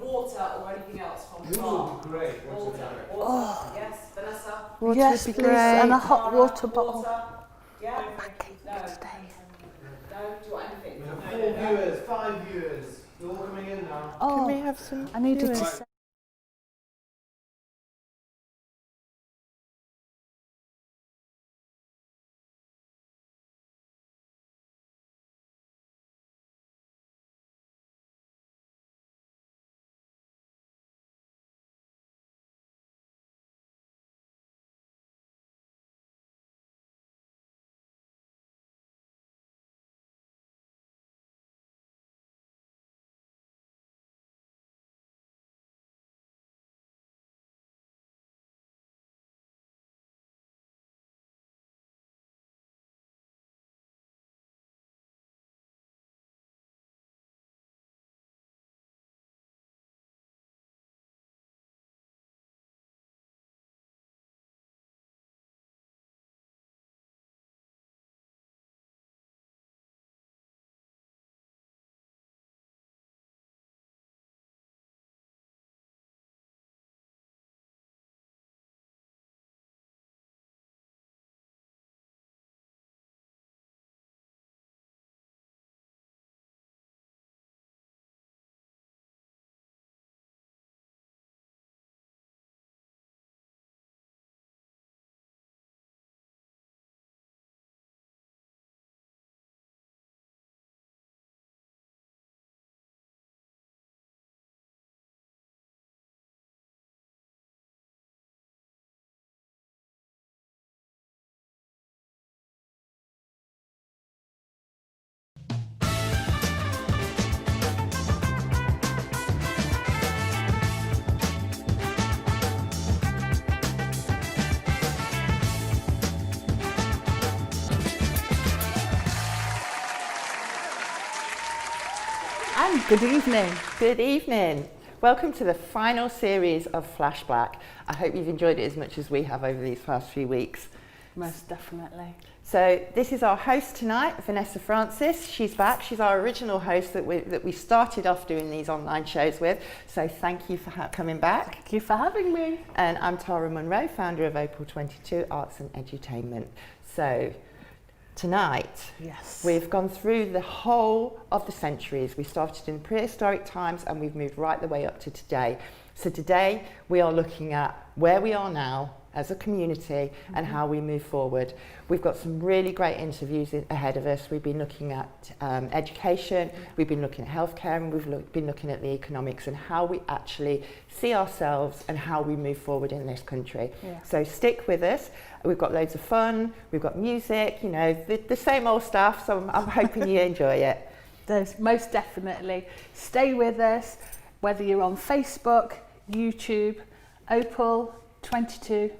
water or anything else from the Water bar? would be great. Water. Yes, Vanessa? Water Yes, would be please, great. and a hot water bottle. Water? Yeah? No. Today. No? Do you want anything? We have 4 viewers, 5 viewers. They're all coming in now. Oh, Can we have some? I needed viewers? to say. And good evening. Good evening. Welcome to the final series of Flash Black. I hope you've enjoyed it as much as we have over these past few weeks. Most definitely. So this is our host tonight, Vanessa Francis. She's back. She's our original host that we started off doing these online shows with. So thank you for coming back. Thank you for having me. And I'm Tara Munro, founder of Opal22 Arts and Edutainment. So tonight, Yes. we've gone through the whole of the centuries. We started in prehistoric times and we've moved right the way up to today. So today we are looking at where we are now as a community and how we move forward. We've got some really great interviews ahead of us. We've been looking at education, we've been looking at healthcare, and we've been looking at the economics and how we actually see ourselves and how we move forward in this country. Yeah. So stick with us. We've got loads of fun, we've got music, you know, the same old stuff, so I'm hoping you enjoy it. There's most definitely. Stay with us, whether you're on Facebook, YouTube, Opal22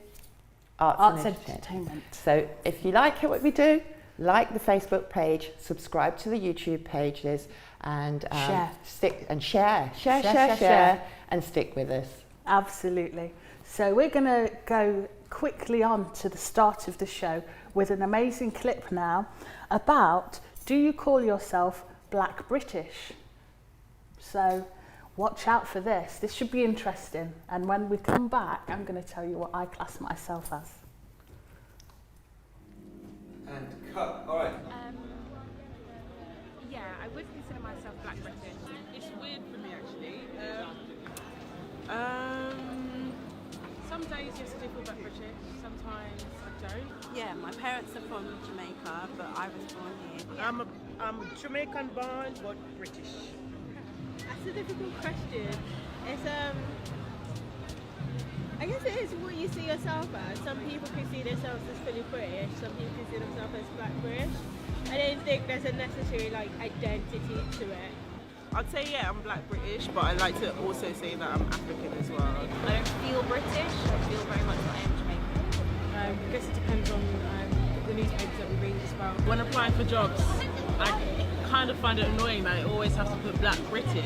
Arts and Entertainment. So if you like what we do, like the Facebook page, subscribe to the YouTube pages, and share and stick with us. Absolutely. So we're going to go quickly on to the start of the show with an amazing clip now about, do you call yourself Black British? So watch out for this. This should be interesting. And when we come back, I'm going to tell you what I class myself as. And cut. All right. Yeah, I would consider myself Black British. It's weird for me actually. Some days yes I do feel Black British, sometimes I don't. Yeah, my parents are from Jamaica, but I was born here. I'm Jamaican born, but British. That's a difficult question. It's I guess it is what you see yourself as. Some people can see themselves as fully British, some people can see themselves as Black British. I don't think there's a necessary identity to it. I'd say yeah, I'm Black British, but I like to also say that I'm African as well. I don't feel British, I feel very much like I am Jamaican. I guess it depends on the newspapers that we read as well. When applying for jobs, I kind of find it annoying that I always have to put Black British.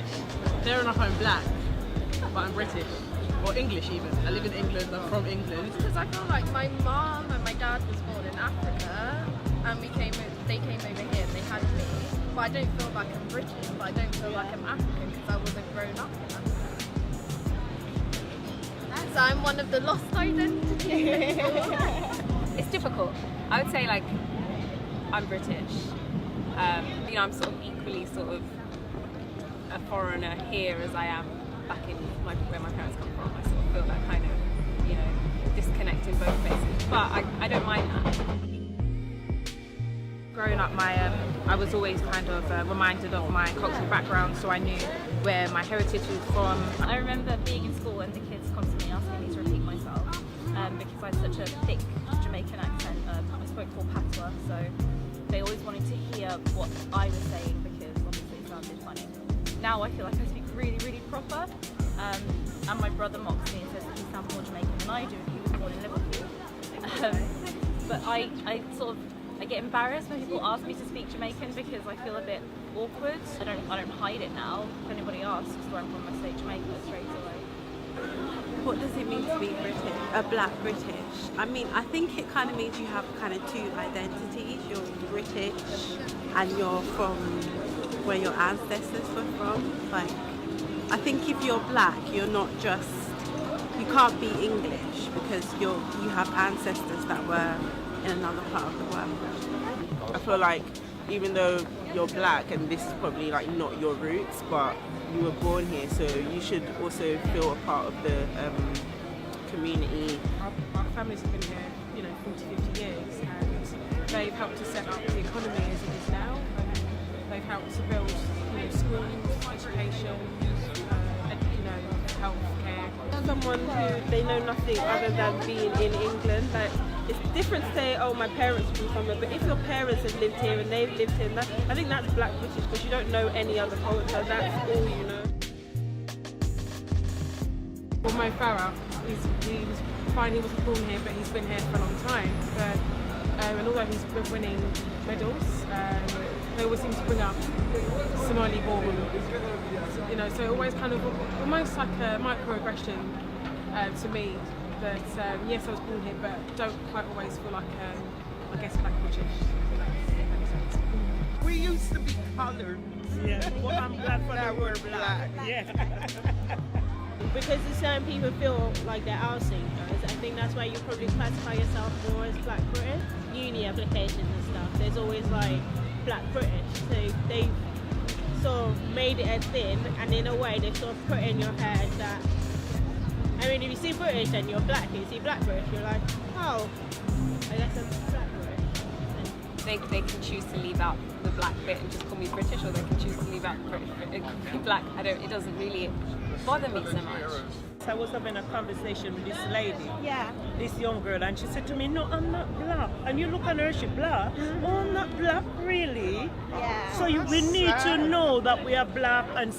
Fair enough, I'm Black, but I'm British. Or English even. I live in England, I'm from England. Because I feel like my mom and my dad was born in Africa and they came over here and they had me. But I don't feel like I'm British, but I don't feel like I'm African because I wasn't grown up in Africa. So I'm one of the lost identities. It's difficult. I would say like I'm British. You know, I'm sort of equally sort of a foreigner here as I am back in where my parents come from. I sort of feel that kind of, you know, disconnect in both places. But I don't mind that. Growing up, I was always kind of reminded of my cultural background, so I knew where my heritage was from. I remember being in school and the kids constantly asking me to repeat myself because I had such a thick Jamaican accent. I spoke full patois, so they always wanted to hear what I was saying because obviously it sounded funny. Now I feel like I speak really, really proper, and my brother mocks me and says that he sounds more Jamaican than I do. He was born in Liverpool. But I get embarrassed when people ask me to speak Jamaican because I feel a bit awkward. I don't hide it now. If anybody asks where I'm from, I say Jamaica straight away. What does it mean to be British? A black British? I mean, I think it kind of means you have kind of two identities. You're British and you're from where your ancestors were from. Like, I think if you're black, you're not just, you can't be English because you have ancestors that were in another part of the world. I feel like even though you're black and this is probably like not your roots, but you were born here, so you should also feel a part of the community. Our families have been here, you know, 40, 50 years, and they've helped to set up the economy as it is now. And they've helped to build, you know, schools, education, you know, healthcare. Someone who they know nothing other than being in England, like it's different to say, oh, my parents are from somewhere, but if your parents have lived here and they've lived here, I think that's black British because you don't know any other culture, that's all you know. Well, Mo Farah, he was fine, he wasn't born here, but he's been here for a long time. But, and although he's been winning medals, they always seem to bring up Somali born, you know, so always kind of almost like a microaggression to me. That yes, I was born here, but don't quite always feel like I guess black British. We used to be coloured. Yeah. Well, I'm glad for that we're black. Yeah. Because certain people feel like they're outsiders. I think that's why you probably classify yourself more as black British. Uni applications and stuff, there's always like black British. So they sort of made it a thing, and in a way they sort of put in your head that, I mean, if you see British and you're black, and you see black British, you're like, oh, I guess I'm black British. They can choose to leave out the black bit and just call me British, or they can choose to leave out British and call me black. It doesn't really bother me so much. I was having a conversation with this lady, this young girl, and she said to me, no, I'm not black. And you look at her, she's black. Oh, I'm not black, really? Yeah. So we need to know that we are black and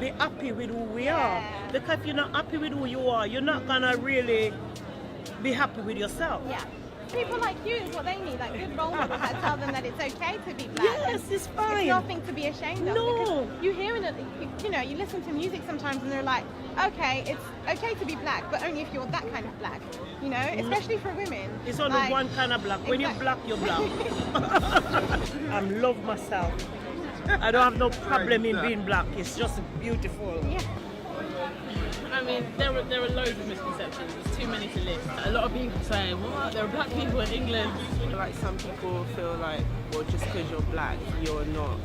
be happy with who we are. Because if you're not happy with who you are, you're not gonna really be happy with yourself. Yeah. People like you is what they need, like good role models that tell them that it's okay to be black. Yes, it's fine. It's nothing to be ashamed of. No. Because you hear it, you know, you listen to music sometimes and they're like, okay, it's okay to be black, but only if you're that kind of black, you know, especially for women. It's only like, one kind of black. When you're black, you're black. I love myself. I don't have no problem in being black. It's just beautiful. Yeah. I mean, there are loads of misconceptions. There's too many to list. A lot of people say, what? There are black people in England. Like some people feel like, well, just because you're black, you're not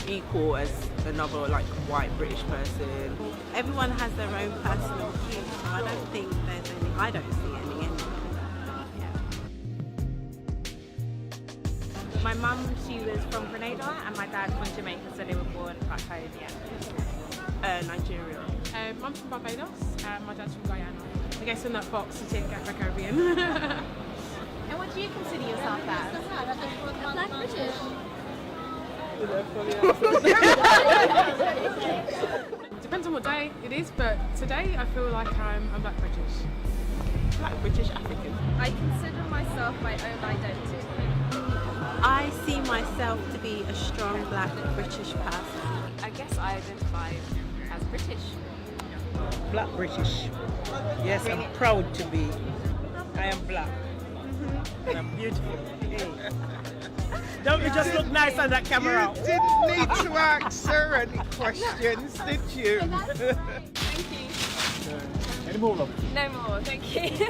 equal as another like white British person. Everyone has their own personal view, so I don't think there's any, I don't see any anyway. My mum, she was from Grenada, and my dad's from Jamaica, so they were born back home, Nigeria. Mum's from Barbados, and my dad's from Guyana. I guess in that box you take Afro-Caribbean. And what do you consider yourself as? Black British. Depends on what day it is, but today I feel like I'm black British. Black British African. I consider myself my own identity. I see myself to be a strong black British person. I guess I identify as British. Black British. Yes, I'm proud to be. I am black. And I'm beautiful. Hey. Don't you just look nice on that camera? You didn't need to ask her any questions, did you? Thank you. Any more, love? No more, thank you.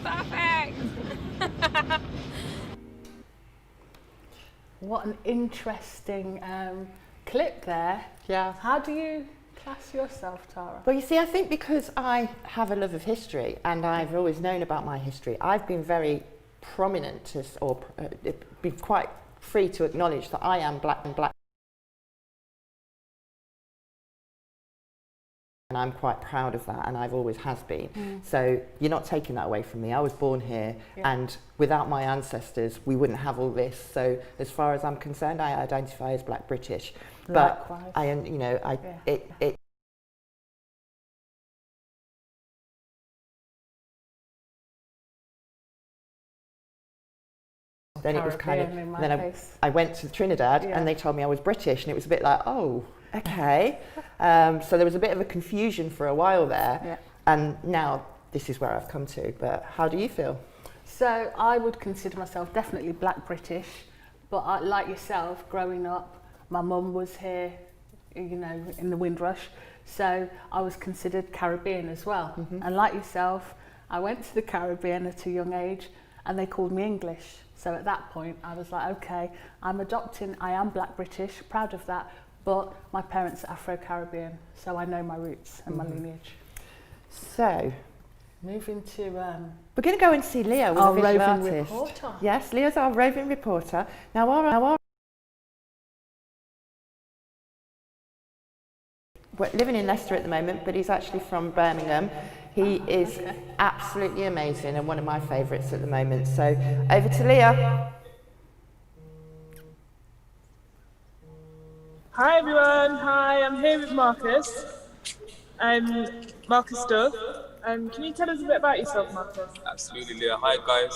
Perfect. What an interesting clip there. Yeah. How do you class yourself, Tara? Well, you see, I think because I have a love of history and I've always known about my history, I've been very prominent or been quite free to acknowledge that I am black and black. And I'm quite proud of that, and I've always has been. So you're not taking that away from me. I was born here, and without my ancestors, we wouldn't have all this. So as far as I'm concerned, I identify as Black British. But Likewise. Then it was kind of, then I went to Trinidad and they told me I was British, and it was a bit like, oh, okay. So there was a bit of a confusion for a while there, and now this is where I've come to. But how do you feel? So I would consider myself definitely Black British, but like yourself, growing up, my mum was here, you know, in the Windrush, so I was considered Caribbean as well. And like yourself, I went to the Caribbean at a young age, and they called me English. So at that point, I was like, okay, I am Black British, proud of that, but my parents are Afro-Caribbean, so I know my roots and my lineage. So, moving to... we're going to go and see Leo, our a visual roving artist. reporter. Yes, Leo's our roving reporter. Now, we're living in Leicester at the moment, but he's actually from Birmingham. He is absolutely amazing and one of my favourites at the moment. So over to Leah. Hi everyone, hi, I'm here with Marcus. I'm Marcus Dove. Can you tell us a bit about yourself, Marcus? Absolutely, Leah. Hi guys.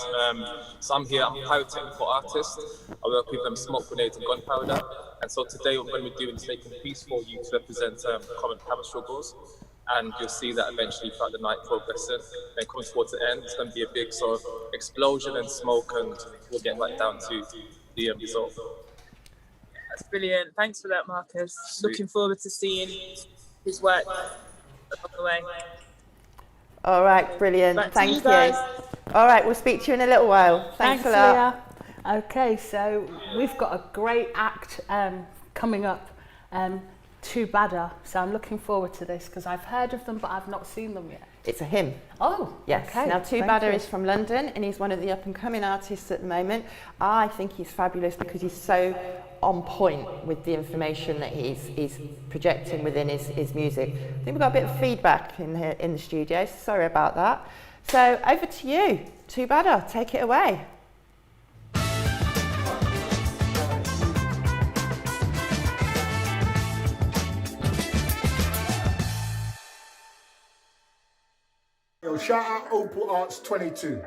So I'm here, I'm a pyrotechnical artist. I work with smoke grenades and gunpowder. And so today what we're going to be doing is making a piece for you to represent common power struggles. And you'll see that eventually throughout the night progressing. Then coming towards the end, it's going to be a big sort of explosion and smoke, and we'll get right down to the result. That's brilliant. Thanks for that, Marcus. Sweet. Looking forward to seeing his work along the way. All right, brilliant. Thank you. Guys. All right, we'll speak to you in a little while. Thanks a lot. Leah. Okay, so we've got a great act coming up. Too Badder, so I'm looking forward to this because I've heard of them but I've not seen them yet. It's a hymn. Oh, yes. Okay. Now, Too Badder is from London and he's one of the up-and-coming artists at the moment. I think he's fabulous because he's so on point with the information that he's projecting within his music. I think we've got a bit of feedback in the studio, so sorry about that. So over to you, Too Badder, take it away. Yo, shout out Opal22's.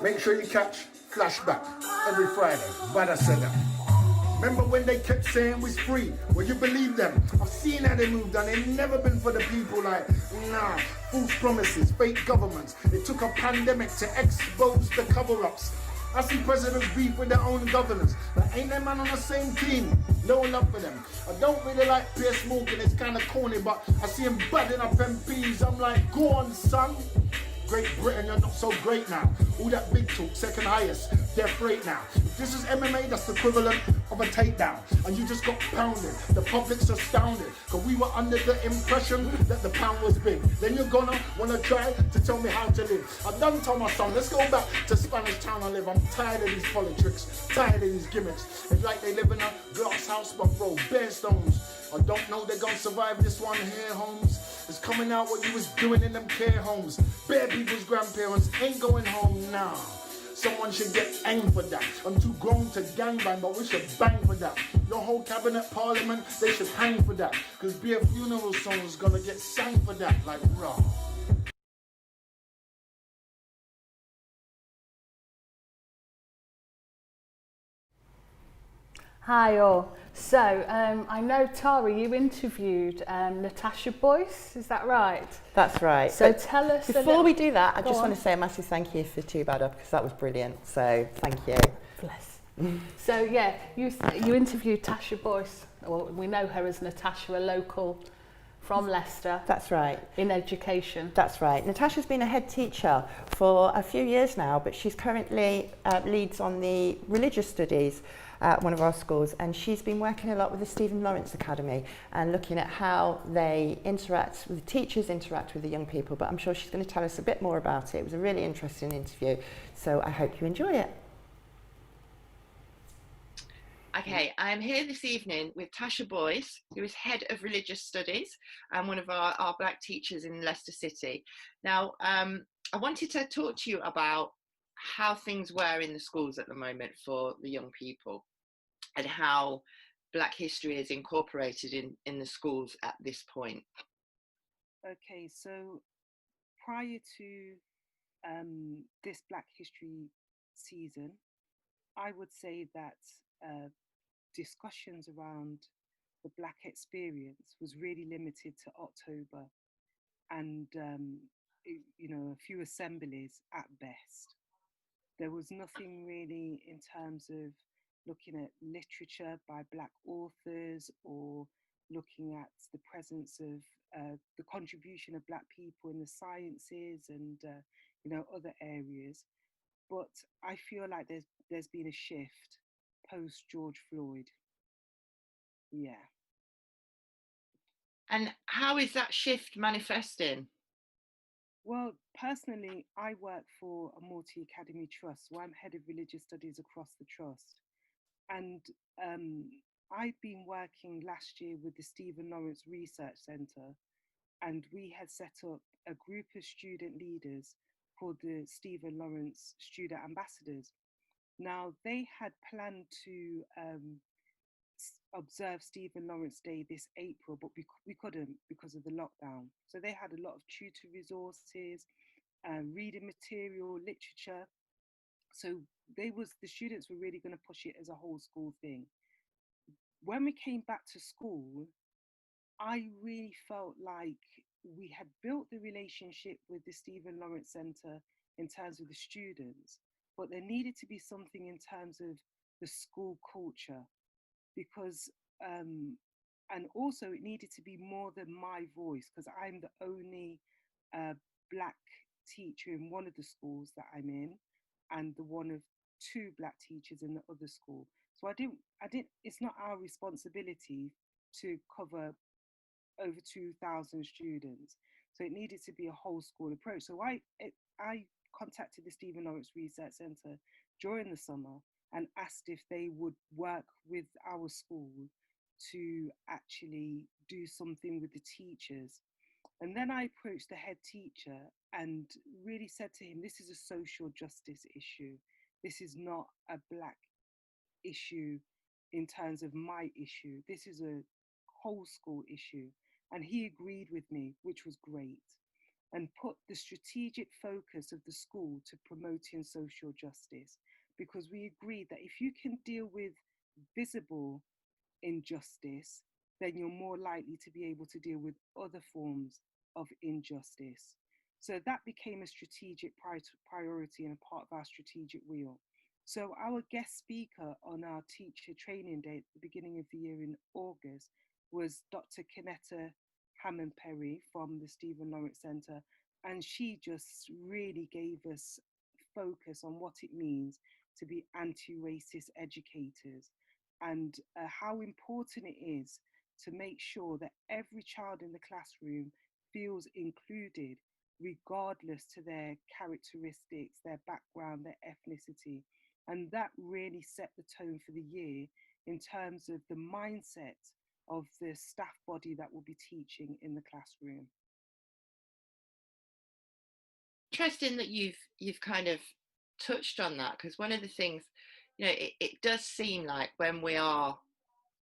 Make sure you catch Flashback every Friday. Badder said that. Remember when they kept saying we's free? Well, you believe them. I've seen how they moved and they've never been for the people like, nah, false promises, fake governments. It took a pandemic to expose the cover-ups. I see presidents beef with their own governors, but ain't them man on the same team? No love for them. I don't really like peer smoking, it's kind of corny, but I see him budding up MPs. I'm like, go on, son. Great Britain, you're not so great now. All that big talk, second highest, death rate now. If this is MMA, that's the equivalent of a takedown. And you just got pounded. The public's astounded. Because we were under the impression that the pound was big. Then you're gonna wanna try to tell me how to live. I done told my son, let's go back to Spanish Town I live. I'm tired of these politics, tired of these gimmicks. It's like they live in a glass house but bro, bare stones. I don't know they're gonna survive this one here, Holmes. It's coming out what you was doing in them care homes. Bare people's grandparents ain't going home now. Someone should get angry for that. I'm too grown to gangbang, but we should bang for that. Your whole cabinet, parliament, they should hang for that. Cause be a funeral song is gonna get sang for that, like raw. Hi all. So, I know, Tara, you interviewed Natasha Boyce, is that right? That's right. So tell us... Before we do that, I just want to say a massive thank you for Too Badder because that was brilliant. So, thank you. Bless. So, yeah, you interviewed Tasha Boyce. Well, we know her as Natasha, a local from Leicester. That's right. In education. That's right. Natasha's been a head teacher for a few years now, but she's currently leads on the religious studies at one of our schools, and she's been working a lot with the Stephen Lawrence Academy and looking at how they interact, the teachers interact with the young people, but I'm sure she's going to tell us a bit more about it. It was a really interesting interview, so I hope you enjoy it. Okay, I'm here this evening with Tasha Boyce, who is Head of Religious Studies and one of our black teachers in Leicester City. Now, I wanted to talk to you about how things were in the schools at the moment for the young people and how Black history is incorporated in the schools at this point. Okay, so prior to this Black History season, I would say that discussions around the Black experience was really limited to October and you know, a few assemblies at best. There was nothing really in terms of looking at literature by Black authors or looking at the presence of the contribution of Black people in the sciences and you know, other areas. But I feel like there's been a shift post George Floyd. Yeah. And how is that shift manifesting? Well, personally, I work for a multi-academy trust, so I'm head of religious studies across the trust. And I've been working last year with the Stephen Lawrence Research Centre, and we had set up a group of student leaders called the Stephen Lawrence Student Ambassadors. Now, they had planned to observe Stephen Lawrence Day this April, but we couldn't because of the lockdown. So they had a lot of tutor resources, reading material, literature. So the students were really going to push it as a whole school thing. When we came back to school, I really felt like we had built the relationship with the Stephen Lawrence Centre in terms of the students, but there needed to be something in terms of the school culture, because and also it needed to be more than my voice, because I'm the only Black teacher in one of the schools that I'm in and the one of 2 Black teachers in the other school. So I didn't it's not our responsibility to cover over 2,000 students, so it needed to be a whole school approach. So I contacted the Stephen Lawrence Research Centre during the summer and asked if they would work with our school to actually do something with the teachers. And then I approached the head teacher and really said to him, this is a social justice issue. This is not a Black issue in terms of my issue. This is a whole school issue. And he agreed with me, which was great, and put the strategic focus of the school to promoting social justice, because we agreed that if you can deal with visible injustice, then you're more likely to be able to deal with other forms of injustice. So that became a strategic priority and a part of our strategic wheel. So our guest speaker on our teacher training day at the beginning of the year in August was Dr. Kenetta Hammond-Perry from the Stephen Lawrence Centre, and she just really gave us focus on what it means to be anti-racist educators, and how important it is to make sure that every child in the classroom feels included, regardless to their characteristics, their background, their ethnicity. And that really set the tone for the year in terms of the mindset of the staff body that will be teaching in the classroom. Interesting that you've kind of touched on that, because one of the things, you know, it does seem like when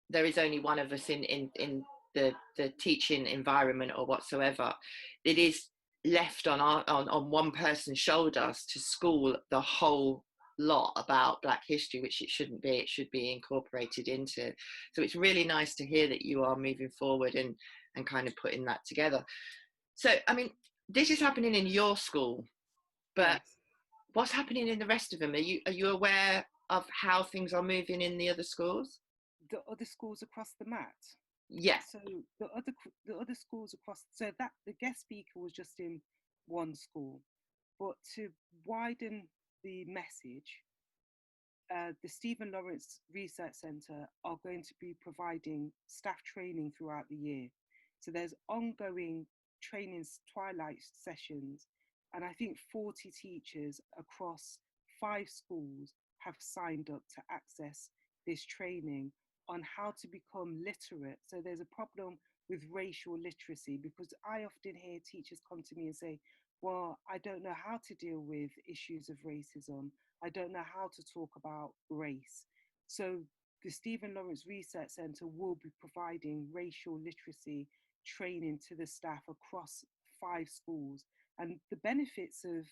there is only one of us in the teaching environment or whatsoever, it is left on one person's shoulders to school the whole lot about Black history, which it shouldn't be. It should be incorporated into. So it's really nice to hear that you are moving forward and kind of putting that together. So, I mean, this is happening in your school, but what's happening in the rest of them? Are you aware of how things are moving in the other schools? The other schools across the mat? Yeah. So the other schools across, so that the guest speaker was just in one school, but to widen the message, the Stephen Lawrence Research Centre are going to be providing staff training throughout the year. So there's ongoing training twilight sessions, and I think 40 teachers across 5 schools have signed up to access this training on how to become literate. So there's a problem with racial literacy, because I often hear teachers come to me and say, well, I don't know how to deal with issues of racism. I don't know how to talk about race. So the Stephen Lawrence Research Centre will be providing racial literacy training to the staff across 5 schools. And the benefits of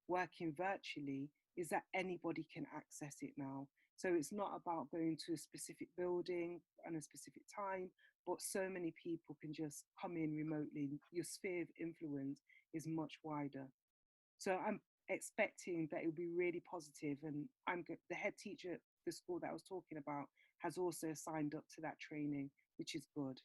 working virtually is that anybody can access it now. So it's not about going to a specific building and a specific time, but so many people can just come in remotely. Your sphere of influence is much wider. So I'm expecting that it will be really positive, and the head teacher at the school that I was talking about has also signed up to that training, which is good.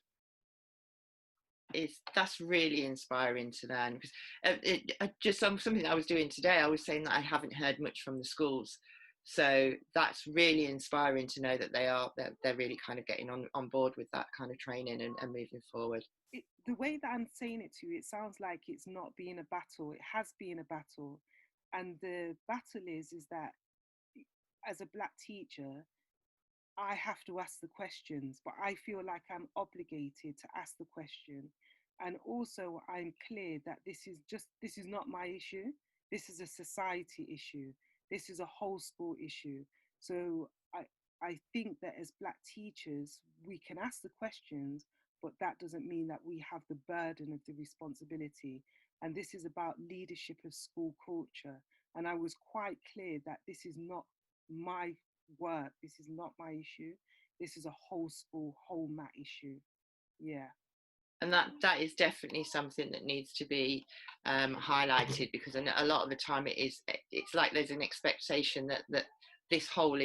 That's really inspiring to learn, because just something that I was doing today, I was saying that I haven't heard much from the schools, so that's really inspiring to know that they're really kind of getting on board with that kind of training and moving forward. The way that I'm saying it to you, it sounds like it's not being a battle. It has been a battle, and the battle is that as a Black teacher, I have to ask the questions, but I feel like I'm obligated to ask the question. And also I'm clear that this is not my issue. This is a society issue. This is a whole school issue. So I think that as Black teachers, we can ask the questions, but that doesn't mean that we have the burden of the responsibility. And this is about leadership of school culture. And I was quite clear that this is not my work. This is not my issue. This is a whole school, whole mat issue. Yeah. And that is definitely something that needs to be highlighted, because a lot of the time it's like there's an expectation that this whole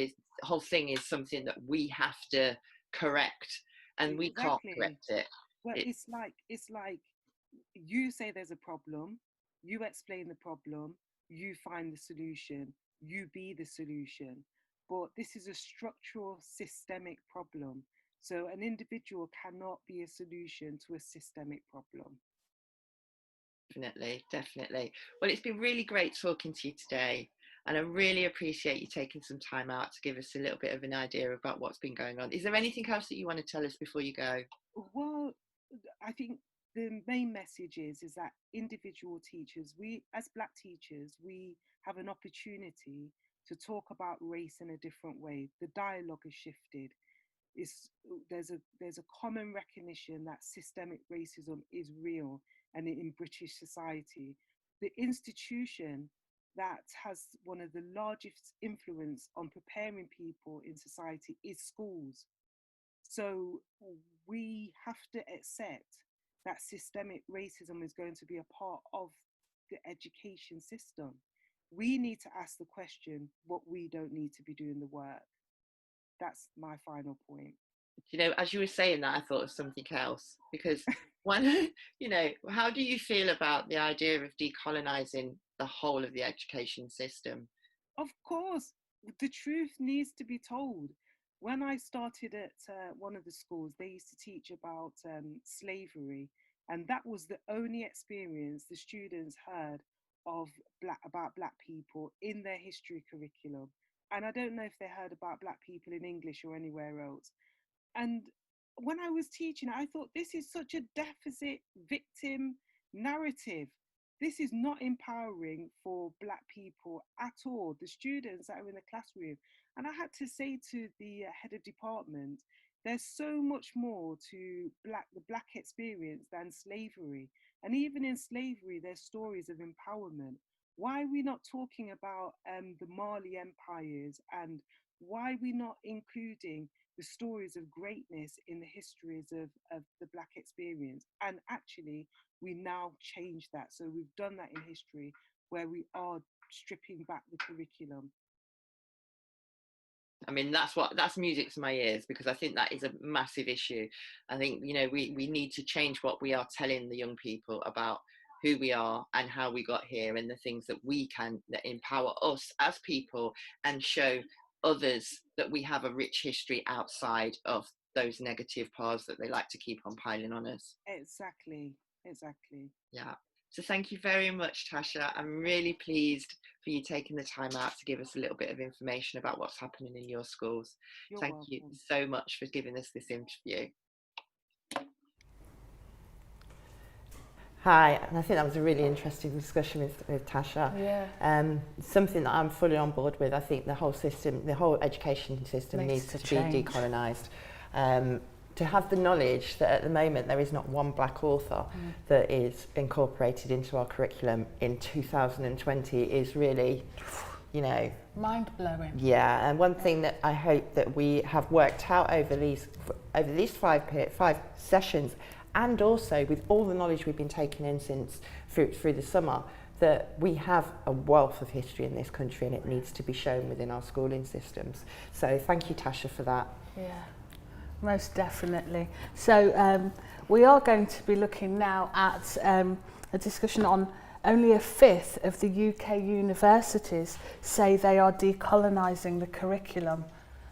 thing is something that we have to correct, and we can't correct it. Well, it's like you say there's a problem, you explain the problem, you find the solution, you be the solution. But this is a structural, systemic problem. So an individual cannot be a solution to a systemic problem. Definitely. Well, it's been really great talking to you today, and I really appreciate you taking some time out to give us a little bit of an idea about what's been going on. Is there anything else that you want to tell us before you go? Well, I think the main message is that individual teachers, we as Black teachers, we have an opportunity to talk about race in a different way. The dialogue has shifted. There's a common recognition that systemic racism is real, and in British society, the institution that has one of the largest influence on preparing people in society is schools. So we have to accept that systemic racism is going to be a part of the education system. We need to ask the question, what we don't need to be doing the work. That's my final point. You know, as you were saying that, I thought of something else, because one, you know, how do you feel about the idea of decolonizing the whole of the education system? Of course, the truth needs to be told. When I started at one of the schools, they used to teach about slavery, and that was the only experience the students heard of about Black people in their history curriculum. And I don't know if they heard about Black people in English or anywhere else. And when I was teaching, I thought, this is such a deficit victim narrative. This is not empowering for Black people at all, the students that are in the classroom. And I had to say to the head of department, there's so much more to the Black experience than slavery. And even in slavery, there's stories of empowerment. Why are we not talking about the Mali empires, and why are we not including the stories of greatness in the histories of the Black experience? And actually, we now change that. So we've done that in history, where we are stripping back the curriculum. I mean, that's music to my ears, because I think that is a massive issue. I think, you know, we need to change what we are telling the young people about who we are and how we got here, and the things that we can, that empower us as people and show others that we have a rich history outside of those negative paths that they like to keep on piling on us. Exactly. Yeah. So thank you very much, Tasha. I'm really pleased for you taking the time out to give us a little bit of information about what's happening in your schools. Thank you so much for giving us this interview. Hi, and I think that was a really interesting discussion with Tasha. Yeah. Something that I'm fully on board with. I think the whole system, the whole education system needs to be decolonised. To have the knowledge that at the moment there is not one black author that is incorporated into our curriculum in 2020 is really, you know, mind-blowing. Yeah, and one thing that I hope that we have worked out over these 5 sessions, and also with all the knowledge we've been taking in since through the summer, that we have a wealth of history in this country, and it needs to be shown within our schooling systems. So thank you, Tasha, for that. Yeah. Most definitely. So we are going to be looking now at a discussion on only a fifth of the UK universities say they are decolonising the curriculum.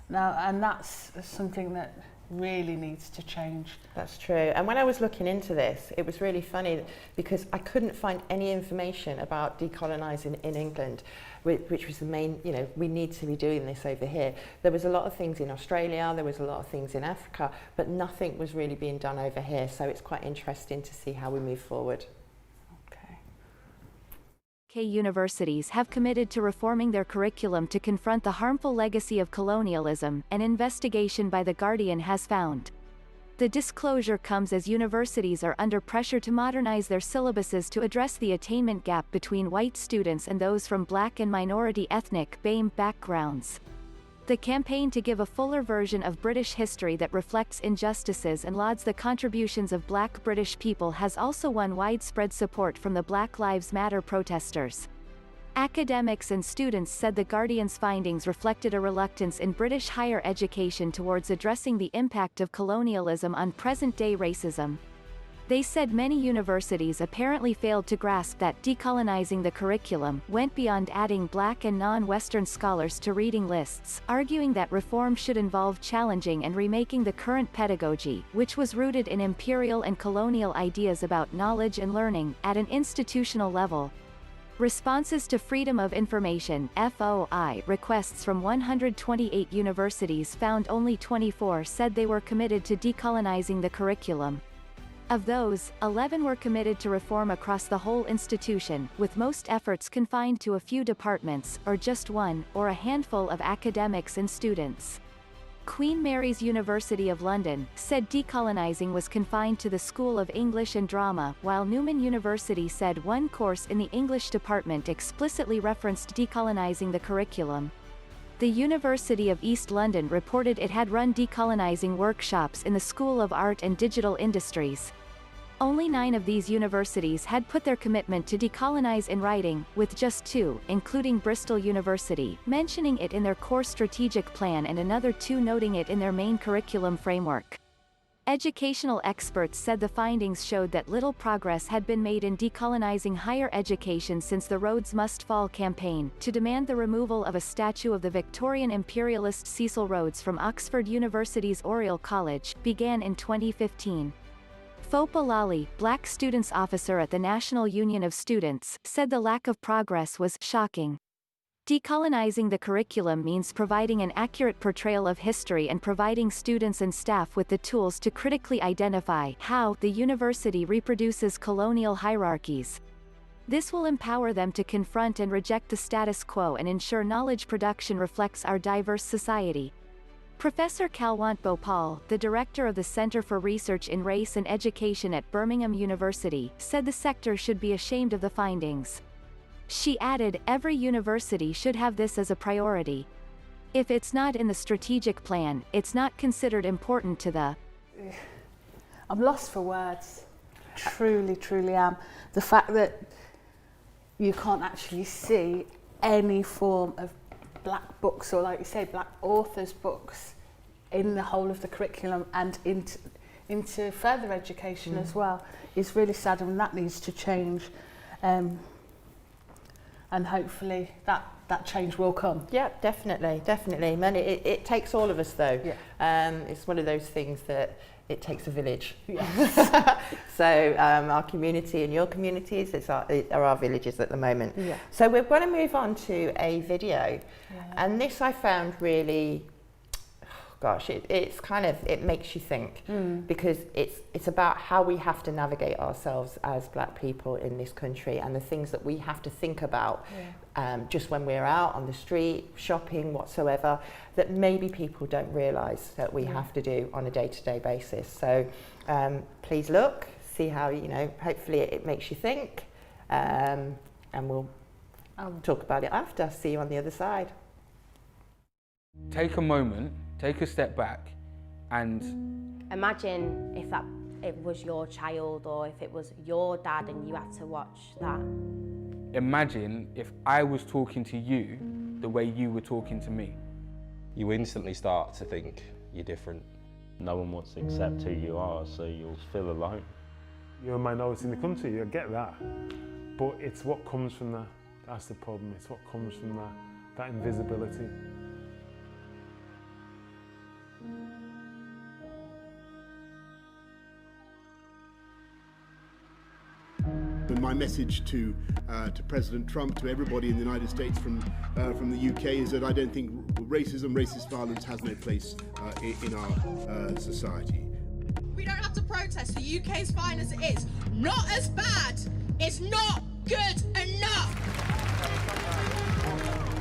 Now, and that's something that really needs to change. That's true. And when I was looking into this, it was really funny because I couldn't find any information about decolonising in England, which was the main, you know, we need to be doing this over here. There was a lot of things in Australia, there was a lot of things in Africa, but nothing was really being done over here. So it's quite interesting to see how we move forward. UK universities have committed to reforming their curriculum to confront the harmful legacy of colonialism, an investigation by The Guardian has found. The disclosure comes as universities are under pressure to modernize their syllabuses to address the attainment gap between white students and those from black and minority ethnic BAME backgrounds. The campaign to give a fuller version of British history that reflects injustices and lauds the contributions of black British people has also won widespread support from the Black Lives Matter protesters. Academics and students said The Guardian's findings reflected a reluctance in British higher education towards addressing the impact of colonialism on present-day racism. They said many universities apparently failed to grasp that decolonizing the curriculum went beyond adding black and non-Western scholars to reading lists, arguing that reform should involve challenging and remaking the current pedagogy, which was rooted in imperial and colonial ideas about knowledge and learning, at an institutional level. Responses to Freedom of Information (FOI) requests from 128 universities found only 24 said they were committed to decolonizing the curriculum. Of those, 11 were committed to reform across the whole institution, with most efforts confined to a few departments, or just one, or a handful of academics and students. Queen Mary's University of London said decolonizing was confined to the School of English and Drama, while Newman University said one course in the English department explicitly referenced decolonizing the curriculum. The University of East London reported it had run decolonizing workshops in the School of Art and Digital Industries. Only 9 of these universities had put their commitment to decolonize in writing, with just 2, including Bristol University, mentioning it in their core strategic plan and another 2 noting it in their main curriculum framework. Educational experts said the findings showed that little progress had been made in decolonizing higher education since the Rhodes Must Fall campaign, to demand the removal of a statue of the Victorian imperialist Cecil Rhodes from Oxford University's Oriel College, began in 2015. Fopa Lally, Black Students Officer at the National Union of Students, said the lack of progress was shocking. Decolonizing the curriculum means providing an accurate portrayal of history and providing students and staff with the tools to critically identify how the university reproduces colonial hierarchies. This will empower them to confront and reject the status quo and ensure knowledge production reflects our diverse society. Professor Kalwant Bhopal, the director of the Center for Research in Race and Education at Birmingham University, said the sector should be ashamed of the findings. She added, every university should have this as a priority. If it's not in the strategic plan, it's not considered important to the... I'm lost for words. Truly, truly am. The fact that you can't actually see any form of black books, or like you say, black authors' books in the whole of the curriculum and into further education as well is really sad, and that needs to change. And hopefully that change will come. Yeah, definitely. And it takes all of us though. Yeah. It's one of those things that it takes a village. Yes. So our community and your communities are our villages at the moment. Yeah. So we're going to move on to a video. And this I found really, gosh, it makes you think, because it's about how we have to navigate ourselves as black people in this country, and the things that we have to think about just when we're out on the street, shopping, whatsoever, that maybe people don't realise that we have to do on a day-to-day basis. So please look, see how, hopefully it makes you think, and we'll talk about it after. See you on the other side. Take a moment, take a step back, and imagine if it was your child, or if it was your dad and you had to watch that. imagine if I was talking to you the way you were talking to me. You instantly start to think you're different. No one wants to accept who you are, so you'll feel alone. You're a minority in the country, I get that. But it's what comes from that. That's the problem. It's what comes from that invisibility. And my message to President Trump, to everybody in the United States from the UK, is that I don't think racism, racist violence has no place in our society. We don't have to protest. The UK is fine as it is. Not as bad. It's not good enough.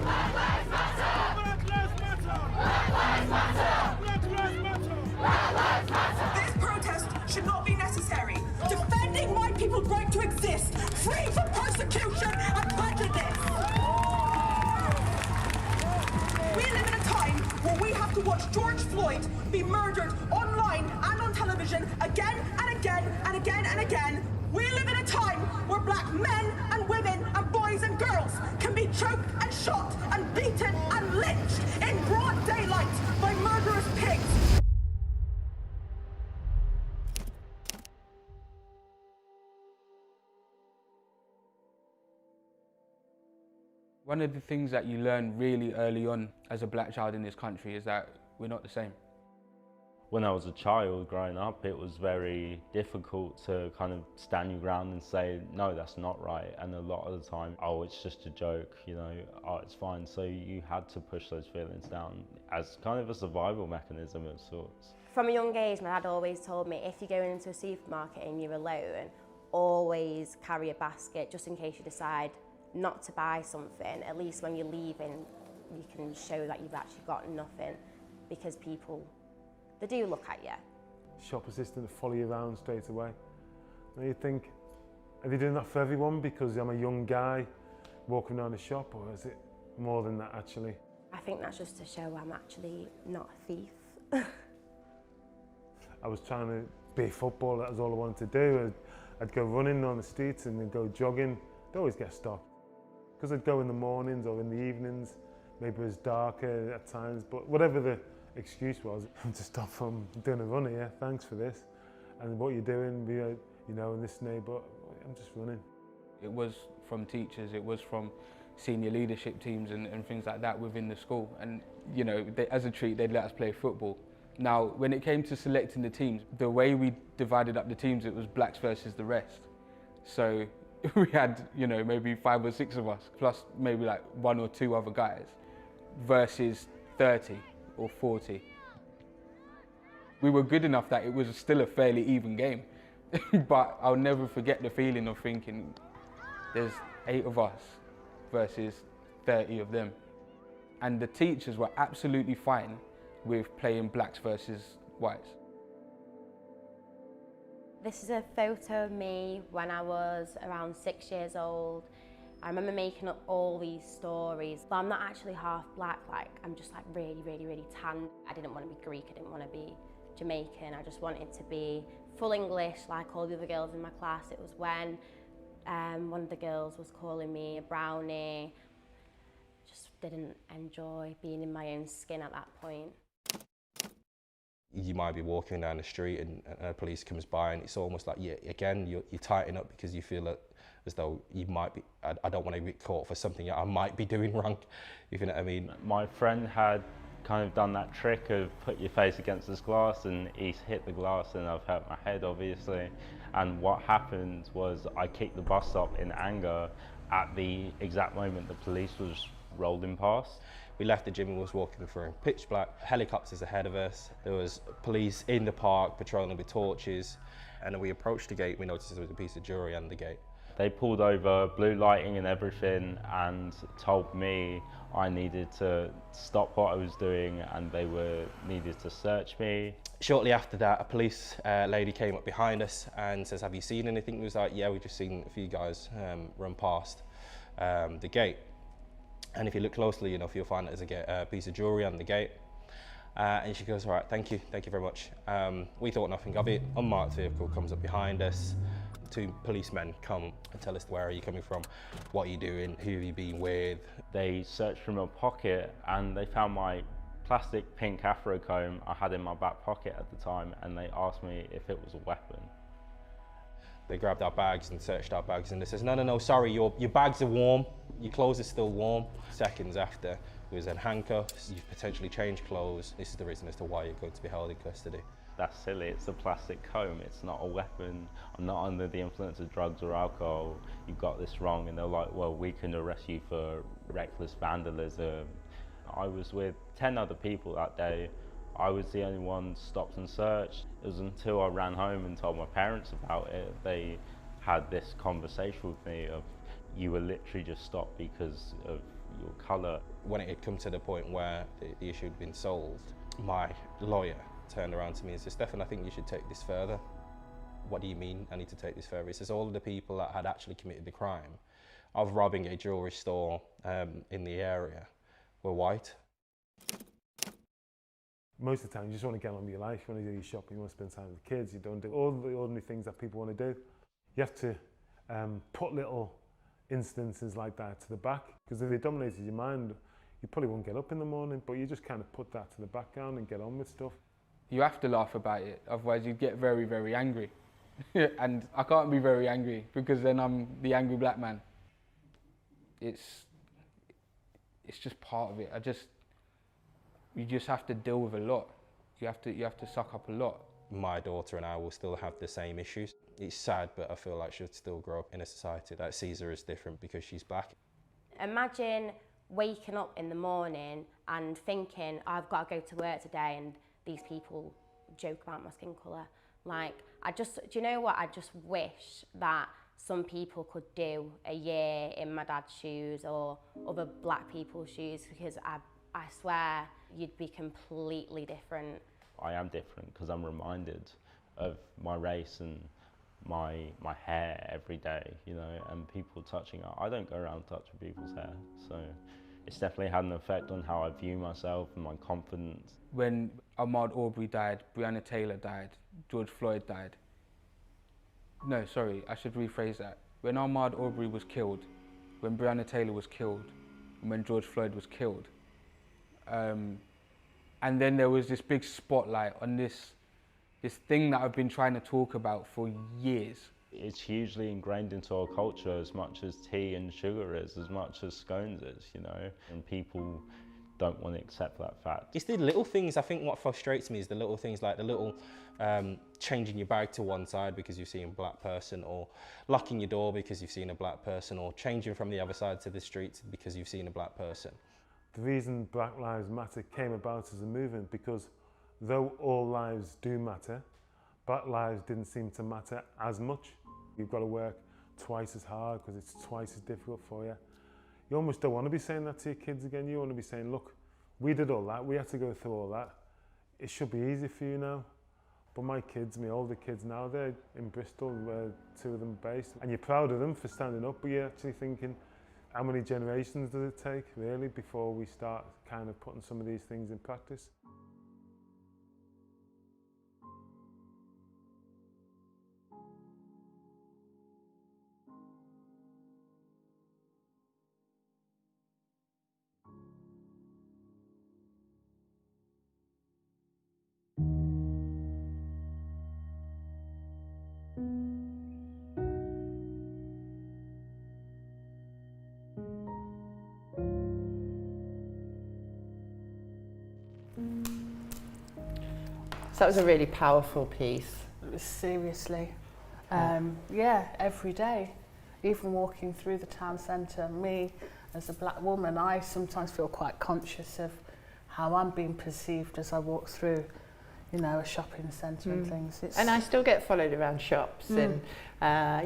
Black lives matter. Black lives matter. Black lives matter. Black lives matter. Black lives matter. This protest should not be necessary. Defending my people's right to exist, free from persecution and prejudice. We live in a time where we have to watch George Floyd be murdered online and on television again and again and again and again. We live in a time where black men and women and boys and girls can be choked and shot and beaten and lynched in broad daylight by murderous pigs. One of the things that you learn really early on as a black child in this country is that we're not the same. When I was a child growing up, it was very difficult to kind of stand your ground and say, no, that's not right. And a lot of the time, oh, it's just a joke, you know, oh, it's fine. So you had to push those feelings down as kind of a survival mechanism of sorts. From a young age, my dad always told me, if you're going into a supermarket and you're alone, always carry a basket just in case you decide not to buy something. At least when you're leaving, you can show that you've actually got nothing, because people, they do look at you. Shop assistant to follow you around straight away. And you think, are they doing that for everyone because I'm a young guy walking around the shop, or is it more than that actually? I think that's just to show I'm actually not a thief. I was trying to be a footballer, that was all I wanted to do. I'd go running on the streets and then go jogging. I'd always get stopped. Because I'd go in the mornings or in the evenings, maybe it was darker at times, but whatever the excuse was, I'm just stop from doing a run here, thanks for this. And what you're doing, you know, in this neighbourhood, I'm just running. It was from teachers, it was from senior leadership teams and things like that within the school. And, you know, as a treat, they'd let us play football. Now, when it came to selecting the teams, the way we divided up the teams, it was blacks versus the rest. So we had, you know, maybe 5 or 6 of us, plus maybe like 1 or 2 other guys, versus 30 or 40. We were good enough that it was still a fairly even game. But I'll never forget the feeling of thinking, there's 8 of us versus 30 of them. And the teachers were absolutely fine with playing blacks versus whites. This is a photo of me when I was around 6 years old. I remember making up all these stories, but I'm not actually half black, like I'm just like really, really, really tan. I didn't want to be Greek, I didn't want to be Jamaican, I just wanted to be full English like all the other girls in my class. It was when one of the girls was calling me a brownie, just just didn't enjoy being in my own skin at that point. You might be walking down the street and police comes by, and it's almost like, you tighten up because you feel as though you might be, I don't want to get caught for something I might be doing wrong, if you know what I mean. My friend had kind of done that trick of put your face against this glass, and he's hit the glass, and I've hurt my head obviously. And what happened was I kicked the bus stop in anger at the exact moment the police was rolling past. We left the gym and was walking through pitch black, helicopters ahead of us. There was police in the park patrolling with torches, and then we approached the gate. We noticed there was a piece of jewellery on the gate. They pulled over, blue lighting and everything, and told me I needed to stop what I was doing, and they needed to search me. Shortly after that, a police lady came up behind us and says, "Have you seen anything?" We was like, "Yeah, we've just seen a few guys run past the gate." And if you look closely enough, you'll find there's a piece of jewellery on the gate. And she goes, "All right, thank you very much." We thought nothing of it. Unmarked vehicle comes up behind us. 2 policemen come and tell us, "Where are you coming from? What are you doing? Who have you been with?" They searched from my pocket and they found my plastic pink afro comb I had in my back pocket at the time, and they asked me if it was a weapon. They grabbed our bags and searched our bags, and they says, no, sorry, your bags are warm, your clothes are still warm. Seconds after, we was in handcuffs, you've potentially changed clothes. This is the reason as to why you're going to be held in custody. That's silly, it's a plastic comb, it's not a weapon. I'm not under the influence of drugs or alcohol. You've got this wrong. And they're like, well, we can arrest you for reckless vandalism. I was with 10 other people that day. I was the only one stopped and searched. It was until I ran home and told my parents about it, they had this conversation with me of, you were literally just stopped because of your colour. When it had come to the point where the issue had been solved, my lawyer turned around to me and said, "Stefan, I think you should take this further." "What do you mean I need to take this further?" He says, "All of the people that had actually committed the crime of robbing a jewellery store in the area were white." Most of the time, you just want to get on with your life. You want to do your shopping, you want to spend time with the kids. You don't do all the ordinary things that people want to do. You have to put little instances like that to the back, because if they dominated your mind, you probably won't get up in the morning, but you just kind of put that to the background and get on with stuff. You have to laugh about it, otherwise you'd get very, very angry. And I can't be very angry, because then I'm the angry black man. It's just part of it. You just have to deal with a lot. You have to suck up a lot. My daughter and I will still have the same issues. It's sad, but I feel like she'll still grow up in a society that sees her as different because she's black. Imagine waking up in the morning and thinking, I've got to go to work today and these people joke about my skin colour. Like, do you know what? I just wish that some people could do a year in my dad's shoes or other black people's shoes, because I swear you'd be completely different. I am different because I'm reminded of my race and my hair every day, you know, and people touching it. I don't go around touching people's hair, so it's definitely had an effect on how I view myself and my confidence. When Ahmaud Arbery died, Breonna Taylor died, George Floyd died. No, sorry, I should rephrase that. When Ahmaud Arbery was killed, when Breonna Taylor was killed, and when George Floyd was killed, and then there was this big spotlight on this thing that I've been trying to talk about for years. It's hugely ingrained into our culture, as much as tea and sugar is, as much as scones is, you know, and people don't want to accept that fact. It's the little things. I think what frustrates me is the little things, like the little changing your bag to one side because you've seen a black person, or locking your door because you've seen a black person, or changing from the other side to the street because you've seen a black person. The reason Black Lives Matter came about as a movement, because though all lives do matter, black lives didn't seem to matter as much. You've got to work twice as hard because it's twice as difficult for you. You almost don't want to be saying that to your kids again. You want to be saying, look, we did all that, we had to go through all that. It should be easy for you now. But my kids, my older kids now, they're in Bristol, where 2 of them are based. And you're proud of them for standing up, but you're actually thinking, how many generations does it take, really, before we start kind of putting some of these things in practice? that was a really powerful piece. It was seriously. Yeah, every day. Even walking through the town centre, me as a black woman, I sometimes feel quite conscious of how I'm being perceived as I walk through, you know, a shopping centre and things. And I still get followed around shops and,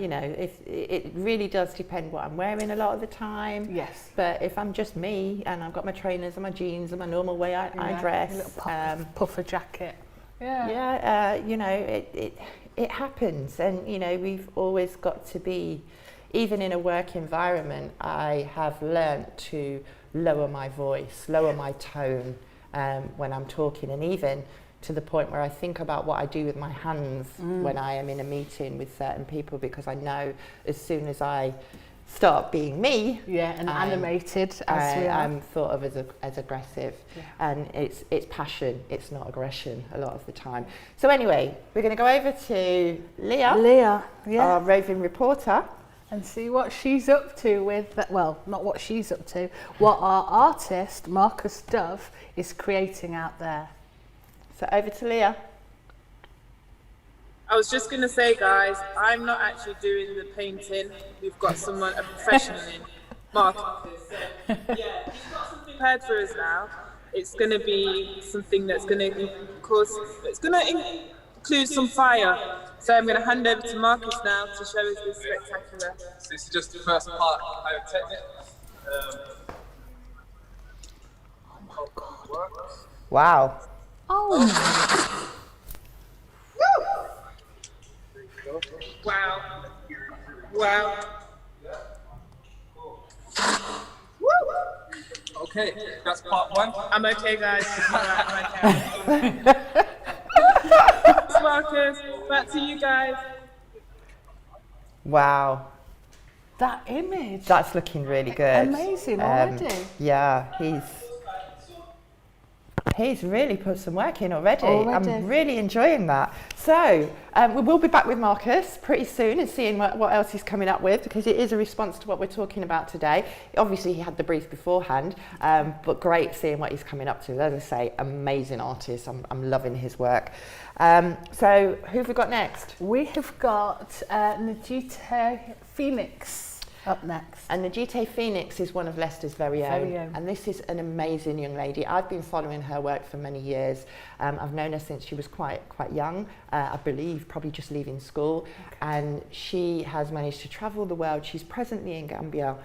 you know, if it really does depend what I'm wearing a lot of the time. Yes. But if I'm just me and I've got my trainers and my jeans and my normal way I dress. A little puffer jacket. Yeah. Yeah, you know, it happens. And, you know, we've always got to be, even in a work environment, I have learnt to lower my voice, lower my tone when I'm talking, and even to the point where I think about what I do with my hands when I am in a meeting with certain people, because I know as soon as I start being me, and animated as we are, I'm thought of as aggressive, and it's passion, it's not aggression a lot of the time. So anyway, we're going to go over to Leah, our roving reporter, and see what she's up to with, well, not what she's up to, what our artist, Marcus Dove, is creating out there. So over to Leah. I was just going to say, guys, I'm not actually doing the painting. We've got someone, a professional in, Mark. Yeah, he's got something prepared for us now. It's going to be something that's going to include some fire. So I'm going to hand over to Marcus now to show us this spectacular. So this is just the first part of Edutainment. Oh my God. Wow. Oh. Wow. Wow. Okay, that's part one. I'm okay, guys. I'm okay. Marcus, back to you guys. Wow. That image. That's looking really good. Amazing already. Yeah, he's really put some work in already. I'm really enjoying that. So we will be back with Marcus pretty soon and seeing what else he's coming up with, because it is a response to what we're talking about today. Obviously he had the brief beforehand, but great seeing what he's coming up to. As I say, amazing artist. I'm loving his work. So who have we got next? We have got Najita Phoenix up next. And Najita Phoenix is one of Leicester's very own. And this is an amazing young lady. I've been following her work for many years. I've known her since she was quite young, I believe, probably just leaving school. And she has managed to travel the world. She's presently in Gambia,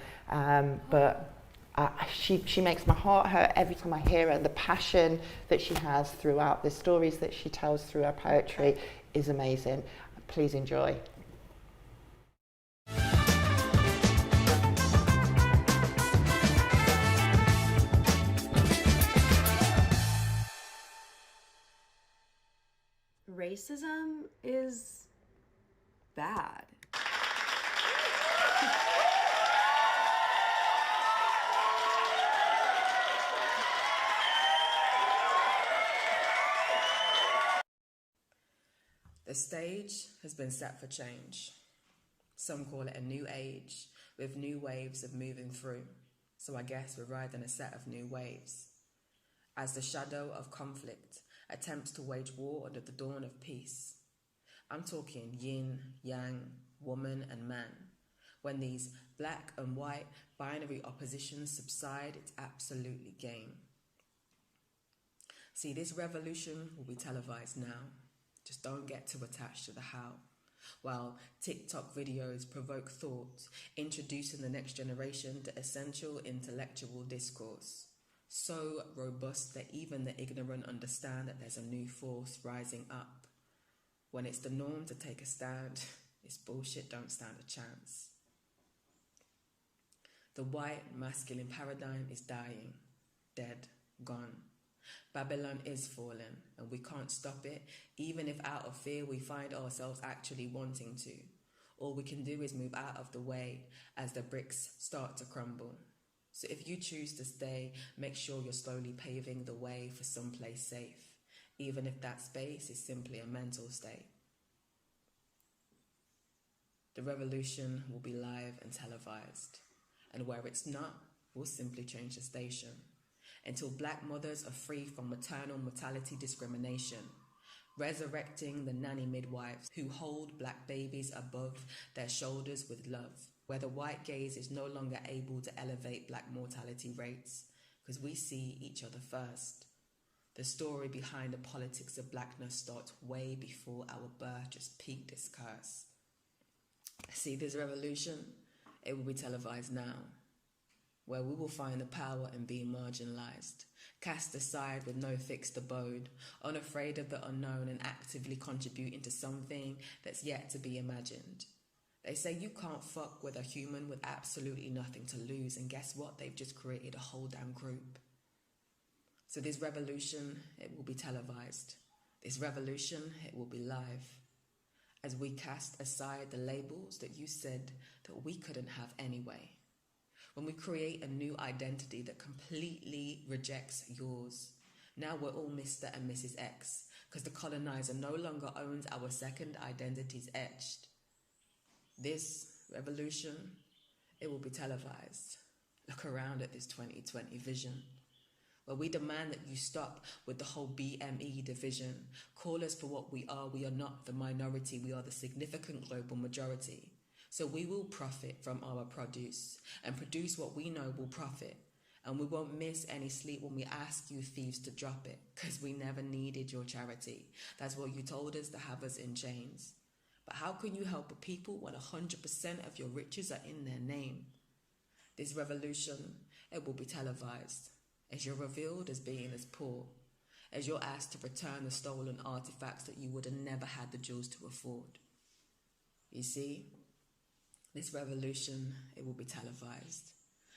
but she makes my heart hurt every time I hear her. The passion that she has throughout the stories that she tells through her poetry is amazing. Please enjoy. Racism is bad. The stage has been set for change. Some call it a new age, with new waves of moving through. So I guess we're riding a set of new waves. As the shadow of conflict attempts to wage war under the dawn of peace. I'm talking yin, yang, woman and man. When these black and white binary oppositions subside, it's absolutely game. See, this revolution will be televised now. Just don't get too attached to the how. While TikTok videos provoke thought, introducing the next generation to essential intellectual discourse. So robust that even the ignorant understand that there's a new force rising up. When it's the norm to take a stand, this bullshit don't stand a chance. The white masculine paradigm is dying, dead, gone. Babylon is falling, and we can't stop it, even if out of fear we find ourselves actually wanting to. All we can do is move out of the way as the bricks start to crumble. So if you choose to stay, make sure you're slowly paving the way for someplace safe, even if that space is simply a mental state. The revolution will be live and televised, and where it's not, we'll simply change the station. Until black mothers are free from maternal mortality discrimination, resurrecting the nanny midwives who hold black babies above their shoulders with love, where the white gaze is no longer able to elevate black mortality rates, because we see each other first. The story behind the politics of blackness starts way before our birth just peaked its curse. See this revolution? It will be televised now, where we will find the power in being marginalised, cast aside with no fixed abode, unafraid of the unknown and actively contributing to something that's yet to be imagined. They say you can't fuck with a human with absolutely nothing to lose, and guess what? They've just created a whole damn group. So this revolution, it will be televised. This revolution, it will be live. As we cast aside the labels that you said that we couldn't have anyway. When we create a new identity that completely rejects yours. Now we're all Mr. and Mrs. X, because the colonizer no longer owns our second identities etched. This revolution, it will be televised. Look around at this 2020 vision, where we demand that you stop with the whole BME division. Call us for what we are. We are not the minority. We are the significant global majority. So we will profit from our produce and produce what we know will profit. And we won't miss any sleep when we ask you thieves to drop it, because we never needed your charity. That's what you told us, to have us in chains. But how can you help a people when 100% of your riches are in their name? This revolution, it will be televised, as you're revealed as being as poor, as you're asked to return the stolen artifacts that you would have never had the jewels to afford. You see, this revolution, it will be televised,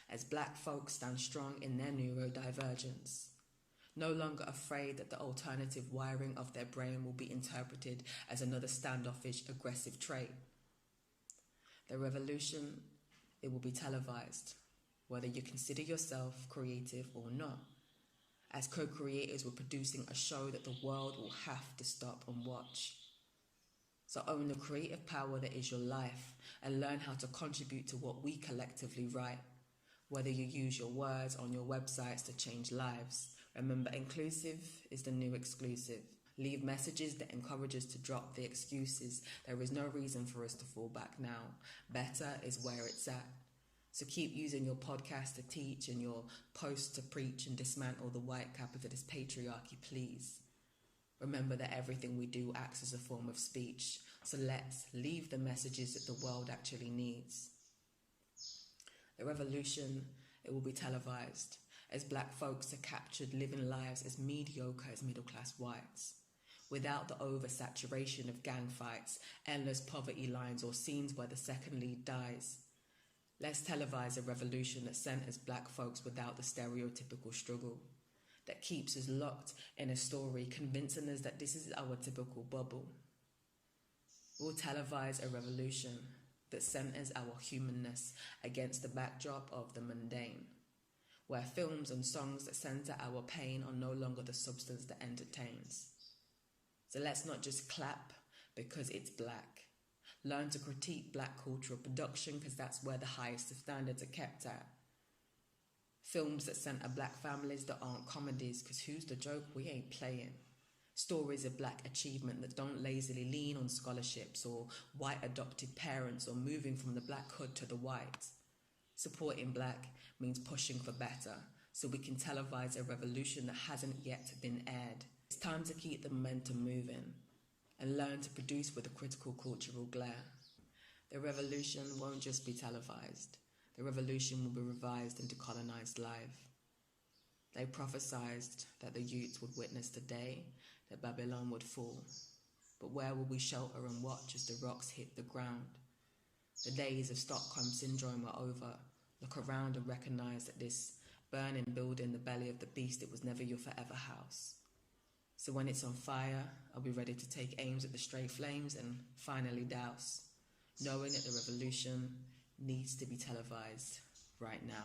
as black folks stand strong in their neurodivergence, no longer afraid that the alternative wiring of their brain will be interpreted as another standoffish, aggressive trait. The revolution, it will be televised, whether you consider yourself creative or not. As co-creators, we're producing a show that the world will have to stop and watch. So own the creative power that is your life and learn how to contribute to what we collectively write. Whether you use your words on your websites to change lives. Remember, inclusive is the new exclusive. Leave messages that encourage us to drop the excuses. There is no reason for us to fall back now. Better is where it's at. So keep using your podcast to teach and your posts to preach and dismantle the white capitalist patriarchy, please. Remember that everything we do acts as a form of speech. So let's leave the messages that the world actually needs. The revolution, it will be televised, as black folks are captured living lives as mediocre as middle-class whites, without the oversaturation of gang fights, endless poverty lines, or scenes where the second lead dies. Let's televise a revolution that centres black folks without the stereotypical struggle, that keeps us locked in a story, convincing us that this is our typical bubble. We'll televise a revolution that centres our humanness against the backdrop of the mundane, where films and songs that centre our pain are no longer the substance that entertains. So let's not just clap because it's black. Learn to critique black cultural production, because that's where the highest of standards are kept at. Films that centre black families that aren't comedies, because who's the joke? We ain't playing. Stories of black achievement that don't lazily lean on scholarships or white adopted parents or moving from the black hood to the white. Supporting black means pushing for better, so we can televise a revolution that hasn't yet been aired. It's time to keep the momentum moving and learn to produce with a critical cultural glare. The revolution won't just be televised. The revolution will be revised and decolonised live. They prophesied that the youths would witness the day that Babylon would fall. But where will we shelter and watch as the rocks hit the ground? The days of Stockholm Syndrome are over. Look around and recognise that this burning building, the belly of the beast, it was never your forever house. So when it's on fire, I'll be ready to take aims at the stray flames and finally douse, knowing that the revolution needs to be televised right now.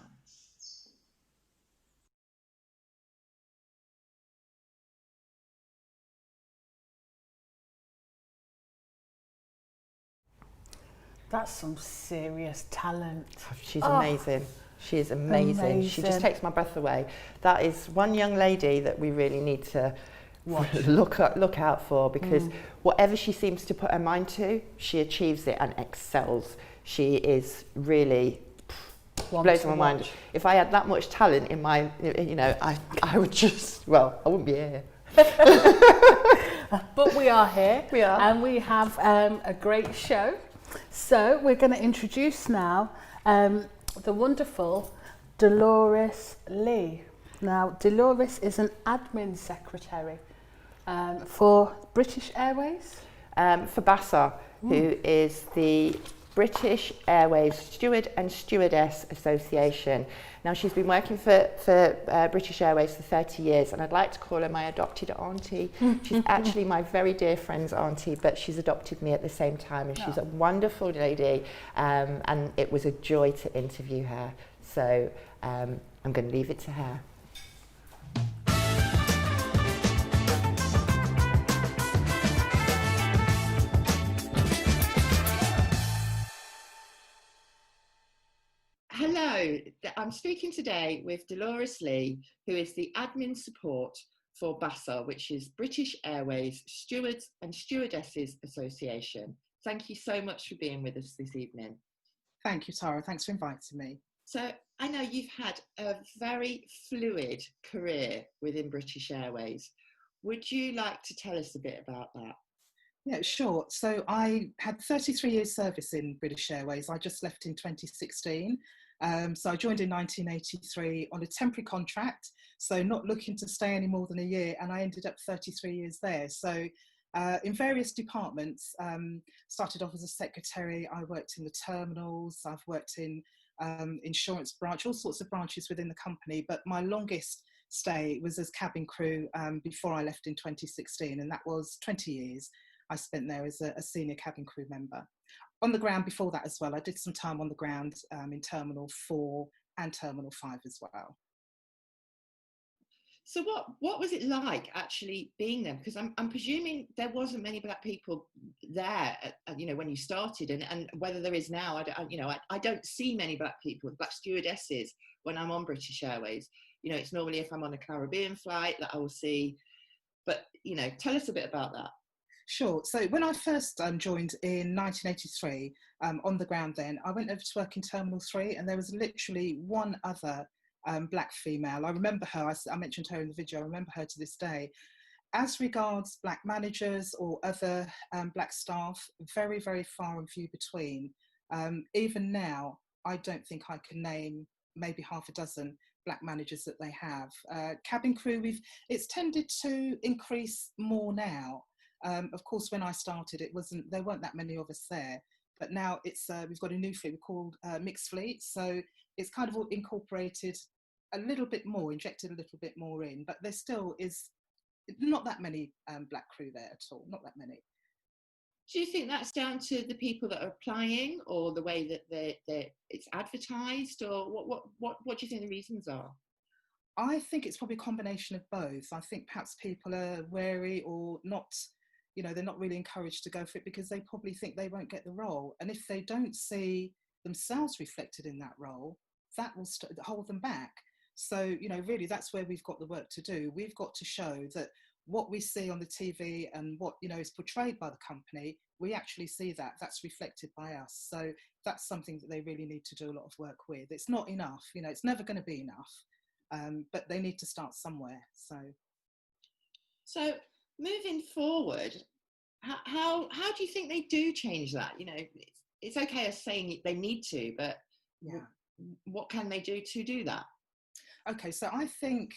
That's some serious talent. She's amazing. She is amazing. She just takes my breath away. That is one young lady that we really need to look out for, because whatever she seems to put her mind to, she achieves it and excels. She is really blows my mind. If I had that much talent in my, I would just, well, I wouldn't be here. But we are here. We are. And we have a great show. So we're going to introduce now the wonderful Dolores Lee. Now, Dolores is an admin secretary for British Airways? For BASA, who is the British Airways Steward and Stewardess Association. Now, she's been working for British Airways for 30 years, and I'd like to call her my adopted auntie. She's actually my very dear friend's auntie, but she's adopted me at the same time, and she's a wonderful lady, and it was a joy to interview her. So I'm going to leave it to her. Hello, I'm speaking today with Dolores Lee, who is the admin support for BASA, which is British Airways Stewards and Stewardesses Association. Thank you so much for being with us this evening. Thank you, Tara. Thanks for inviting me. So I know you've had a very fluid career within British Airways. Would you like to tell us a bit about that? Yeah, sure. So I had 33 years service in British Airways. I just left in 2016. So I joined in 1983 on a temporary contract, so not looking to stay any more than a year, and I ended up 33 years there. So in various departments, started off as a secretary. I worked in the terminals, I've worked in insurance branch, all sorts of branches within the company, but my longest stay was as cabin crew before I left in 2016, and that was 20 years I spent there as a senior cabin crew member. On the ground before that as well, I did some time on the ground in Terminal 4 and Terminal 5 as well. So what was it like actually being there? Because I'm presuming there wasn't many black people there, when you started, and whether there is now, I don't see many black people, black stewardesses when I'm on British Airways. It's normally if I'm on a Caribbean flight that I will see, but tell us a bit about that. Sure. So when I first joined in 1983, on the ground then, I went over to work in Terminal 3, and there was literally one other black female. I remember her, I mentioned her in the video, I remember her to this day. As regards black managers or other black staff, very, very far and few between. Even now, I don't think I can name maybe half a dozen black managers that they have. Cabin crew, it's tended to increase more now. Of course, when I started, there weren't that many of us there, but now we've got a new fleet called mixed fleet, so it's kind of incorporated a little bit more, injected a little bit more in, but there still is not that many black crew there at all, not that many. Do you think that's down to the people that are applying, or the way that it's advertised, or what do you think the reasons are? I think it's probably a combination of both. I think perhaps people are wary or not. They're not really encouraged to go for it because they probably think they won't get the role. And if they don't see themselves reflected in that role, that will hold them back. So, really that's where we've got the work to do. We've got to show that what we see on the TV and what, is portrayed by the company, we actually see that's reflected by us. So that's something that they really need to do a lot of work with. It's not enough, it's never going to be enough, but they need to start somewhere. So moving forward, how do you think they do change that? It's okay as saying they need to, but what can they do to do that? Okay, so I think,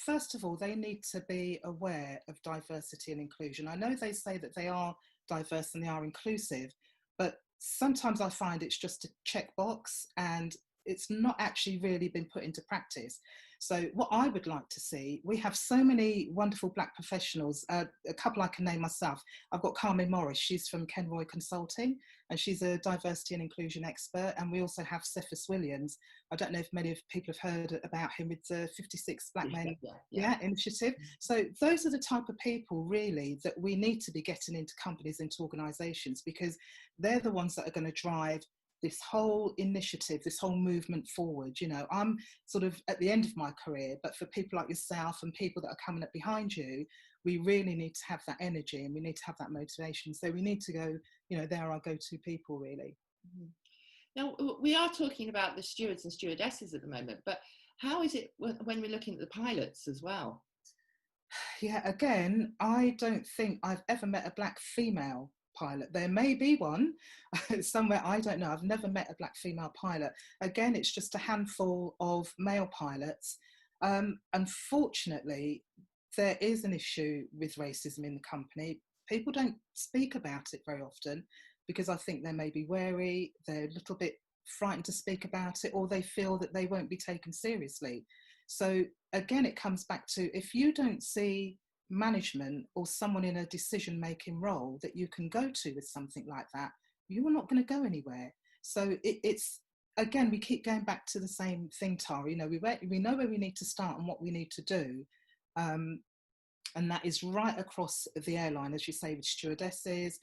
first of all, they need to be aware of diversity and inclusion. I know they say that they are diverse and they are inclusive, but sometimes I find it's just a checkbox and it's not actually really been put into practice. So what I would like to see, we have so many wonderful black professionals, a couple I can name myself. I've got Carmen Morris, she's from Kenroy Consulting, and she's a diversity and inclusion expert. And we also have Cephas Williams. I don't know if many of people have heard about him with the 56 Black Men initiative. So those are the type of people really that we need to be getting into companies, into organisations, because they're the ones that are going to drive this whole initiative, this whole movement forward. I'm sort of at the end of my career, but for people like yourself and people that are coming up behind you, we really need to have that energy and we need to have that motivation. So we need to go, you know, they're our go-to people, really. Now, we are talking about the stewards and stewardesses at the moment, but how is it when we're looking at the pilots as well? Yeah, again, I don't think I've ever met a black female pilot. There may be one somewhere, I don't know. I've never met a black female pilot. Again, it's just a handful of male pilots. Unfortunately, there is an issue with racism in the company. People don't speak about it very often because I think they may be wary, they're a little bit frightened to speak about it, or they feel that they won't be taken seriously. So again, it comes back to, if you don't see management or someone in a decision-making role that you can go to with something like that, you are not going to go anywhere. So it's, again, we keep going back to the same thing, Tara. You know, we know where we need to start and what we need to do. And that is right across the airline, as you say, with stewardesses,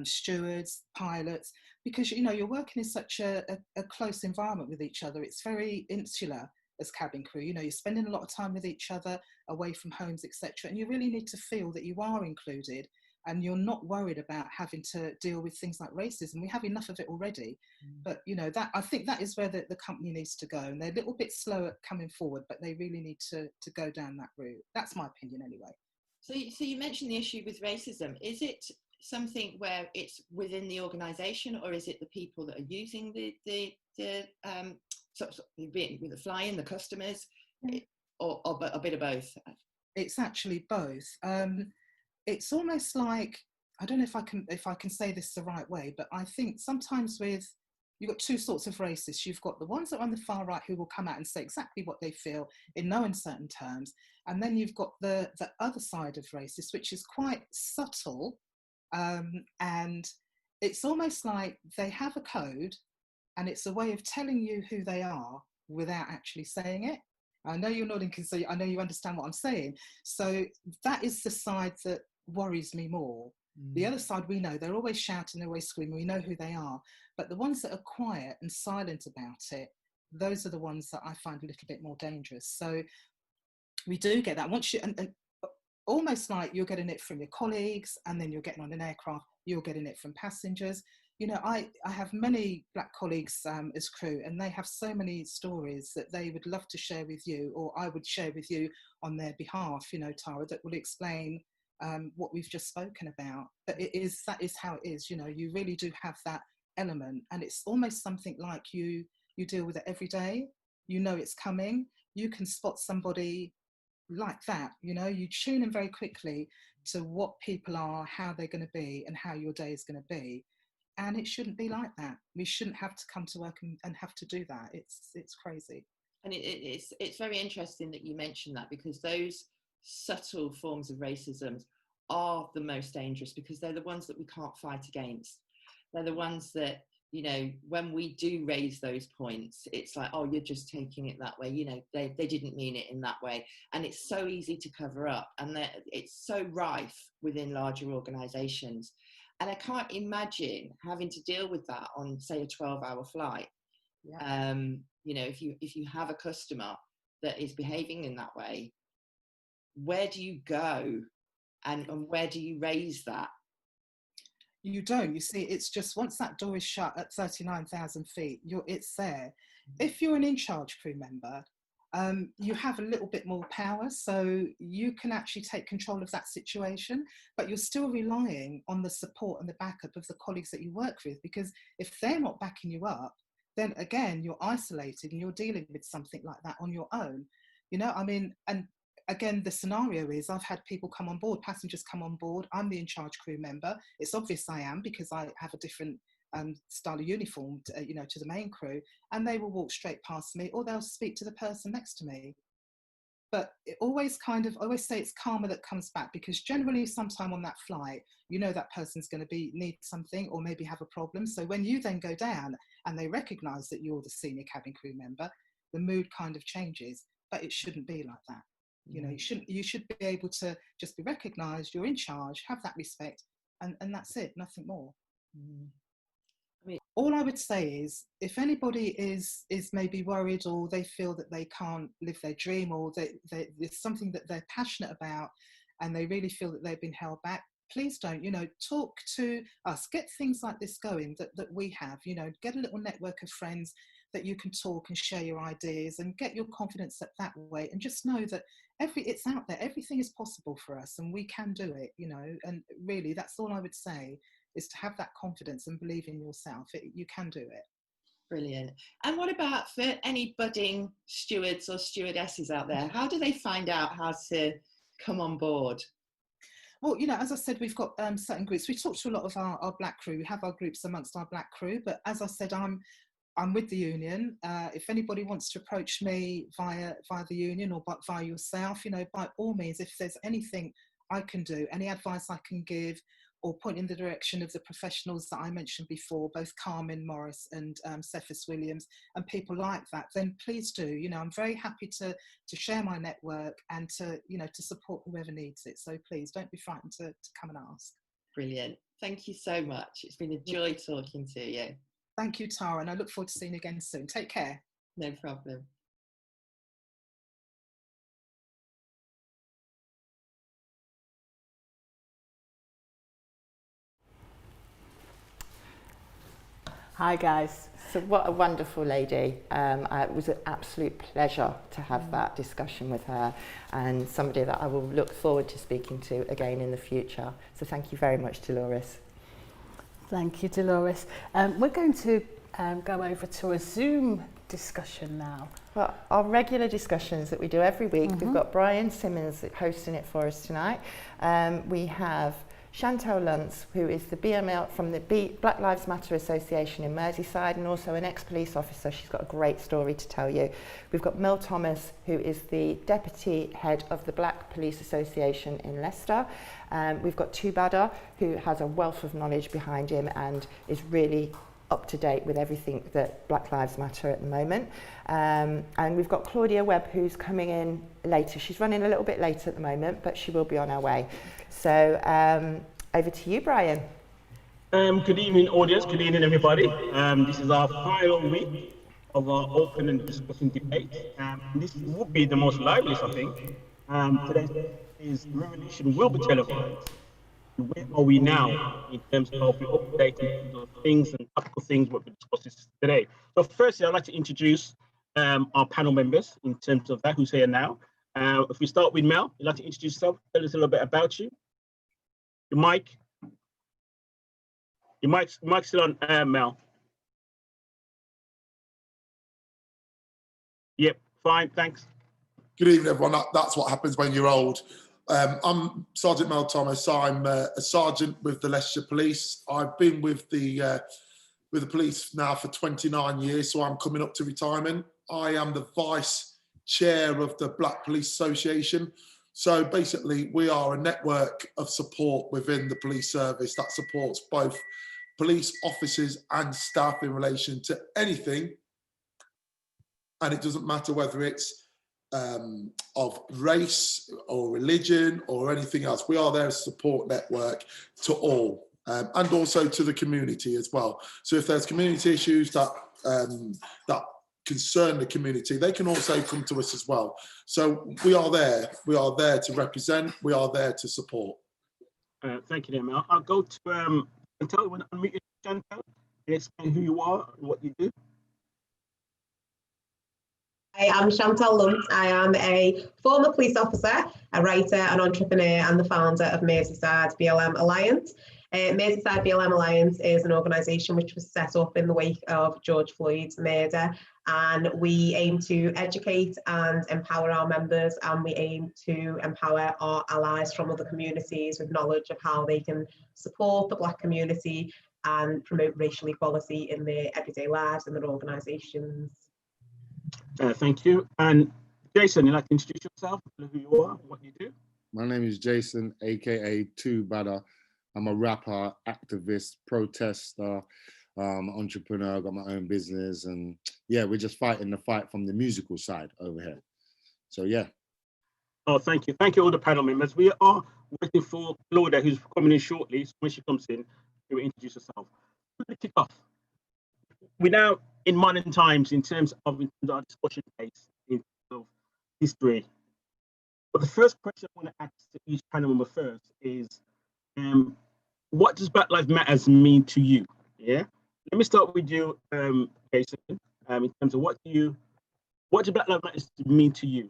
stewards, pilots, because, you know, you're working in such a close environment with each other. It's very insular as cabin crew. You know, you're spending a lot of time with each other, away from homes, etc. And you really need to feel that you are included and you're not worried about having to deal with things like racism. We have enough of it already. But, you know, that, I think that is where the company needs to go. And they're a little bit slow at coming forward, but they really need to go down that route. That's my opinion anyway. So you mentioned the issue with racism. Is it something where it's within the organisation, or is it the people that are using the flying, the customers, or a bit of both? It's actually both. It's almost like, I don't know if I can say this the right way, but I think sometimes you've got two sorts of racists. You've got the ones that are on the far right who will come out and say exactly what they feel in no uncertain terms. And then you've got the other side of racists, which is quite subtle. And it's almost like they have a code and it's a way of telling you who they are without actually saying it. I know you're nodding because I know you understand what I'm saying. So that is the side that worries me more. The other side, we know, they're always shouting, they're always screaming, we know who they are. But the ones that are quiet and silent about it, those are the ones that I find a little bit more dangerous. So we do get that. Once you, and almost like you're getting it from your colleagues, and then you're getting on an aircraft, you're getting it from passengers. You know, I have many black colleagues as crew, and they have so many stories that they would love to share with you, or I would share with you on their behalf, you know, Tara, that will explain what we've just spoken about. But that is how it is. You know, you really do have that element, and it's almost something like you deal with it every day. You know it's coming. You can spot somebody like that. You know, you tune in very quickly to what people are, how they're going to be, and how your day is going to be. And it shouldn't be like that. We shouldn't have to come to work and have to do that. It's crazy. And it's very interesting that you mentioned that, because those subtle forms of racism are the most dangerous, because they're the ones that we can't fight against. They're the ones that, you know, when we do raise those points, it's like, oh, you're just taking it that way. You know, they didn't mean it in that way. And it's so easy to cover up, and it's so rife within larger organisations. And I can't imagine having to deal with that on, say, a 12-hour flight. Yeah. You know, if you have a customer that is behaving in that way, where do you go and where do you raise that? You don't. You see, it's just once that door is shut at 39,000 feet, it's there. If you're an in-charge crew member, you have a little bit more power, so you can actually take control of that situation, but you're still relying on the support and the backup of the colleagues that you work with, because if they're not backing you up, then again, you're isolated and you're dealing with something like that on your own. You know, I mean, and again, the scenario is I've had people come on board, passengers come on board, I'm the in-charge crew member. It's obvious I am, because I have a different style of uniform, you know, to the main crew, and they will walk straight past me, or they'll speak to the person next to me. But it always I always say it's karma that comes back, because generally sometime on that flight, you know that person's going to need something or maybe have a problem. So when you then go down and they recognise that you're the senior cabin crew member, the mood kind of changes. But it shouldn't be like that. You know, you should be able to just be recognised, you're in charge, have that respect, and that's it, nothing more. I mean, all I would say is, if anybody is maybe worried, or they feel that they can't live their dream, or there's something that they're passionate about and they really feel that they've been held back, please don't, talk to us, get things like this going that we have, get a little network of friends that you can talk and share your ideas and get your confidence up that way, and just know that it's out there, everything is possible for us and we can do it, and really that's all I would say, is to have that confidence and believe in yourself. You can do it. Brilliant. And what about for any budding stewards or stewardesses out there? How do they find out how to come on board? Well, as I said, we've got certain groups. We talk to a lot of our black crew. We have our groups amongst our black crew, but as I said, I'm with the union. If anybody wants to approach me via the union or via yourself, by all means, if there's anything I can do, any advice I can give, or point in the direction of the professionals that I mentioned before, both Carmen Morris and Cephas Williams and people like that, then please do. I'm very happy to share my network and to support whoever needs it. So please don't be frightened to come and ask. Brilliant. Thank you so much. It's been a joy talking to you. Thank you, Tara, and I look forward to seeing you again soon. Take care. No problem. Hi guys. So what a wonderful lady. It was an absolute pleasure to have that discussion with her, and somebody that I will look forward to speaking to again in the future. So thank you very much, Dolores. Thank you, Dolores. We're going to go over to a Zoom discussion now. Well, our regular discussions that we do every week, we've got Bryan Simmons hosting it for us tonight. We have Chantal Luntz, who is the BML from the Black Lives Matter Association in Merseyside and also an ex-police officer. She's got a great story to tell you. We've got Mel Thomas, who is the deputy head of the Black Police Association in Leicester. We've got Tubada, who has a wealth of knowledge behind him and is really up to date with everything that Black Lives Matter at the moment. And we've got Claudia Webb, who's coming in later. She's running a little bit late at the moment, but she will be on her way. So over to you, Bryan. Good evening, audience. Good evening, everybody. This is our final week of our open and discussion debate. This will be the most liveliest, I think. Today is Revolution Will Be Televised. Where are we now in terms of updating the things and practical things what we're discussing today? So firstly, I'd like to introduce our panel members in terms of that, who's here now. If we start with Mel, you'd like to introduce yourself, tell us a little bit about you. Your mic's still on, Mel. Yep, fine, thanks. Good evening, everyone. That's what happens when you're old. I'm Sergeant Mel Thomas. I'm a sergeant with the Leicester Police. I've been with the police now for 29 years, so I'm coming up to retirement. I am the vice chair of the Black Police Association. So basically, we are a network of support within the police service that supports both police officers and staff in relation to anything. And it doesn't matter whether it's of race or religion or anything else. We are there as a support network to all, and also to the community as well. So if there's community issues that concern the community, they can also come to us as well. So we are there. We are there to represent. We are there to support. Thank you, Mel. I'll go to Chantal. When I unmute you, Chantal, and explain who you are and what you do. Hi, I'm Chantal Luntz. I am a former police officer, a writer, an entrepreneur, and the founder of Merseyside BLM Alliance. Merseyside BLM Alliance is an organisation which was set up in the wake of George Floyd's murder, and we aim to educate and empower our members, and we aim to empower our allies from other communities with knowledge of how they can support the Black community and promote racial equality in their everyday lives and their organisations. Thank you. And Jason, you'd like to introduce yourself, who you are, what you do? My name is Jason, aka Tubada. I'm a rapper, activist, protester, entrepreneur. I've got my own business, and yeah, we're just fighting the fight from the musical side over here. So yeah. Oh, thank you. Thank you, all the panel members. We are waiting for Claudia, who's coming in shortly. So when she comes in, she will introduce herself. We're going to kick off. We're now in modern times in terms of our discussion pace, in terms of history. But the first question I want to ask to each panel member first is, what does Black Lives Matter mean to you? Yeah. Let me start with you, Jason. In terms of what does Black Lives Matter mean to you?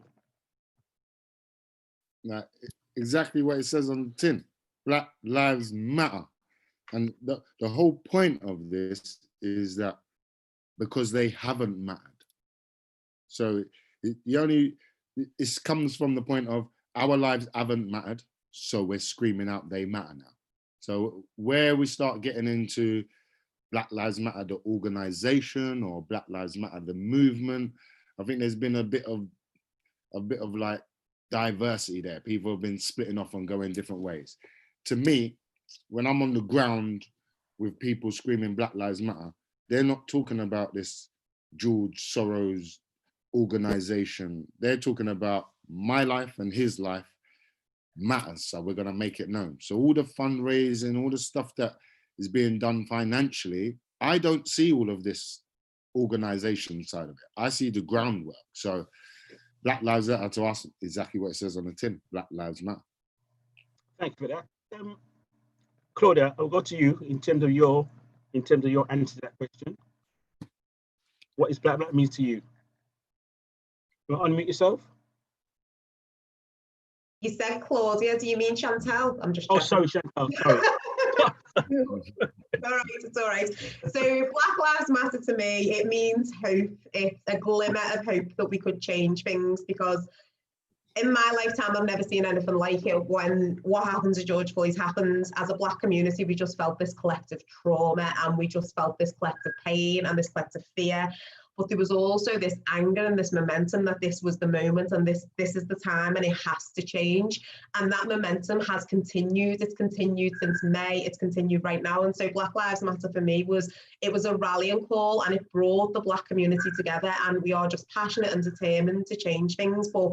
Now, exactly what it says on the tin. Black Lives Matter. And the whole point of this is that because they haven't mattered. So it comes from the point of our lives haven't mattered, so we're screaming out they matter now. So where we start getting into Black Lives Matter, the organization, or Black Lives Matter, the movement, I think there's been a bit of like diversity there. People have been splitting off and going different ways. To me, when I'm on the ground with people screaming Black Lives Matter, they're not talking about this George Soros organization. They're talking about my life and his life matters, so we're going to make it known. So all the fundraising, all the stuff that is being done financially, I don't see all of this organization side of it. I see the groundwork. So Black Lives Matter to us, exactly what it says on the tin, Black Lives Matter. Thank you for that. Claudia, I'll go to you in terms of your answer to that question. What is Black Lives means to you? You want to unmute yourself? You said Claudia, do you mean Chantal? I'm just checking. Oh, sorry, Chantal, sorry. It's all right. So Black Lives Matter to me, it means hope. It's a glimmer of hope that we could change things, because in my lifetime, I've never seen anything like it. When what happened to George Floyd happened, as a Black community, we just felt this collective trauma, and we just felt this collective pain and this collective fear. But there was also this anger and this momentum that this was the moment, and this is the time, and it has to change. And that momentum has continued. It's continued since May. It's continued right now. And so Black Lives Matter for me was a rallying call, and it brought the Black community together. And we are just passionate and determined to change things. But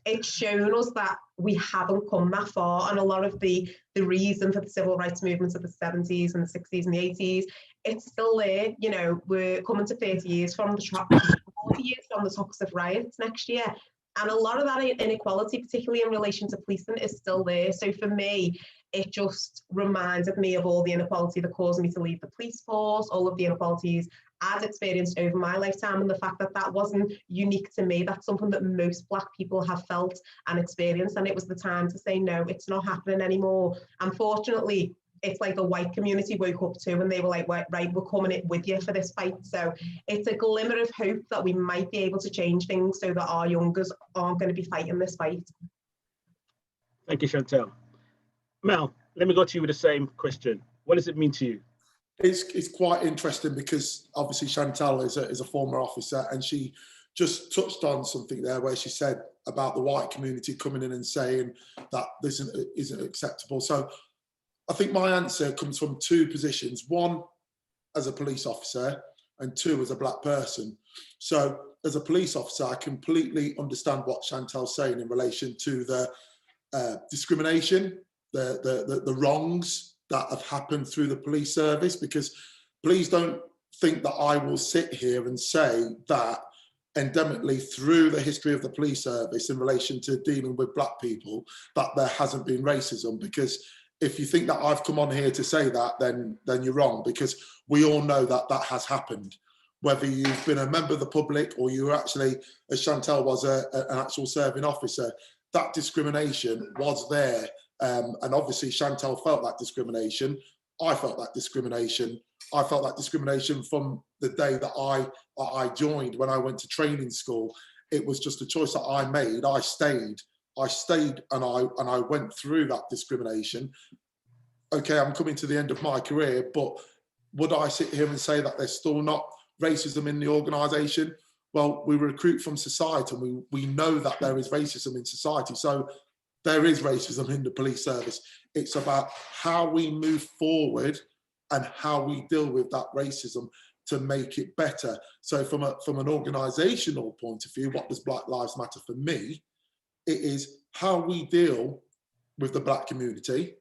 it's shown us that we haven't come that far, and a lot of the reason for the civil rights movements of the 70s and the 60s and the 80s, it's still there. You know, we're coming to 40 years from the toxic riots next year, and a lot of that inequality, particularly in relation to policing, is still there. So for me, it just reminded me of all the inequality that caused me to leave the police force, all of the inequalities I'd experienced over my lifetime, and the fact that that wasn't unique to me. That's something that most Black people have felt and experienced, and it was the time to say, no, it's not happening anymore. Unfortunately, it's like the white community woke up too, and they were like, right, we're coming in with you for this fight. So it's a glimmer of hope that we might be able to change things so that our youngers aren't going to be fighting this fight. Thank you, Chantal. Mel, let me go to you with the same question. What does it mean to you? It's quite interesting, because obviously Chantal is a former officer, and she just touched on something there where she said about the white community coming in and saying that this isn't acceptable. So I think my answer comes from two positions: one, as a police officer, and two, as a Black person. So as a police officer, I completely understand what Chantal's saying in relation to the discrimination, the wrongs that have happened through the police service, because please don't think that I will sit here and say that endemically through the history of the police service in relation to dealing with Black people, that there hasn't been racism. Because if you think that I've come on here to say that, then you're wrong, because we all know that that has happened. Whether you've been a member of the public or you're actually, as Chantal was, an actual serving officer, that discrimination was there. And obviously Chantal felt that discrimination. I felt that discrimination. I felt that discrimination from the day that I joined. When I went to training school, it was just a choice that I made. I stayed and I went through that discrimination. Okay, I'm coming to the end of my career, but would I sit here and say that there's still not racism in the organisation? Well, we recruit from society, and we know that there is racism in society. So there is racism in the police service. It's about how we move forward and how we deal with that racism to make it better. So from an organisational point of view, what does Black Lives Matter for me? It is how we deal with the Black community,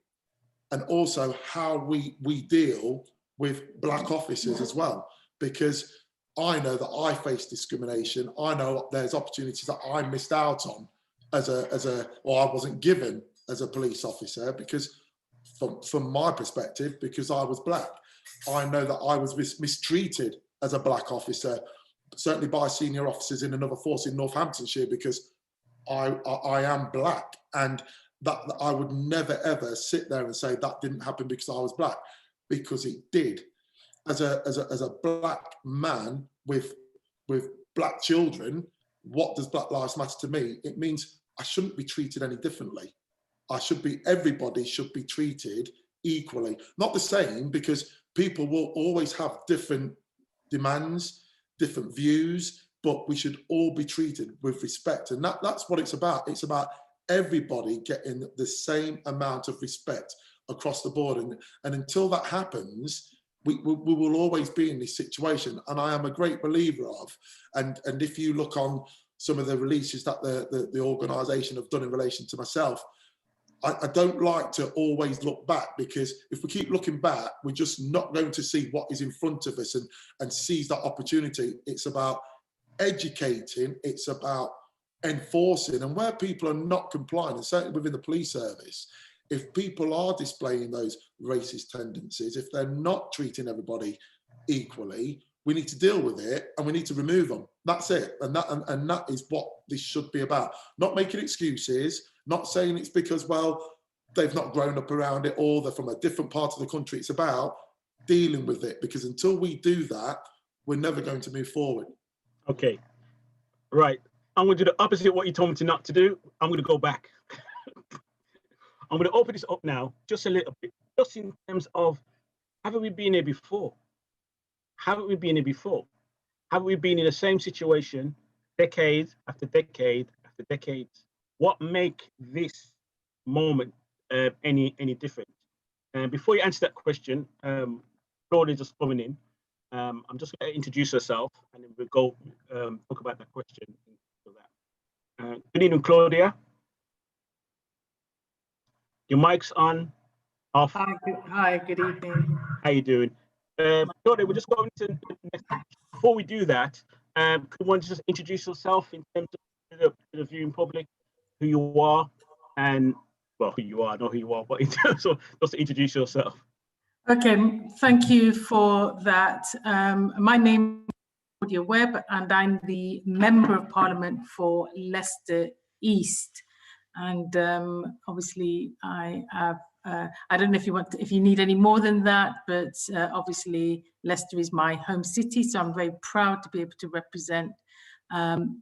and also how we deal with Black officers as well. Because I know that I face discrimination. I know there's opportunities that I missed out on or I wasn't given as a police officer, because from my perspective, because I was black. I know that I was mistreated as a black officer, certainly by senior officers in another force in Northamptonshire, because I am black, and that I would never ever sit there and say that didn't happen because I was black, because it did. As a black man with black children, what does Black Lives Matter to me? It means I shouldn't be treated any differently. Everybody should be treated equally. Not the same, because people will always have different demands, different views, but we should all be treated with respect. And that's what it's about. It's about everybody getting the same amount of respect across the board. And until that happens, we will always be in this situation. And I am a great believer of, and if you look on some of the releases that the organisation have done in relation to myself, I don't like to always look back, because if we keep looking back, we're just not going to see what is in front of us and seize that opportunity. It's about educating, it's about enforcing, and where people are not complying, and certainly within the police service, if people are displaying those racist tendencies, if they're not treating everybody equally, we need to deal with it and we need to remove them. That's it. And that is what this should be about. Not making excuses, not saying it's because, well, they've not grown up around it or they're from a different part of the country. It's about dealing with it, because until we do that, we're never going to move forward. Okay, right. I'm going to do the opposite of what you told me to not to do. I'm going to go back. I'm going to open this up now, just a little bit, just in terms of, haven't we been here before? Haven't we been here before? Haven't we been in the same situation, decade after decade after decades? What make this moment any different? And before you answer that question, Claudia just coming in. I'm just going to introduce herself, and then we'll go talk about that question. Good evening, Claudia. Your mic's on, off. Hi, good evening. How you doing? Claudia, we're just going to next. Before we do that, could one just introduce yourself in terms of the viewing public, who you are, and well, who you are, not who you are, but in terms of just to introduce yourself. Okay, thank you for that. My name is Claudia Webb, and I'm the Member of Parliament for Leicester East. And obviously, I have. I don't know if you need any more than that, but obviously Leicester is my home city, so I'm very proud to be able to represent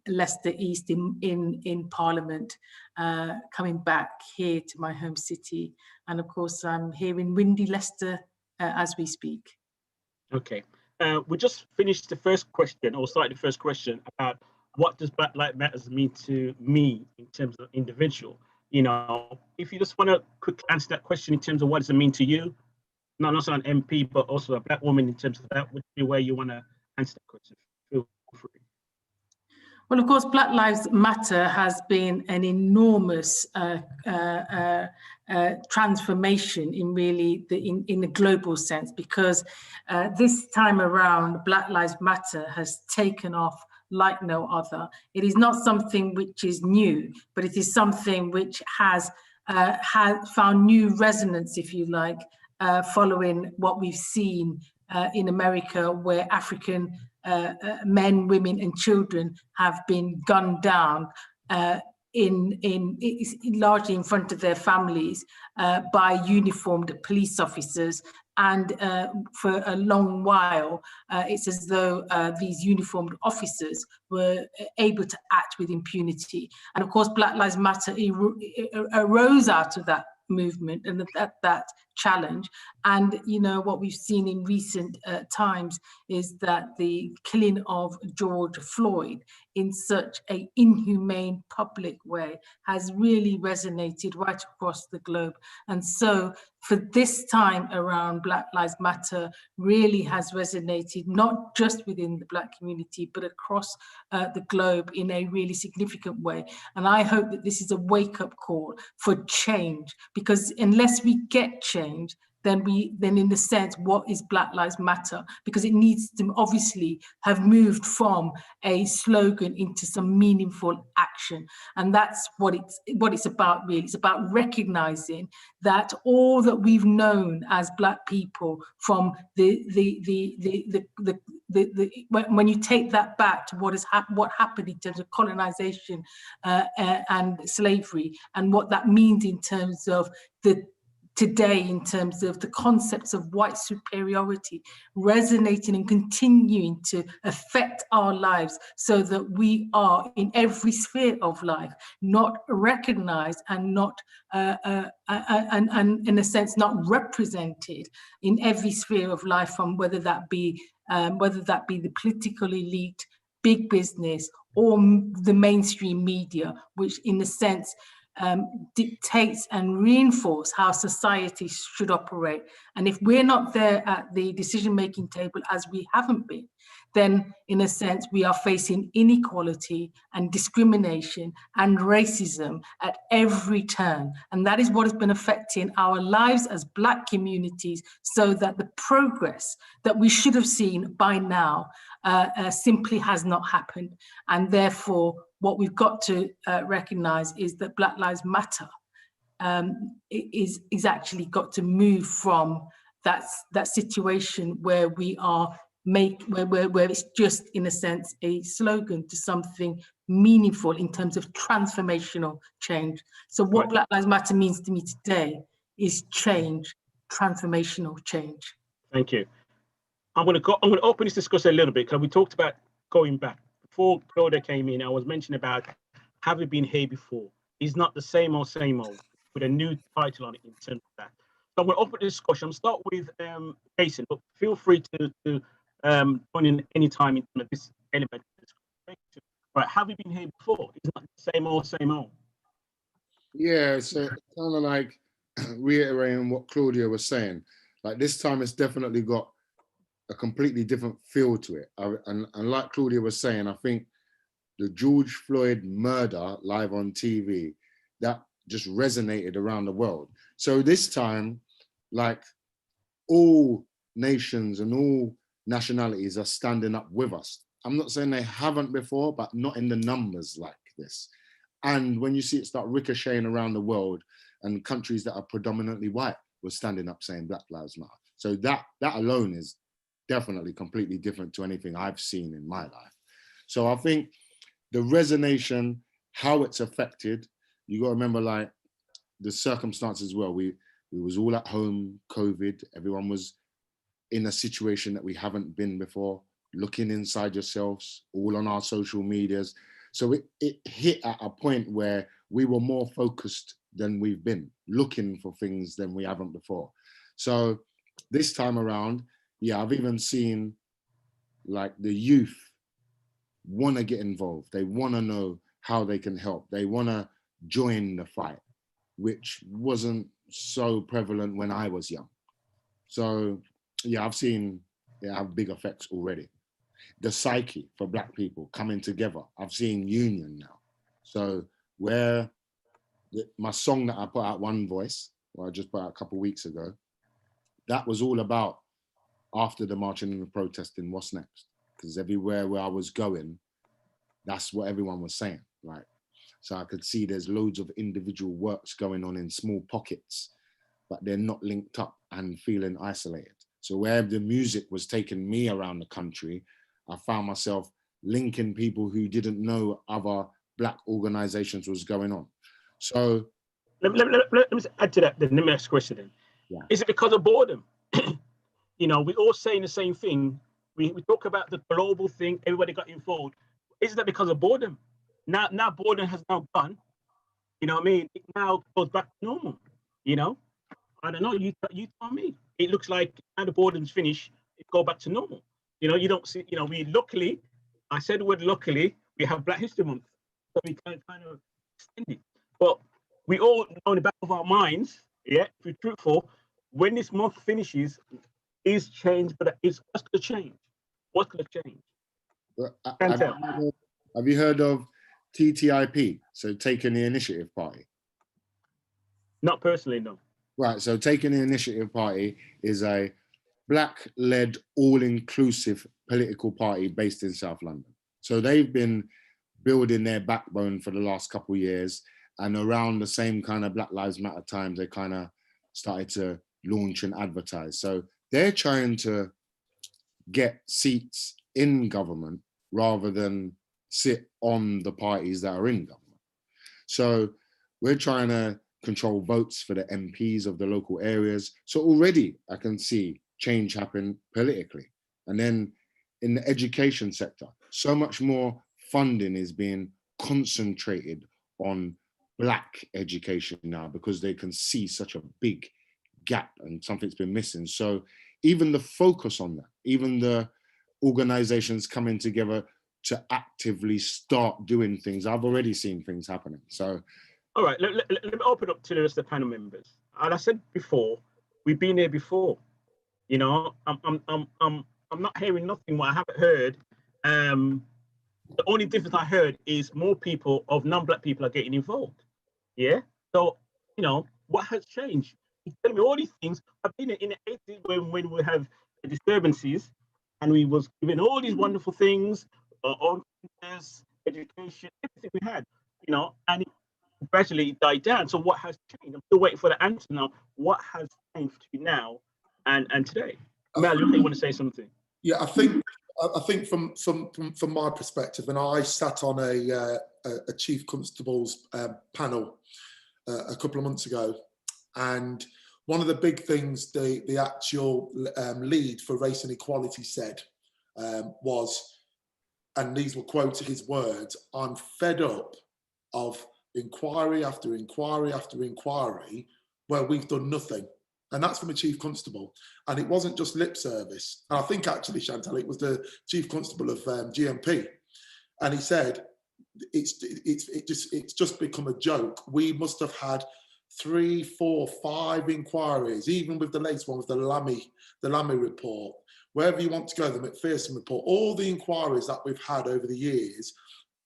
Leicester East in Parliament, coming back here to my home city. And of course, I'm here in windy Leicester as we speak. Okay, we just finished the first question, or started the first question about what does Black Lives Matter mean to me in terms of individual. You know, if you just want to quickly answer that question in terms of what does it mean to you, not also an MP, but also a Black woman, in terms of that would be where you want to answer that question. Feel free. Well, of course, Black Lives Matter has been an enormous transformation in really in the global sense, because this time around, Black Lives Matter has taken off like no other. It is not something which is new, but it is something which has found new resonance, if you like, following what we've seen in America, where African men, women, and children have been gunned down largely in front of their families by uniformed police officers. And for a long while, it's as though these uniformed officers were able to act with impunity. And of course, Black Lives Matter arose out of that movement and that challenge. And you know, what we've seen in recent times is that the killing of George Floyd in such an inhumane public way has really resonated right across the globe. And so for this time around, Black Lives Matter really has resonated not just within the Black community, but across the globe in a really significant way. And I hope that this is a wake-up call for change, because unless we get change, then in the sense, what is Black Lives Matter? Because it needs to obviously have moved from a slogan into some meaningful action. And that's what it's about, really. It's about recognizing that all that we've known as Black people from when you take that back to what happened in terms of colonization and slavery, and what that means in terms of today, in terms of the concepts of white superiority resonating and continuing to affect our lives, so that we are in every sphere of life not recognized and not and in a sense not represented in every sphere of life, from whether that be the political elite, big business, or the mainstream media, which in a sense dictates and reinforce how society should operate. And if we're not there at the decision-making table, as we haven't been, then in a sense, we are facing inequality and discrimination and racism at every turn. And that is what has been affecting our lives as Black communities, so that the progress that we should have seen by now simply has not happened. And therefore, what we've got to recognize is that Black Lives Matter is actually got to move from that situation where we are where it's just, in a sense, a slogan, to something meaningful in terms of transformational change. So what Black Lives Matter means to me today is change, transformational change. Thank you. I'm going to open this discussion a little bit, because we talked about going back. Before Claudia came in, I was mentioning about having been here before. It's not the same old, with a new title on it in terms of that. So I'm going to open the discussion. I'm start with Jason, but feel free to join in any time in this element. Right, have you been here before? It's not the same old. Yeah, so kind of like reiterating what Claudia was saying. Like, this time it's definitely got a completely different feel to it. And like Claudia was saying, I think the George Floyd murder live on TV, that just resonated around the world. So this time, like, all nations and all nationalities are standing up with us. I'm not saying they haven't before, but not in the numbers like this. And when you see it start ricocheting around the world, and countries that are predominantly white were standing up saying Black Lives Matter. So that alone is definitely completely different to anything I've seen in my life. So I think the resonation, how it's affected, you got to remember, like, the circumstances. Well, we was all at home, COVID, everyone was in a situation that we haven't been before, looking inside yourselves, all on our social medias. So it hit at a point where we were more focused than we've been, looking for things than we haven't before. So this time around, yeah, I've even seen, like, the youth want to get involved. They want to know how they can help. They want to join the fight, which wasn't so prevalent when I was young. So yeah, I've seen it have big effects already. The psyche for Black people coming together. I've seen union now. So where my song that I put out, One Voice, well, I just put out a couple of weeks ago, that was all about, after the marching and the protesting, what's next? Because everywhere where I was going, that's what everyone was saying, right? So I could see there's loads of individual works going on in small pockets, but they're not linked up and feeling isolated. So where the music was taking me around the country, I found myself linking people who didn't know other Black organizations was going on. So let me add to that, the next question then. Yeah. Is it because of boredom? You know, we're all saying the same thing. We talk about the global thing, everybody got involved. Is that because of boredom? Now boredom has now gone. You know what I mean? It now goes back to normal. You know? I don't know, you tell me. It looks like now the boredom's finished, it go back to normal. You know, you don't see, you know, we luckily, I said the word luckily, we have Black History Month. So we can kind of extend it. But we all know in the back of our minds, yeah, if we're truthful, when this month finishes, is change, but it's what's going to change? What's going to change? Have you heard of TTIP? So Taking the Initiative Party? Not personally, no. Right, so Taking the Initiative Party is a black-led, all-inclusive political party based in South London. So they've been building their backbone for the last couple of years, and around the same kind of Black Lives Matter times, they kind of started to launch and advertise. So they're trying to get seats in government rather than sit on the parties that are in government. So we're trying to control votes for the MPs of the local areas. So already I can see change happen politically. And then in the education sector, so much more funding is being concentrated on Black education now because they can see such a big gap and something's been missing. So even the focus on that, even the organizations coming together to actively start doing things, I've already seen things happening. So all right, let me open up to the rest of the panel members. And I said before, we've been here before. You know, I'm not hearing nothing. What I haven't heard, the only difference I heard is more people of non-Black people are getting involved. Yeah. So, you know, what has changed? He's telling me all these things. I've been in the 80s when we have disturbances, and we was given all these wonderful things, on education, everything we had, you know, and it gradually died down. So what has changed? I'm still waiting for the answer now. What has changed between now and today? Mel, you want to say something? Yeah, I think from my perspective, and I sat on a chief constable's panel a couple of months ago, and one of the big things the actual lead for race and equality said was, and these were quoted his words, "I'm fed up of inquiry after inquiry after inquiry where we've done nothing." And that's from a chief constable. And it wasn't just lip service. And I think actually, Chantal, it was the chief constable of GMP. And he said, it's just become a joke. We must have had 3, 4, 5 inquiries, even with the latest one, with the Lammy report, wherever you want to go, the McPherson report, all the inquiries that we've had over the years,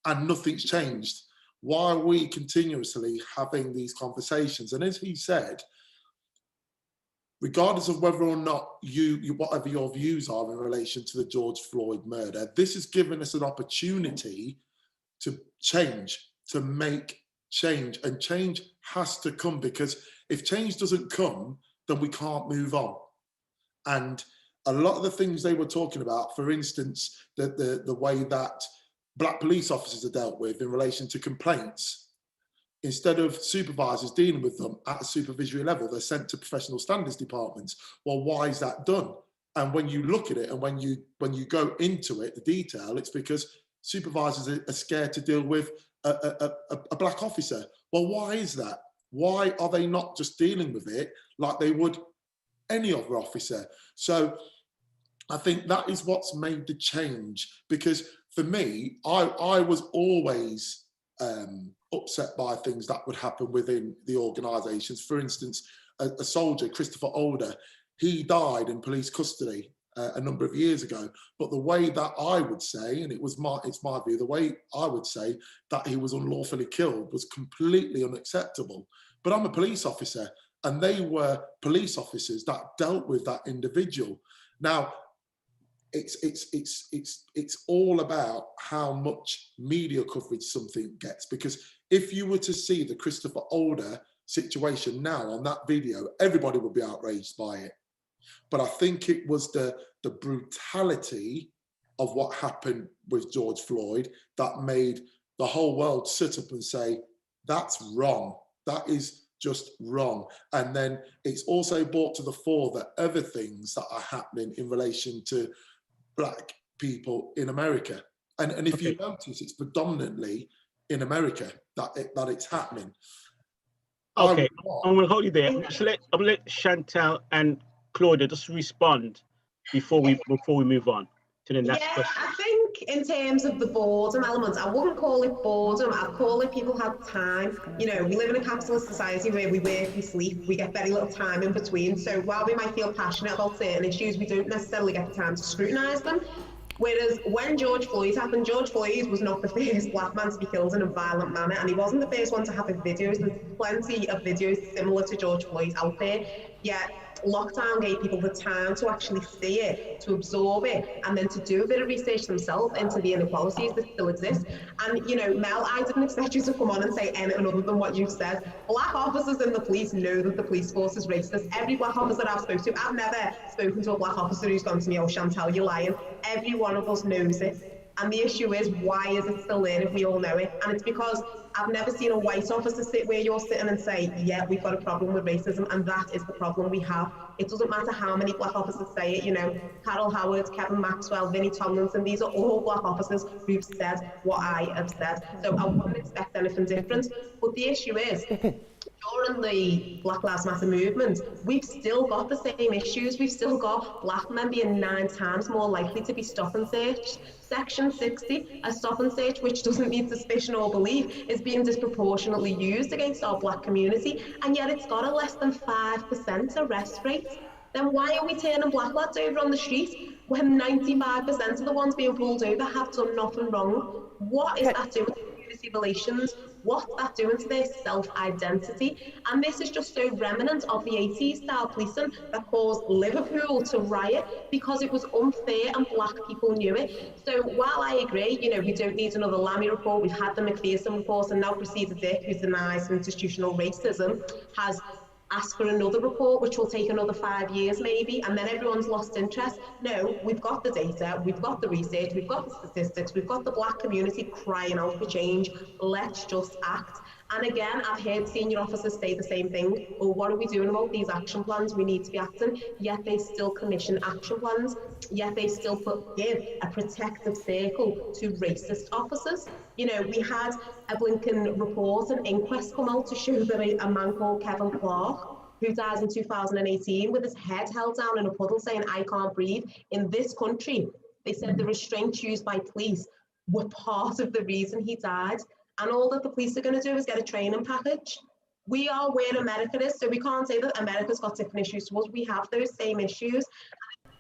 and nothing's changed. Why are we continuously having these conversations? And as he said, regardless of whether or not whatever your views are in relation to the George Floyd murder, this has given us an opportunity to change, to make change, and change has to come, because if change doesn't come, then we can't move on. And a lot of the things they were talking about, for instance, the way that Black police officers are dealt with in relation to complaints, instead of supervisors dealing with them at a supervisory level, they're sent to professional standards departments. Well, why is that done? And when you look at it and when you go into it, the detail, it's because supervisors are scared to deal with a Black officer. Well, why is that? Why are they not just dealing with it like they would any other officer? So I think that is what's made the change, because for me, I was always upset by things that would happen within the organisations. For instance, a soldier, Christopher Older, he died in police custody a number of years ago. But the way that I would say, and it's my view, the way I would say that he was unlawfully killed was completely unacceptable. But I'm a police officer, and they were police officers that dealt with that individual. Now, it's all about how much media coverage something gets, because if you were to see the Christopher Older situation now on that video, everybody would be outraged by it. But I think it was the brutality of what happened with George Floyd that made the whole world sit up and say, that's wrong. That is just wrong. And then it's also brought to the fore that other things that are happening in relation to Black people in America. And if you notice, it's predominantly in America that it's happening. Okay, I'm going to hold you there. I'm going to let Chantal and Claudia just respond before we move on to the next question. I think in terms of the boredom element, I wouldn't call it boredom. I'd call it people have time. You know, we live in a capitalist society where we work, we sleep, we get very little time in between. So while we might feel passionate about certain issues, we don't necessarily get the time to scrutinise them. Whereas when George Floyd happened, George Floyd was not the first black man to be killed in a violent manner, and he wasn't the first one to have his videos. There's plenty of videos similar to George Floyd out there, yet lockdown gave people the time to actually see it, to absorb it, and then to do a bit of research themselves into the inequalities that still exist. And, you know, Mel, I didn't expect you to come on and say anything other than what you've said. Black officers in the police know that the police force is racist. Every black officer I've spoken to, I've never spoken to a black officer who's gone to me, oh, Chantal, you're lying. Every one of us knows it. And the issue is, why is it still there if we all know it? And it's because I've never seen a white officer sit where you're sitting and say, yeah, we've got a problem with racism, and that is the problem we have. It doesn't matter how many black officers say it, you know, Carol Howard, Kevin Maxwell, Vinnie Tomlinson, these are all black officers who've said what I have said. So I wouldn't expect anything different. But the issue is, during the Black Lives Matter movement, we've still got the same issues. We've still got black men being 9 times more likely to be stop and searched. Section 60, a stop and search which doesn't need suspicion or belief, is being disproportionately used against our black community, and yet it's got a less than 5% arrest rate. Then why are we turning black lads over on the street when 95% of the ones being pulled over have done nothing wrong? What is that doing to community relations? What's that doing to their self-identity? And this is just so remnant of the 80s style policing that caused Liverpool to riot because it was unfair and black people knew it. So while I agree, you know, we don't need another Lammy report, we've had the McPherson report, and now Cressida Dick, who denies institutional racism, has ask for another report, which will take another 5 years maybe, and then everyone's lost interest. No, we've got the data, we've got the research, we've got the statistics, we've got the black community crying out for change. Let's just act. And again, I've heard senior officers say the same thing. Well, what are we doing about these action plans? We need to be acting. Yet they still commission action plans. Yet they still give a protective circle to racist officers. You know, we had a blinking report, an inquest come out to show that a man called Kevin Clark, who died in 2018 with his head held down in a puddle saying, I can't breathe. In this country, they said the restraints used by police were part of the reason he died. And all that the police are going to do is get a training package. We are where America is, so we can't say that America's got different issues to us. We have those same issues.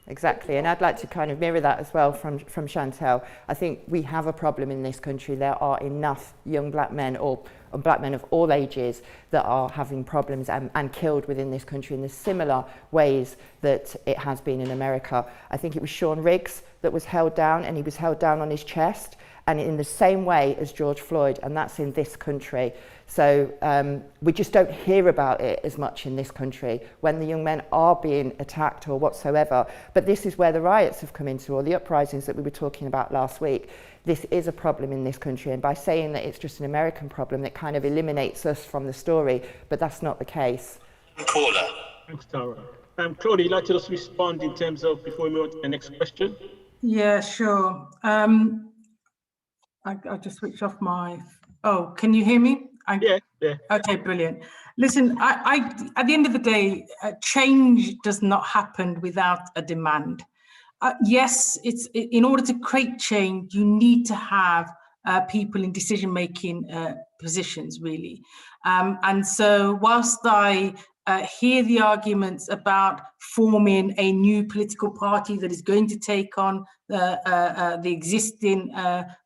Exactly, and I'd like to kind of mirror that as well from Chantal. I think we have a problem in this country. There are enough young black men or black men of all ages that are having problems and killed within this country in the similar ways that it has been in America. I think it was Sean Riggs that was held down, and he was held down on his chest, and in the same way as George Floyd, and that's in this country. So we just don't hear about it as much in this country when the young men are being attacked or whatsoever. But this is where the riots have come into, or the uprisings that we were talking about last week. This is a problem in this country, and by saying that it's just an American problem, that kind of eliminates us from the story, but that's not the case. Caller. Thanks, Tara. Claudia, you'd like to just respond in terms of, before we move on to the next question? Yeah, sure. I just switched off my... Oh, can you hear me? Yeah. Okay, brilliant. Listen, I at the end of the day, change does not happen without a demand. Yes, in order to create change, you need to have people in decision-making positions, really. And so whilst I hear the arguments about forming a new political party that is going to take on the existing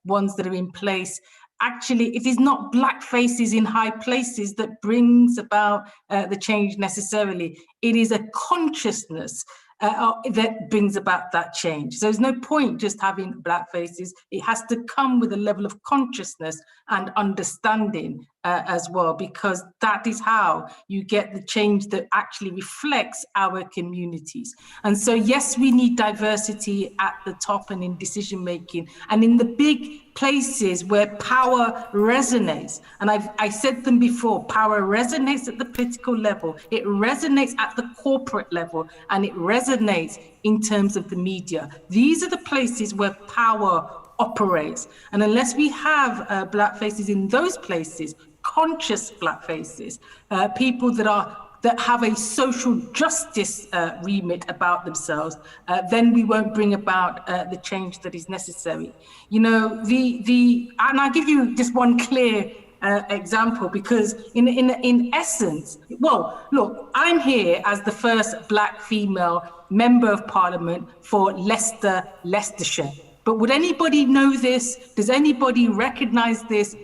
ones that are in place, actually, it is not black faces in high places that brings about the change necessarily. It is a consciousness that brings about that change. So there's no point just having black faces. It has to come with a level of consciousness and understanding as well, because that is how you get the change that actually reflects our communities. And so, yes, we need diversity at the top and in decision making and in the big places where power resonates. And I said them before, power resonates at the political level, it resonates at the corporate level, and it resonates in terms of the media. These are the places where power operates. And unless we have black faces in those places, conscious black faces, people that have a social justice remit about themselves, then we won't bring about the change that is necessary. You know, and I'll give you just one clear example, because in essence, well, look, I'm here as the first black female member of parliament for Leicestershire. But would anybody know this? Does anybody recognize this?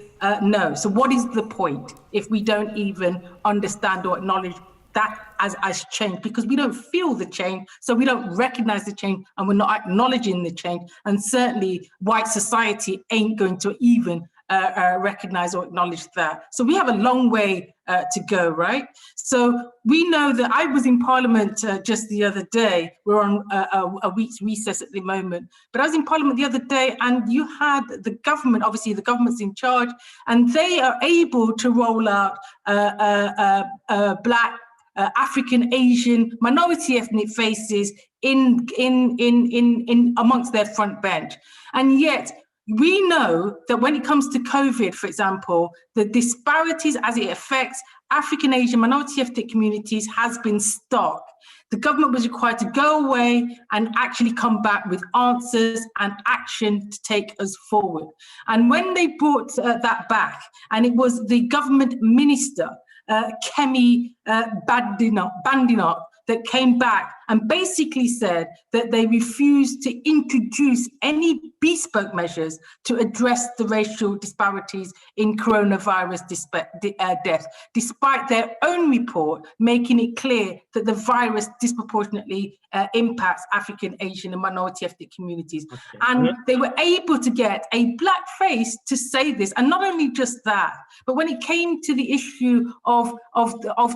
No. So what is the point if we don't even understand or acknowledge that as change? Because we don't feel the change, so we don't recognize the change, and we're not acknowledging the change. And certainly white society ain't going to even recognize or acknowledge that. So we have a long way to go, right? So we know that I was in Parliament just the other day. We're on a week's recess at the moment, but I was in Parliament the other day, and you had the government, obviously the government's in charge, and they are able to roll out Black, African, Asian, minority ethnic faces in amongst their front bench. And yet we know that when it comes to COVID, for example, the disparities as it affects African, Asian, minority ethnic communities has been stark. The government was required to go away and actually come back with answers and action to take us forward. And when they brought that back, and it was the government minister, Kemi Badenoch, that came back and basically said that they refused to introduce any bespoke measures to address the racial disparities in coronavirus deaths, despite their own report making it clear that the virus disproportionately impacts African, Asian and minority ethnic communities. Okay. And they were able to get a black face to say this. And not only just that, but when it came to the issue of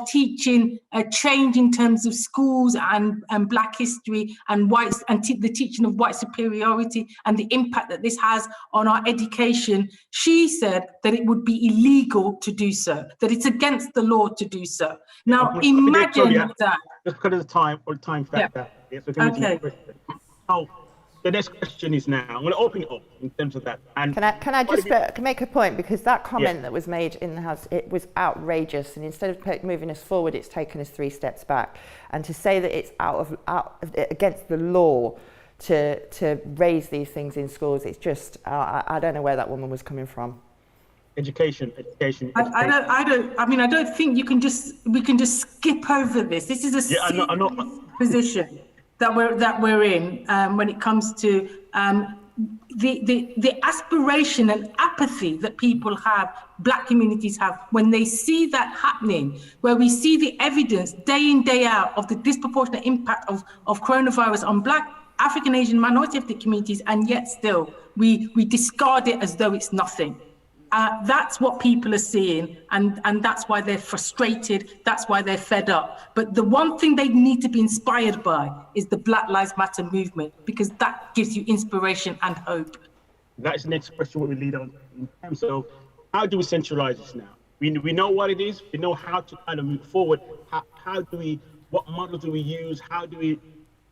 teaching a change in terms of schools and Black history and whites and the teaching of white superiority and the impact that this has on our education, she said that it would be illegal to do so, that it's against the law to do so. Now, imagine that. Just because of the time factor. Yeah. So okay. So the next question is now, I'm going to open it up in terms of that. And can I just make a point, because that comment that was made in the House, it was outrageous, and instead of moving us forward, it's taken us 3 steps back. And to say that it's against the law to raise these things in schools, it's just I don't know where that woman was coming from. Education. I don't think we can just skip over this. This is a serious position that we're in when it comes to the aspiration and apathy that people have, Black communities have, when they see that happening, where we see the evidence day in, day out of the disproportionate impact of coronavirus on Black, African, Asian, minority ethnic communities, and yet still we discard it as though it's nothing. That's what people are seeing, and that's why they're frustrated, that's why they're fed up. But the one thing they need to be inspired by is the Black Lives Matter movement, because that gives you inspiration and hope. That's the next question what we lead on in terms of how do we centralize this now? We know what it is, we know how to kind of move forward. What models do we use? How do we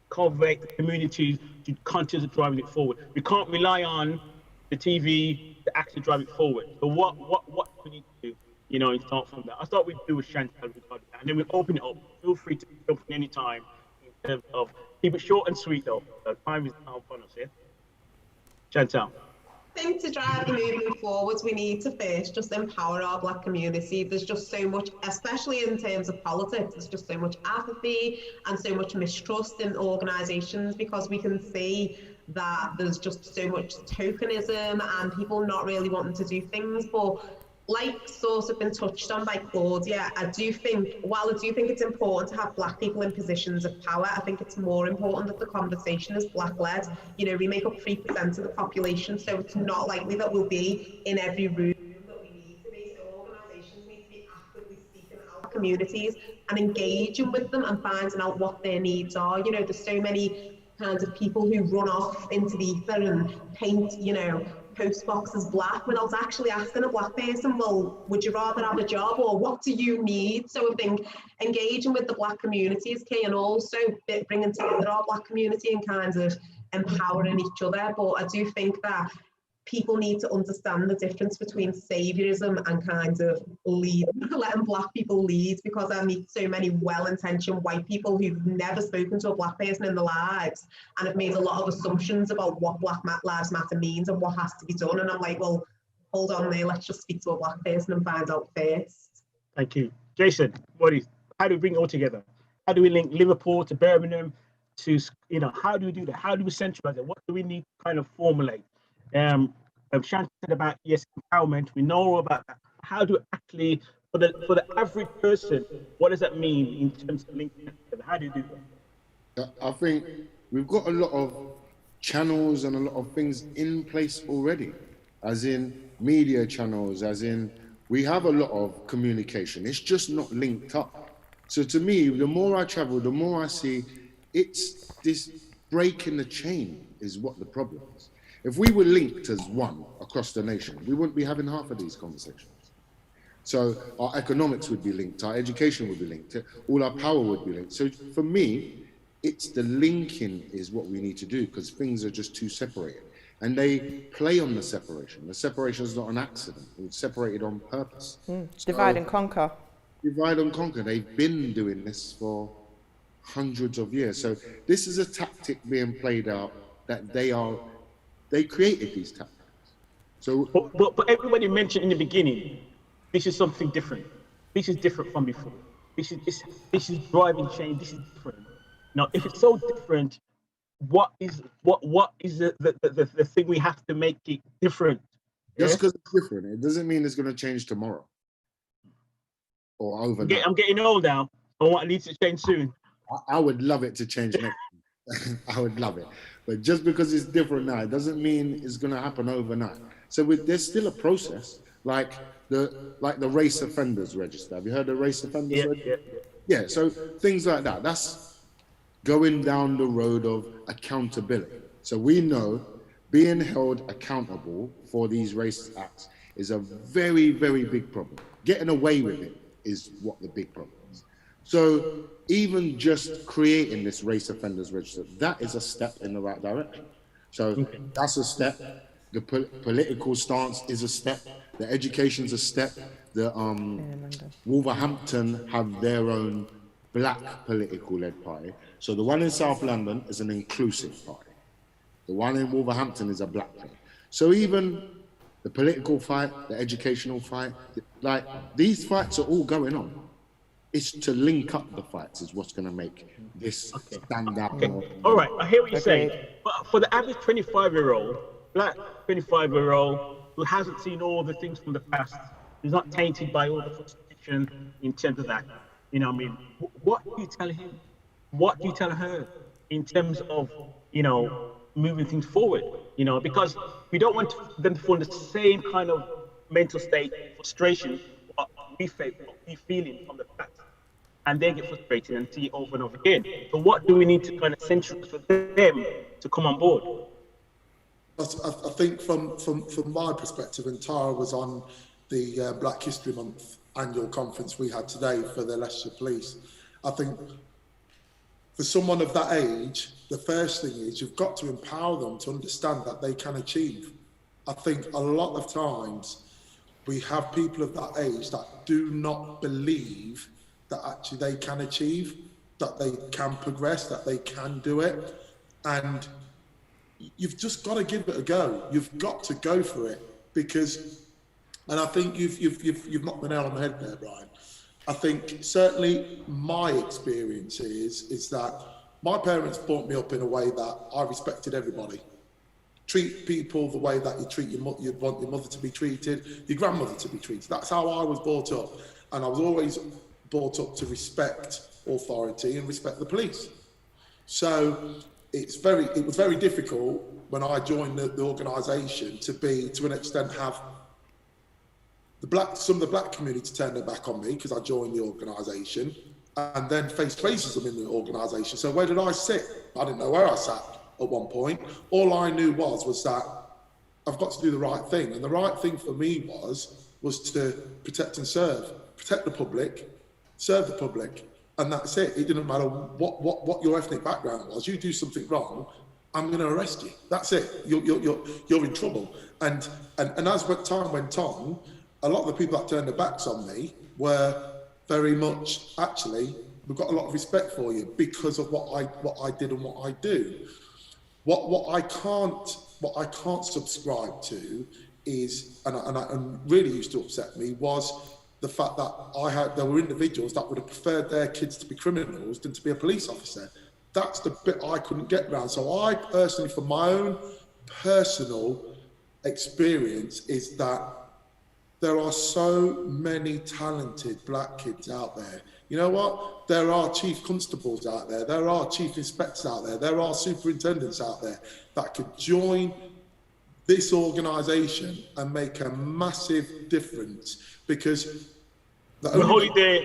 cultivate the communities to continue driving it forward? We can't rely on the TV to actually drive it forward. So what do we need to do, and start from that? I thought we'd do with Chantal regarding that, and then we'll open it up. Feel free to jump in any time in terms of, keep it short and sweet though. The time is now upon us here. Chantal. I think to drive the movement forwards, we need to first just empower our Black community. There's just so much, especially in terms of politics, there's just so much apathy and so much mistrust in organisations, because we can see that there's just so much tokenism and people not really wanting to do things. But like sort of been touched on by Claudia, I do think it's important to have Black people in positions of power, I think it's more important that the conversation is Black-led. We make up 3% of the population, so it's not likely that we'll be in every room that we need to be. So organisations need to be actively seeking out communities and engaging with them and finding out what their needs are. There's so many kinds of people who run off into the ether and paint, post boxes black without actually asking a Black person, well, would you rather have a job, or what do you need? So I think engaging with the Black community is key, and also bringing together our Black community and kind of empowering each other. But I do think that people need to understand the difference between saviorism and kind of letting Black people lead, because I meet so many well-intentioned white people who've never spoken to a Black person in their lives and have made a lot of assumptions about what Black Lives Matter means and what has to be done. And I'm like, well, hold on there, let's just speak to a Black person and find out first. Thank you. Jason, how do we bring it all together? How do we link Liverpool to Birmingham to, you know, how do we do that? How do we centralize it? What do we need to kind of formulate? Shanti said about, yes, empowerment. We know all about that. How do we actually, for the average person, what does that mean in terms of linking that together? How do you do that? I think we've got a lot of channels and a lot of things in place already, as in media channels, as in we have a lot of communication. It's just not linked up. So to me, the more I travel, the more I see it's this break in the chain is what the problem is. If we were linked as one across the nation, we wouldn't be having half of these conversations. So our economics would be linked, our education would be linked, all our power would be linked. So for me, it's the linking is what we need to do, because things are just too separated. And they play on the separation. The separation is not an accident. It's separated on purpose. Divide and conquer. Divide and conquer. They've been doing this for hundreds of years. So this is a tactic being played out that they created these tactics. So, but everybody mentioned in the beginning, this is something different. This is different from before. This is driving change. This is different. Now, if it's so different, what is the thing we have to make it different? Just because it's different, it doesn't mean it's going to change tomorrow or overnight. I'm getting old now. I want it needs to change soon. I would love it to change next. I would love it, but just because it's different now, it doesn't mean it's going to happen overnight. So there's still a process, like the race offenders register. Have you heard of race offenders register? Yeah. So things like that. That's going down the road of accountability. So we know being held accountable for these racist acts is a very, very big problem. Getting away with it is what the big problem is. So even just creating this race offenders register, that is a step in the right direction. So that's a step. The political stance is a step. The education's a step. The Wolverhampton have their own black political led party. So the one in South London is an inclusive party. The one in Wolverhampton is a black party. So even the political fight, the educational fight, like these fights are all going on. It's to link up the fights is what's going to make this stand out. Okay. All right, I hear what you're saying. But for the average 25-year-old, black 25-year-old who hasn't seen all the things from the past, who's not tainted by all the frustration in terms of that, you know what I mean? What do you tell him? What do you tell her in terms of, you know, moving things forward? You know, because we don't want them to fall in the same kind of mental state, frustration, what we feeling from the past. And they get frustrated and see it over and over again. So what do we need to kind of centralize for them to come on board? I think from my perspective, and Tara was on the Black History Month annual conference we had today for the Leicester Police, I think for someone of that age, the first thing is you've got to empower them to understand that they can achieve. I think a lot of times we have people of that age that do not believe that actually they can achieve, that they can progress, that they can do it. And you've just got to give it a go. You've got to go for it, because, and I think you've knocked the nail on the head there, Bryan. I think certainly my experience is that my parents brought me up in a way that I respected everybody. Treat people the way that you treat you'd want your mother to be treated, your grandmother to be treated. That's how I was brought up. And I was always brought up to respect authority and respect the police. So it was very difficult when I joined the organisation to an extent have some of the black community turn their back on me because I joined the organisation, and then face racism in the organisation. So where did I sit? I didn't know where I sat at one point. All I knew was that I've got to do the right thing. And the right thing for me was to protect and serve, protect the public, serve the public. And that's it. It didn't matter what your ethnic background was. You do something wrong, I'm going to arrest you. That's it. You're in trouble. And as time went on, a lot of the people that turned their backs on me were very much, actually, we've got a lot of respect for you because of what I did and what I do. What I can't subscribe to is, and really used to upset me, was the fact that there were individuals that would have preferred their kids to be criminals than to be a police officer. that's the bit I couldn't get around. So I personally, from my own personal experience, is that there are so many talented black kids out there. You know what? There are chief constables out there. There are chief inspectors out there. There are superintendents out there that could join this organisation and make a massive difference, because we're holding there.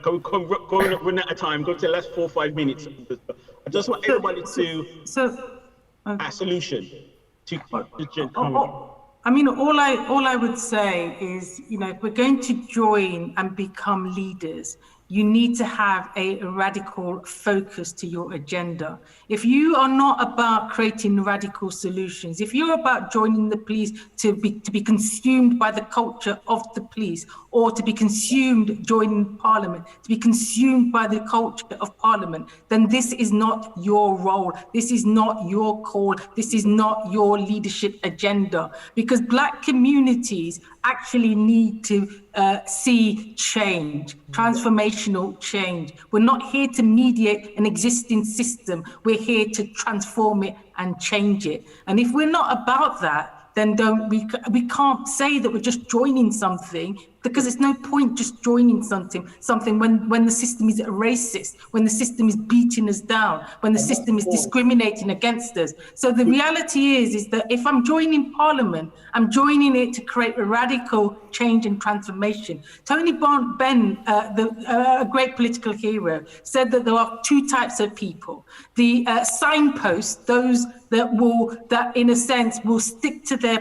Going run out of time. Go to the last 4 or 5 minutes. I just want everybody to a solution to. I mean, all I would say is, you know, if we're going to join and become leaders, you need to have a radical focus to your agenda. If you are not about creating radical solutions, if you're about joining the police to be consumed by the culture of the police, or to be consumed joining Parliament, to be consumed by the culture of Parliament, then this is not your role. This is not your call. This is not your leadership agenda, because Black communities actually need to see change, transformational change. We're not here to mediate an existing system. We're here to transform it and change it. And if we're not about that, then we can't say that we're just joining something, because there's no point just joining something when the system is racist, when the system is beating us down, when the system is discriminating against us. So the reality is that if I'm joining Parliament, I'm joining it to create a radical change and transformation. Tony Benn, a great political hero, said that there are two types of people: the signposts, those that in a sense will stick to their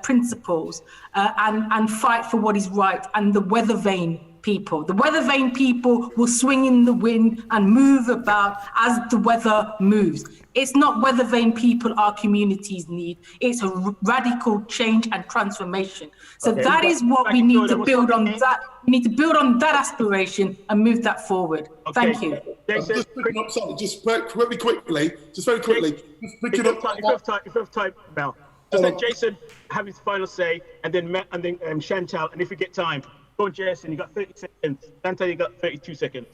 principles and fight for what is right, and the weather vane people. The weather vane people will swing in the wind and move about as the weather moves. It's not weather vane people our communities need. It's a radical change and transformation. So that is what we need to build on. That we need to build on that aspiration and move that forward. Thank you. Just picking up something, just very quickly. Just picking up. If you have time, Mel. Just let Jason have his final say, and then Chantal, and if we get time, go on, Jason. You got 30 seconds. Chantal, you got 32 seconds.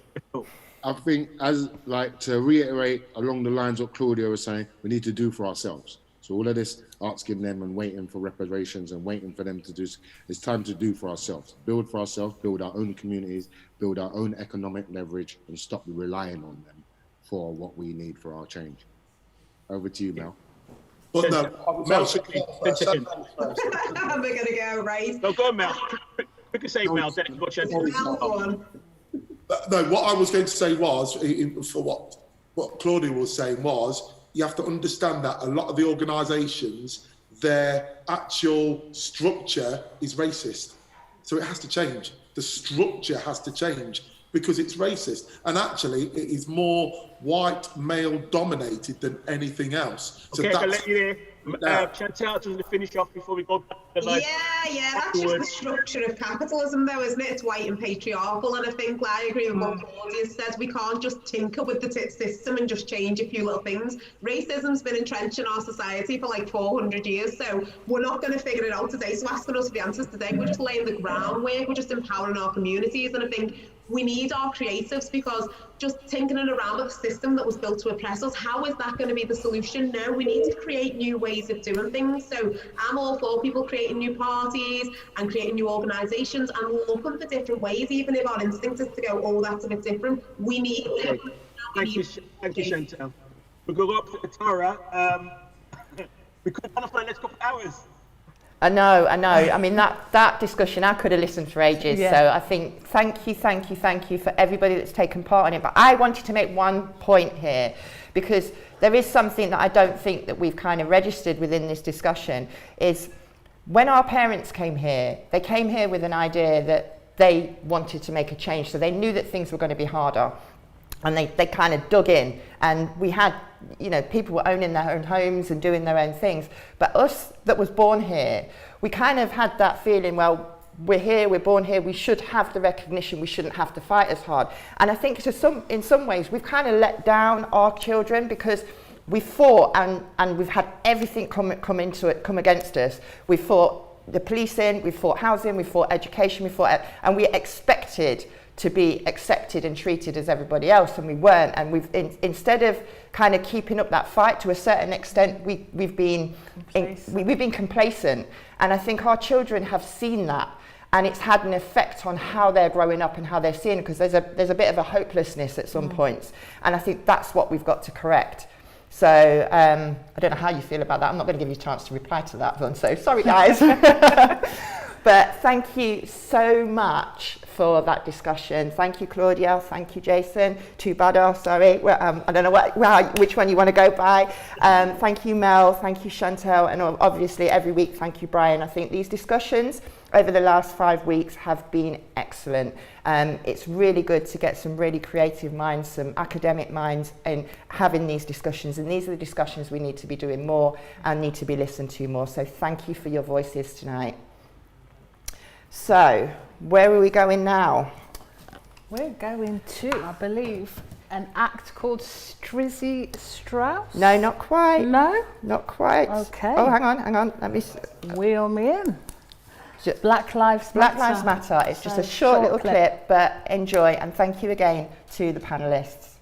I think, to reiterate along the lines of what Claudia was saying, we need to do for ourselves. So all of this asking them and waiting for reparations and waiting for them to do, it's time to do for ourselves. Build for ourselves, build our own communities, build our own economic leverage, and stop relying on them for what we need for our change. Over to you, Mel. But no, Mel should go first. We're going to go, right? No, go on, Mel. We can say Mel, then go Chantal. No, what I was going to say was, for what Claudia was saying was, you have to understand that a lot of the organisations, their actual structure is racist. So it has to change. The structure has to change because it's racist. And actually, it is more white, male dominated than anything else. So okay, I'll let you there. Chantal, to finish off before we go back to the Yeah, that's just the structure of capitalism, though, isn't it? It's white and patriarchal, and I think, like, I agree with what Claudia says. We can't just tinker with the system and just change a few little things. Racism's been entrenched in our society for like 400 years, so we're not going to figure it out today. So asking us for the answers today, we're just laying the groundwork, we're just empowering our communities, and I think we need our creatives, because just tinkering around with a system that was built to oppress us, how is that going to be the solution? No, we need to create new ways of doing things. So I'm all for people creating new parties and creating new organisations and looking for different ways, even if our instinct is to go, oh, that's a bit different. We need to. Thank you, Chantal. We'll go up to Tara. We could let's go for hours. I know. I mean, that discussion, I could have listened for ages. Yeah. So I think, thank you for everybody that's taken part in it. But I wanted to make one point here, because there is something that I don't think that we've kind of registered within this discussion, is when our parents came here, they came here with an idea that they wanted to make a change. So they knew that things were going to be harder. And they kind of dug in, and we had, people were owning their own homes and doing their own things. But us that was born here, we kind of had that feeling, well, we're here, we're born here, we should have the recognition, we shouldn't have to fight as hard. And I think in some ways we've kind of let down our children, because we fought and we've had everything come against us. We fought the policing, we fought housing, we fought education, we fought, and we expected to be accepted and treated as everybody else, and we weren't. And we've instead of kind of keeping up that fight to a certain extent, we've been complacent. And I think our children have seen that, and it's had an effect on how they're growing up and how they're seeing, because there's a bit of a hopelessness at some points, and I think that's what we've got to correct. So I don't know how you feel about that. I'm not going to give you a chance to reply to that one, so sorry guys. But thank you so much for that discussion. Thank you, Claudia. Thank you, Jason. Tubada, sorry. Well, I don't know which one you want to go by. Thank you, Mel. Thank you, Chantel. And obviously, every week, thank you, Bryan. I think these discussions over the last 5 weeks have been excellent. It's really good to get some really creative minds, some academic minds, and having these discussions. And these are the discussions we need to be doing more and need to be listened to more. So thank you for your voices tonight. So, where are we going now? We're going to, I believe, an act called Strizzy Strauss? No, not quite. No? Not quite. Okay. Oh, hang on. Let me... Wheel me in. Black Lives Matter. Black Lives Matter. It's just a short little clip, but enjoy. And thank you again to the panellists.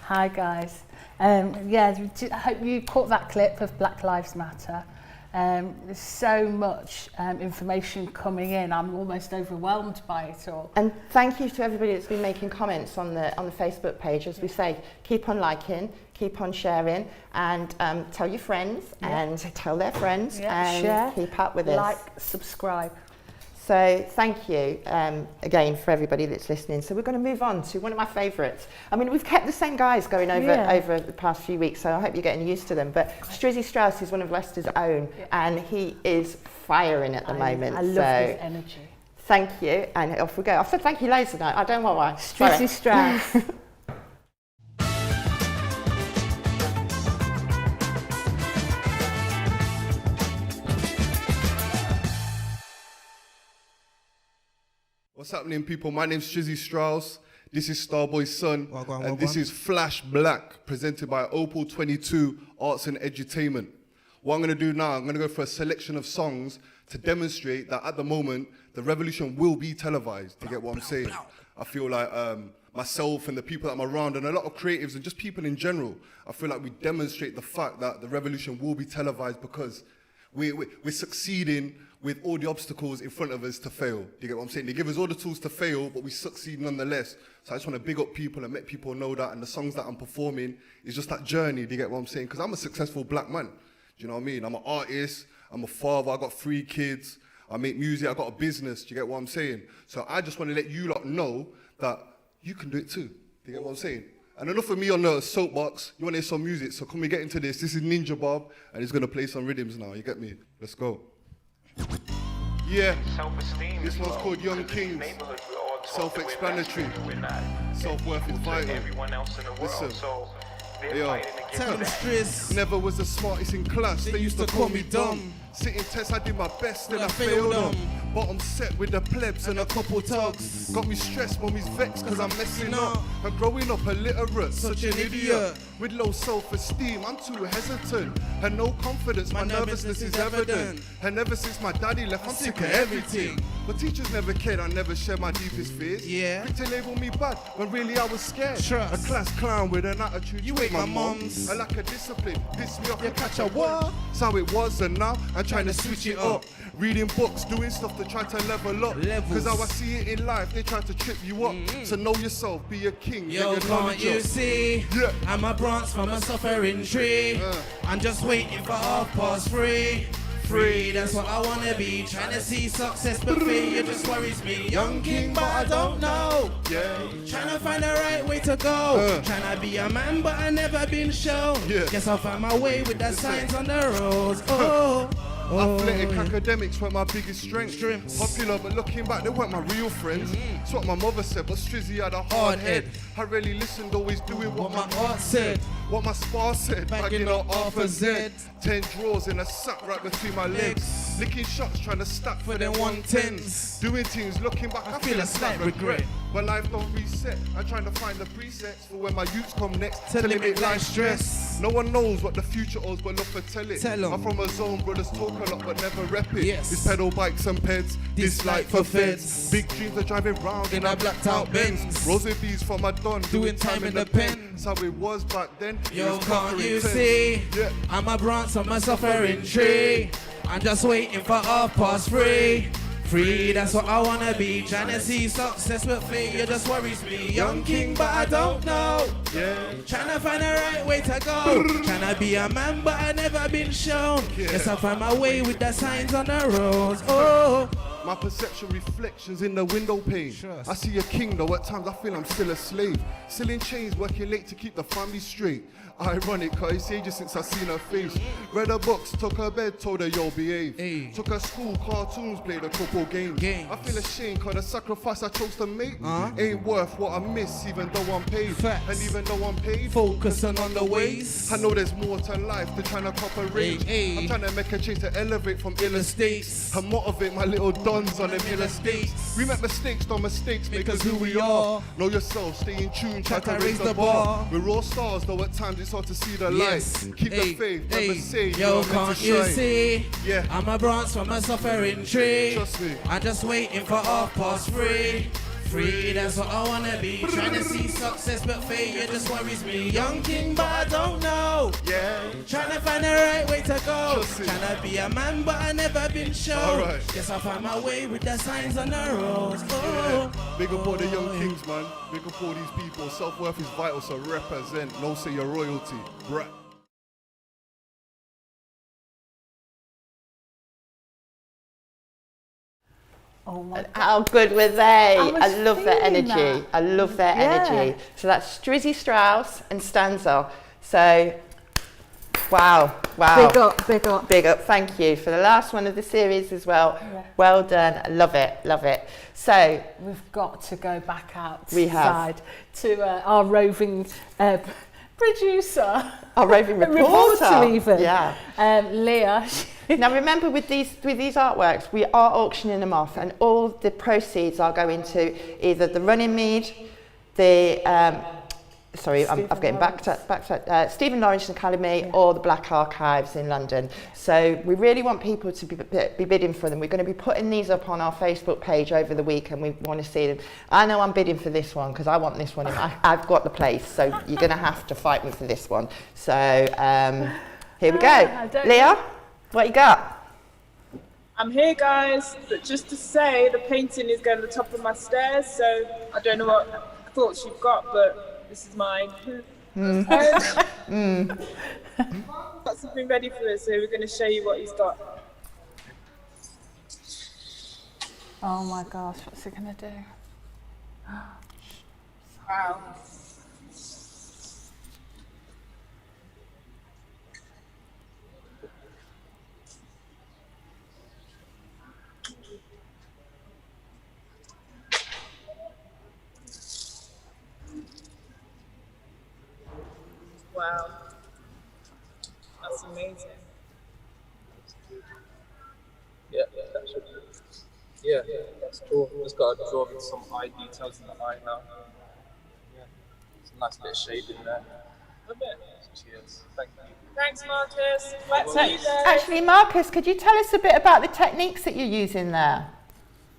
Hi guys. Yeah, I hope you caught that clip of Black Lives Matter. There's so much information coming in. I'm almost overwhelmed by it all. And thank you to everybody that's been making comments on the Facebook page. As we say, keep on liking, keep on sharing, and tell your friends and tell their friends, and share, keep up with us. Like, subscribe. So thank you again for everybody that's listening. So we're going to move on to one of my favourites. I mean, we've kept the same guys going over the past few weeks, so I hope you're getting used to them. But Strizzy Strauss is one of Leicester's own, and he is firing at the moment. I love his energy. Thank you, and off we go. I've said thank you loads tonight. I don't know why. Strizzy Strauss. What's happening, people? My name's Strizzy Strauss. This is Starboy's son, and this is Flash Black, presented by Opal22's Arts and Edutainment. What I'm going to do now, I'm going to go for a selection of songs to demonstrate that at the moment, the revolution will be televised. You get what I'm saying? I feel like myself and the people that I'm around, and a lot of creatives and just people in general, I feel like we demonstrate the fact that the revolution will be televised because we're succeeding with all the obstacles in front of us to fail. You get what I'm saying? They give us all the tools to fail, but we succeed nonetheless. So I just want to big up people and let people know that, and the songs that I'm performing is just that journey. Do you get what I'm saying? Because I'm a successful black man. Do you know what I mean? I'm an artist, I'm a father, I got 3 kids, I make music, I got a business. Do you get what I'm saying? So I just want to let you lot know that you can do it too. Do you get what I'm saying? And enough of me on the soapbox. You want to hear some music, so come we get into this. This is Ninja Bob, and he's going to play some rhythms now. You get me? Let's go. Yeah, this one's called Young Kings. Self-explanatory. Self-worth is vital. Listen. Yo. Never was the smartest in class. They used to call me dumb. Sitting tests, I did my best and I failed them. Bottom set with the plebs and a couple tugs. Got me stressed, mommy's vexed cause I'm messing up. I'm growing up illiterate, such an idiot. With low self-esteem, I'm too hesitant. And no confidence, my nervousness is evident. And ever since my daddy left, I'm sick of everything. But teachers never cared, I never shared my deepest fears. Yeah. Quick to label me bad, when really I was scared. Trust. A class clown with an attitude, you ain't my mom's. A lack of discipline, piss me off, you catch a what? That's how it was, and now I'm trying to switch it up. Reading books, doing stuff to try to level up. Cause how I see it in life, they try to trip you up. So know yourself, be a king. Yo, can't you see? Yeah. I'm a branch from a suffering tree. I'm just waiting for 3:30. Free, that's what I wanna be. Trying to see success, but failure just worries me. Young king, but I don't know. Yeah. Trying to find the right way to go. Trying to be a man, but I never been shown. Guess I'll find my way with the signs on the roads. Athletic academics were my biggest strength. Popular, but looking back, they weren't my real friends. That's what my mother said, but Strizzy had a hard head. I really listened, always doing what my heart said. What my spar said, bagging up Arthur Z. 10 drawers in a sack right between my legs. Licking shots, trying to stack for them 110s. Doing things, looking back, I feel a slight regret. But life don't reset. I'm trying to find the presets for when my youths come next to limit life stress. No one knows what the future holds, but look for tell it. I'm from a zone, brothers talk a lot, but never rep it. It's pedal bikes and peds, dislike for feds. Big dreams are driving round in a blacked out Benz. Rosy bees for my don, doing time in the pen. That's how it was back then. Yo, can't you see? I'm a branch from a suffering tree. I'm just waiting for 3:30. Free, that's what I wanna be. Trying to see success, but failure just worries me. Young king, but I don't know. Trying to find the right way to go. Trying to be a man, but I never been shown. Guess I'll find my way with the signs on the roads. My perception reflections in the window pane. I see a king, though at times I feel I'm still a slave. Still in chains, working late to keep the family straight. Ironic, cause it's ages since I seen her face. Read her books, took her bed, told her yo behave. Took her school, cartoons, played a couple games. I feel ashamed cause the sacrifice I chose to make ain't worth what I miss, even though I'm paid. And even though I'm paid, focusing on the ways. I know there's more to life than trying to cop a range. I'm trying to make a change to elevate from ill estates and motivate my little dons on them ill estates. We make mistakes, don't mistakes make us who we are. Know yourself, stay in tune, try to raise the bar. We're all stars, though at times it's hard to see the light. Keep the faith, never say yo, can't you see? Yeah. I'm a branch from a suffering tree. Trust me. I'm just waiting for 3:30. Free, that's what I wanna be. Trying to see success, but failure just worries me. Young king, but I don't know. Trying to find the right way to go. Trying to be a man, but I never been shown. Guess I'll find my way with the signs on the roads. Big up all the young kings, man. Big up all these people. Self-worth is vital, so represent. No say your royalty. Bruh. Oh my God. How good were they? I love their energy. that. I love their energy. So that's Strizzy Strauss and Stanza. So, wow. Big up, big up. Big up, thank you. For the last one of the series as well. Yeah. Well done, love it. So, we've got to go back outside we have. to our roving producer. Our roving reporter. even. Yeah. Leah. Now remember, with these artworks, we are auctioning them off, and all the proceeds are going to either the Running Mead, the I'm getting back to Stephen Lawrence Academy, or the Black Archives in London. So we really want people to be bidding for them. We're going to be putting these up on our Facebook page over the week, and we want to see them. I know I'm bidding for this one because I want this one. I've got the place, so you're going to have to fight me for this one. So here we go. Leah, what you got? I'm here, guys, but just to say the painting is going to the top of my stairs, so I don't know what thoughts you've got, but this is mine. Got something ready for us, so we're going to show you what he's got. Oh my gosh, what's he going to do? Wow. Wow, that's amazing. Yeah, that's cool. Just got to draw in some eye details in the eye now. Yeah, it's a nice bit of shade in there. A bit. Cheers. Thank you. Thanks, Marcus. Back to you guys. Actually, Marcus, could you tell us a bit about the techniques that you're using there?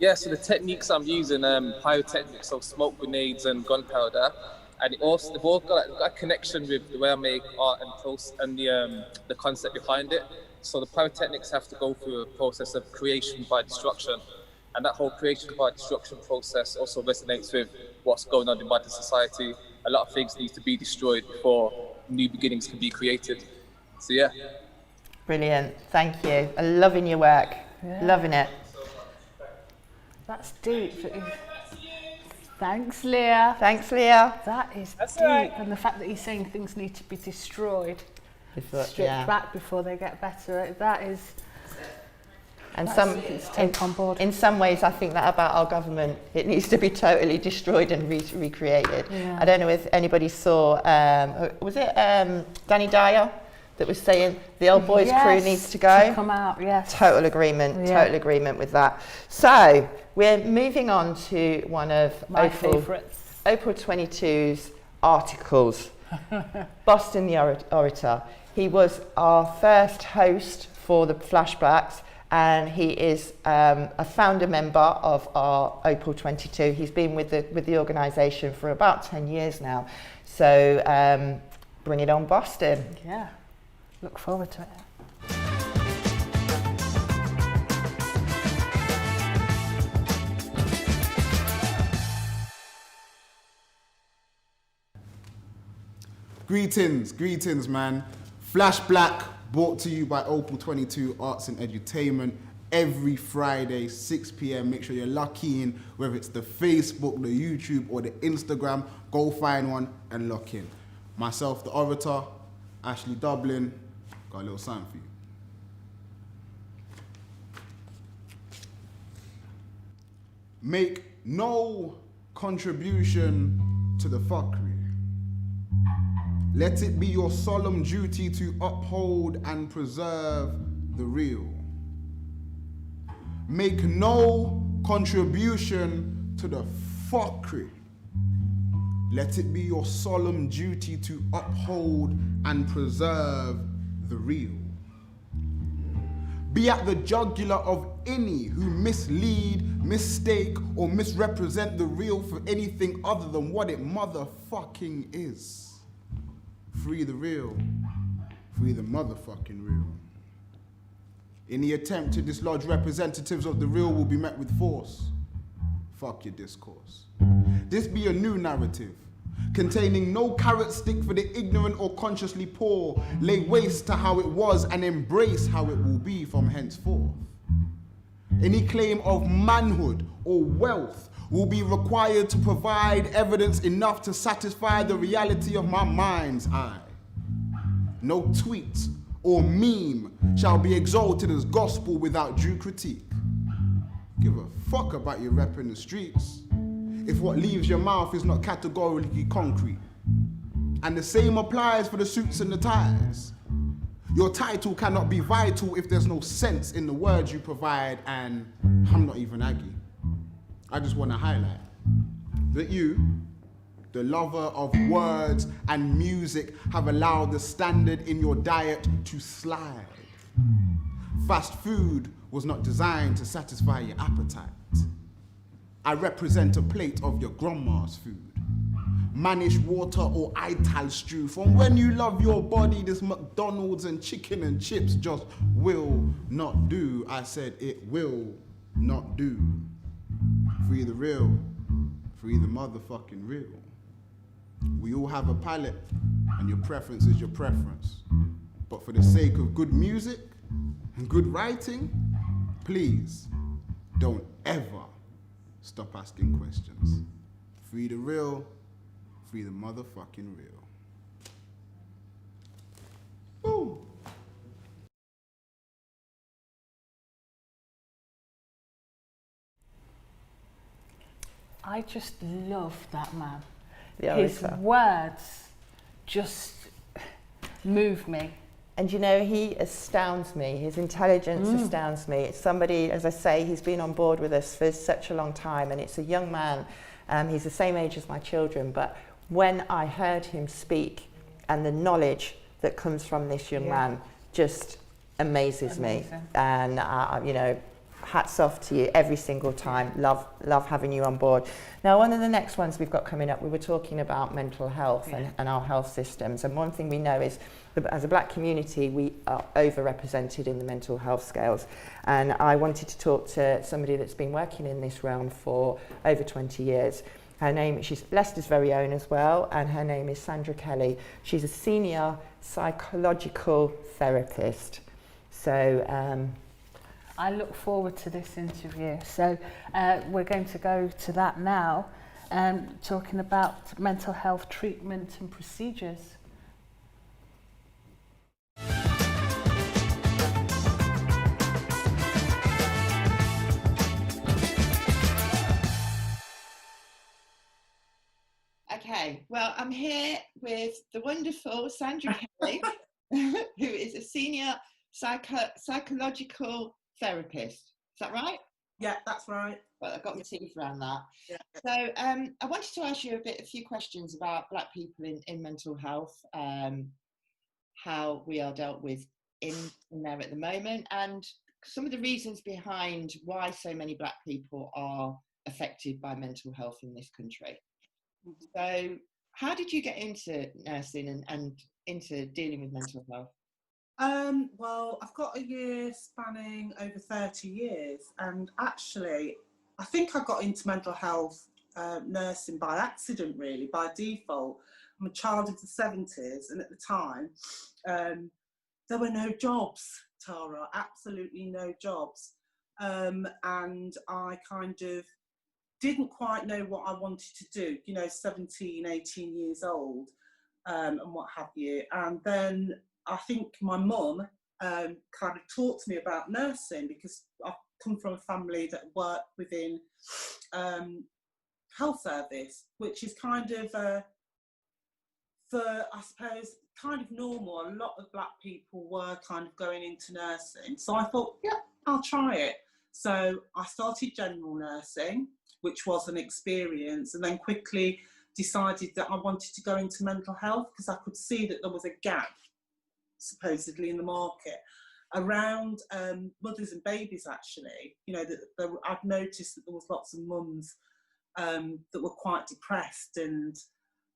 Yeah, so the techniques I'm using, pyrotechnics, so smoke grenades and gunpowder, and they've all got a connection with the way I make art and the concept behind it. So the pyrotechnics have to go through a process of creation by destruction, and that whole creation by destruction process also resonates with what's going on in modern society. A lot of things need to be destroyed before new beginnings can be created. So yeah. Brilliant, thank you. I'm loving your work, loving it. That's deep. Thanks, Leah. Thanks, Leah. That is That's deep. right. And the fact that you're saying things need to be destroyed, stripped yeah. back before they get better, that is... And that's some, something to take on board. in some ways, I think that about our government. It needs to be totally destroyed and recreated. Yeah. I don't know if anybody saw, was it Danny Dyer that was saying the old boys crew needs to go? To come out, yes. Total agreement with that. So we're moving on to one of My favourites. Opal22's articles. Boston the Orator. He was our first host for the flashbacks, and he is a founder member of our Opal22. He's been with the organisation for about 10 years now. So bring it on, Boston. Yeah, look forward to it. Greetings, man. Flash Black, brought to you by Opal22 Arts and Edutainment. Every Friday, 6 p.m. Make sure you're lucky in, whether it's the Facebook, the YouTube, or the Instagram. Go find one and lock in. Myself, the Orator, Ashley Dublin, got a little sign for you. Make no contribution to the fuckery. Let it be your solemn duty to uphold and preserve the real. Make no contribution to the fuckery. Let it be your solemn duty to uphold and preserve the real. Be at the jugular of any who mislead, mistake, or misrepresent the real for anything other than what it motherfucking is. Free the real. Free the motherfucking real. Any attempt to dislodge representatives of the real will be met with force. Fuck your discourse. This be a new narrative, containing no carrot stick for the ignorant or consciously poor. Lay waste to how it was and embrace how it will be from henceforth. Any claim of manhood or wealth will be required to provide evidence enough to satisfy the reality of my mind's eye. No tweet or meme shall be exalted as gospel without due critique. Give a fuck about your rep in the streets if what leaves your mouth is not categorically concrete. And the same applies for the suits and the ties. Your title cannot be vital if there's no sense in the words you provide, and I'm not even Aggie. I just want to highlight that you, the lover of words and music, have allowed the standard in your diet to slide. Fast food was not designed to satisfy your appetite. I represent a plate of your grandma's food. Manish water or ital stew. From when you love your body, this McDonald's and chicken and chips just will not do. I said it will not do. Free the real. Free the motherfucking real. We all have a palate, and your preference is your preference. But for the sake of good music and good writing, please don't ever stop asking questions. Free the real, free the motherfucking real. Boom. I just love that man. The His Orator. words just move me. And you know, he astounds me. His intelligence astounds me. It's somebody, as I say, he's been on board with us for such a long time, and it's a young man. He's the same age as my children, but when I heard him speak and the knowledge that comes from this young man just amazes me. And, you know, hats off to you every single time. Love having you on board. Now, one of the next ones we've got coming up, we were talking about mental health and our health systems. And one thing we know is that as a black community, we are overrepresented in the mental health scales. And I wanted to talk to somebody that's been working in this realm for over 20 years. Her name, she's Leicester's very own as well, and her name is Sandra Kelly. She's a senior psychological therapist. So, I look forward to this interview. So we're going to go to that now, talking about mental health treatment and procedures. Okay, well, I'm here with the wonderful Sandra Kelly, who is a senior psychological therapist. Is that right? Yeah, that's right. Well, I've got my teeth around that. Yeah. So I wanted to ask you a few questions about black people in mental health, how we are dealt with in there at the moment, and some of the reasons behind why so many black people are affected by mental health in this country. So how did you get into nursing and into dealing with mental health? Well, I've got a year spanning over 30 years, and actually I think I got into mental health nursing by accident, really, by default. I'm a child of the 70s, and at the time there were no jobs, Tara, absolutely no jobs. And I kind of didn't quite know what I wanted to do, you know, 17, 18 years old, and what have you. And then I think my mum kind of taught me about nursing, because I've come from a family that worked within health service, which is kind of, for, I suppose, kind of normal. A lot of black people were kind of going into nursing. So I thought, yeah, I'll try it. So I started general nursing, which was an experience, and then quickly decided that I wanted to go into mental health, because I could see that there was a gap, supposedly, in the market around mothers and babies, actually. You know, that I've noticed that there was lots of mums that were quite depressed, and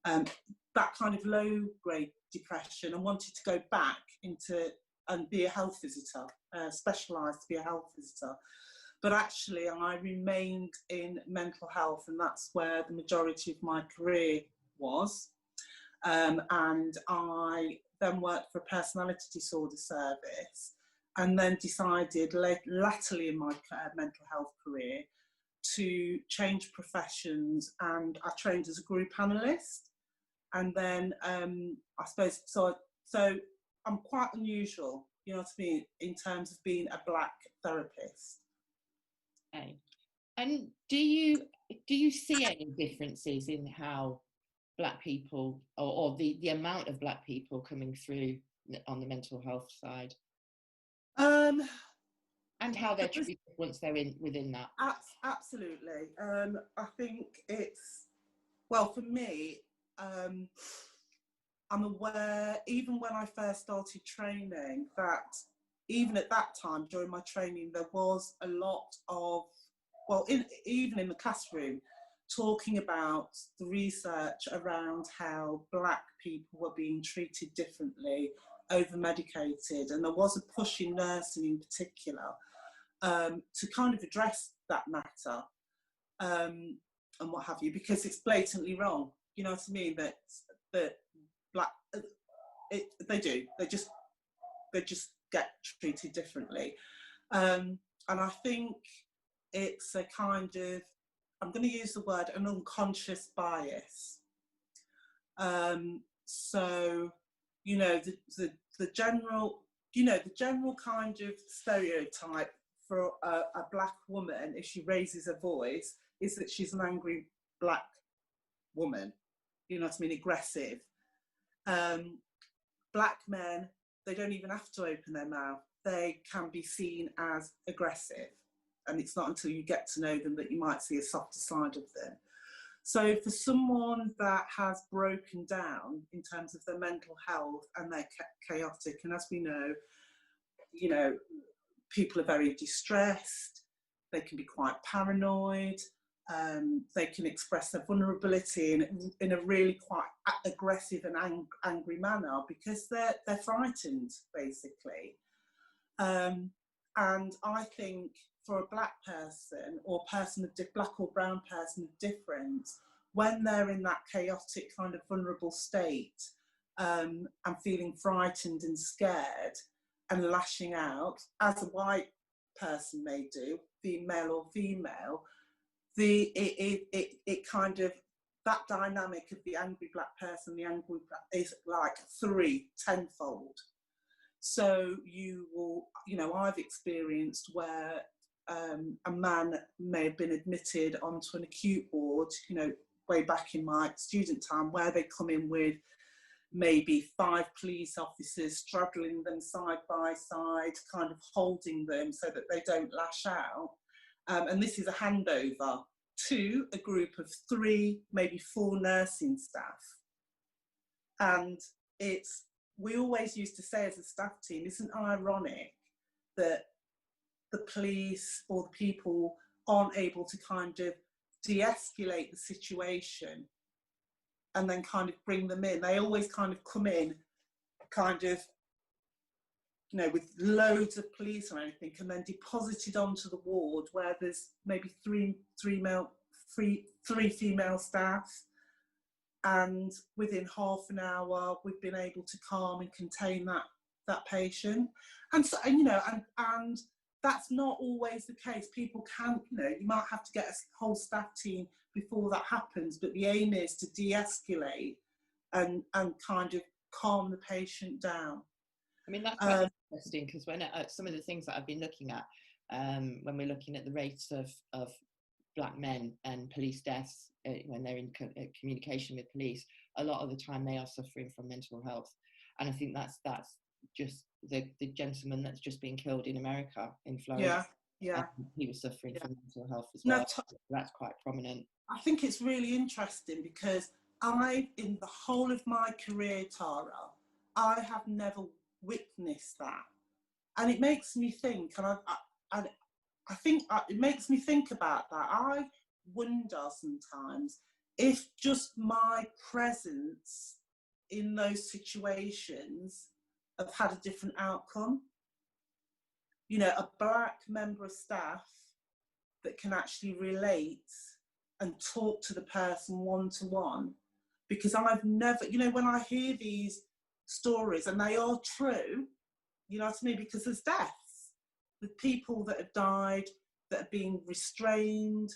that kind of low-grade depression, and wanted to go back into and be a health visitor, specialised to be a health visitor. But actually, I remained in mental health, and that's where the majority of my career was. And I then worked for a personality disorder service, and then decided latterly in my mental health career to change professions, and I trained as a group analyst. And then I suppose, so I'm quite unusual, you know what I mean, in terms of being a black therapist. Okay. And do you see any differences in how black people, or the amount of black people coming through on the mental health side? And how they're treated once they're within that? Absolutely. I think it's, well, for me, I'm aware, even when I first started training, that even at that time during my training, there was a lot of, well, even in the classroom, talking about the research around how black people were being treated differently, over-medicated, and there was a push in nursing in particular to kind of address that matter and what have you, because it's blatantly wrong. You know what I mean? That black, they just get treated differently, and I think it's a kind of, I'm going to use the word, an unconscious bias. So, you know, the general, you know, the general kind of stereotype for a black woman, if she raises her voice, is that she's an angry black woman. You know what I mean? Aggressive. Black men they don't even have to open their mouth. They can be seen as aggressive. And it's not until you get to know them that you might see a softer side of them. So for someone that has broken down in terms of their mental health and they're chaotic, and as we know, you know, people are very distressed, they can be quite paranoid, they can express their vulnerability in a really quite aggressive and angry manner because they're frightened, basically. And I think for a black person or person of black or brown person of difference, when they're in that chaotic kind of vulnerable state and feeling frightened and scared and lashing out, as a white person may do, male or female, it kind of, that dynamic of the angry black person, the angry black, is like tenfold. So you will, you know, I've experienced where a man may have been admitted onto an acute ward, you know, way back in my student time, where they come in with maybe 5 police officers straddling them side by side, kind of holding them so that they don't lash out. And this is a handover to a group of 3, maybe 4 nursing staff. And we always used to say as a staff team, isn't it ironic that the police or the people aren't able to kind of de-escalate the situation and then kind of bring them in? They always kind of come in kind of, you know, with loads of police or anything, and then deposited onto the ward where there's maybe three female staff. And within half an hour, we've been able to calm and contain that patient. And so, you know, and that's not always the case. People can, you know, you might have to get a whole staff team before that happens, but the aim is to de-escalate and kind of calm the patient down. I mean, that's quite interesting, because when some of the things that I've been looking at, when we're looking at the rates of black men and police deaths when they're in communication with police, a lot of the time they are suffering from mental health. And I think that's just the gentleman that's just been killed in America, in Florida. Yeah. He was suffering from mental health as well. That's quite prominent. I think it's really interesting because in the whole of my career, Tara, I have never witnessed that. And it makes me think, and I think it makes me think about that. I wonder sometimes if just my presence in those situations have had a different outcome. You know, a black member of staff that can actually relate and talk to the person one-to-one. Because I've never, you know, when I hear these stories, and they are true, you know what I mean, because there's deaths, with people that have died, that are being restrained,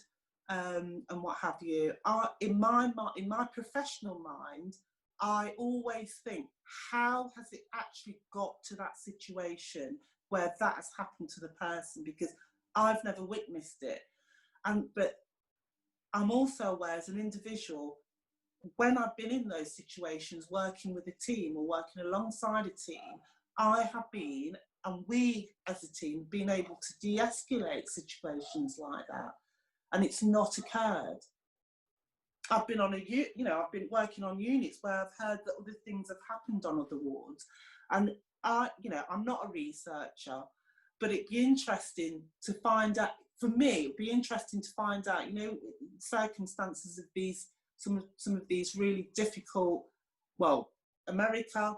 and what have you. In my professional mind, I always think, how has it actually got to that situation where that has happened to the person? Because I've never witnessed it. But I'm also aware as an individual, when I've been in those situations, working with a team or working alongside a team, I have been, and we as a team, been able to de-escalate situations like that. And it's not occurred. I've been I've been working on units where I've heard that other things have happened on other wards. And I'm not a researcher, but it'd be interesting to find out, for me, it'd be interesting to find out, you know, circumstances of some of these really difficult, well, America,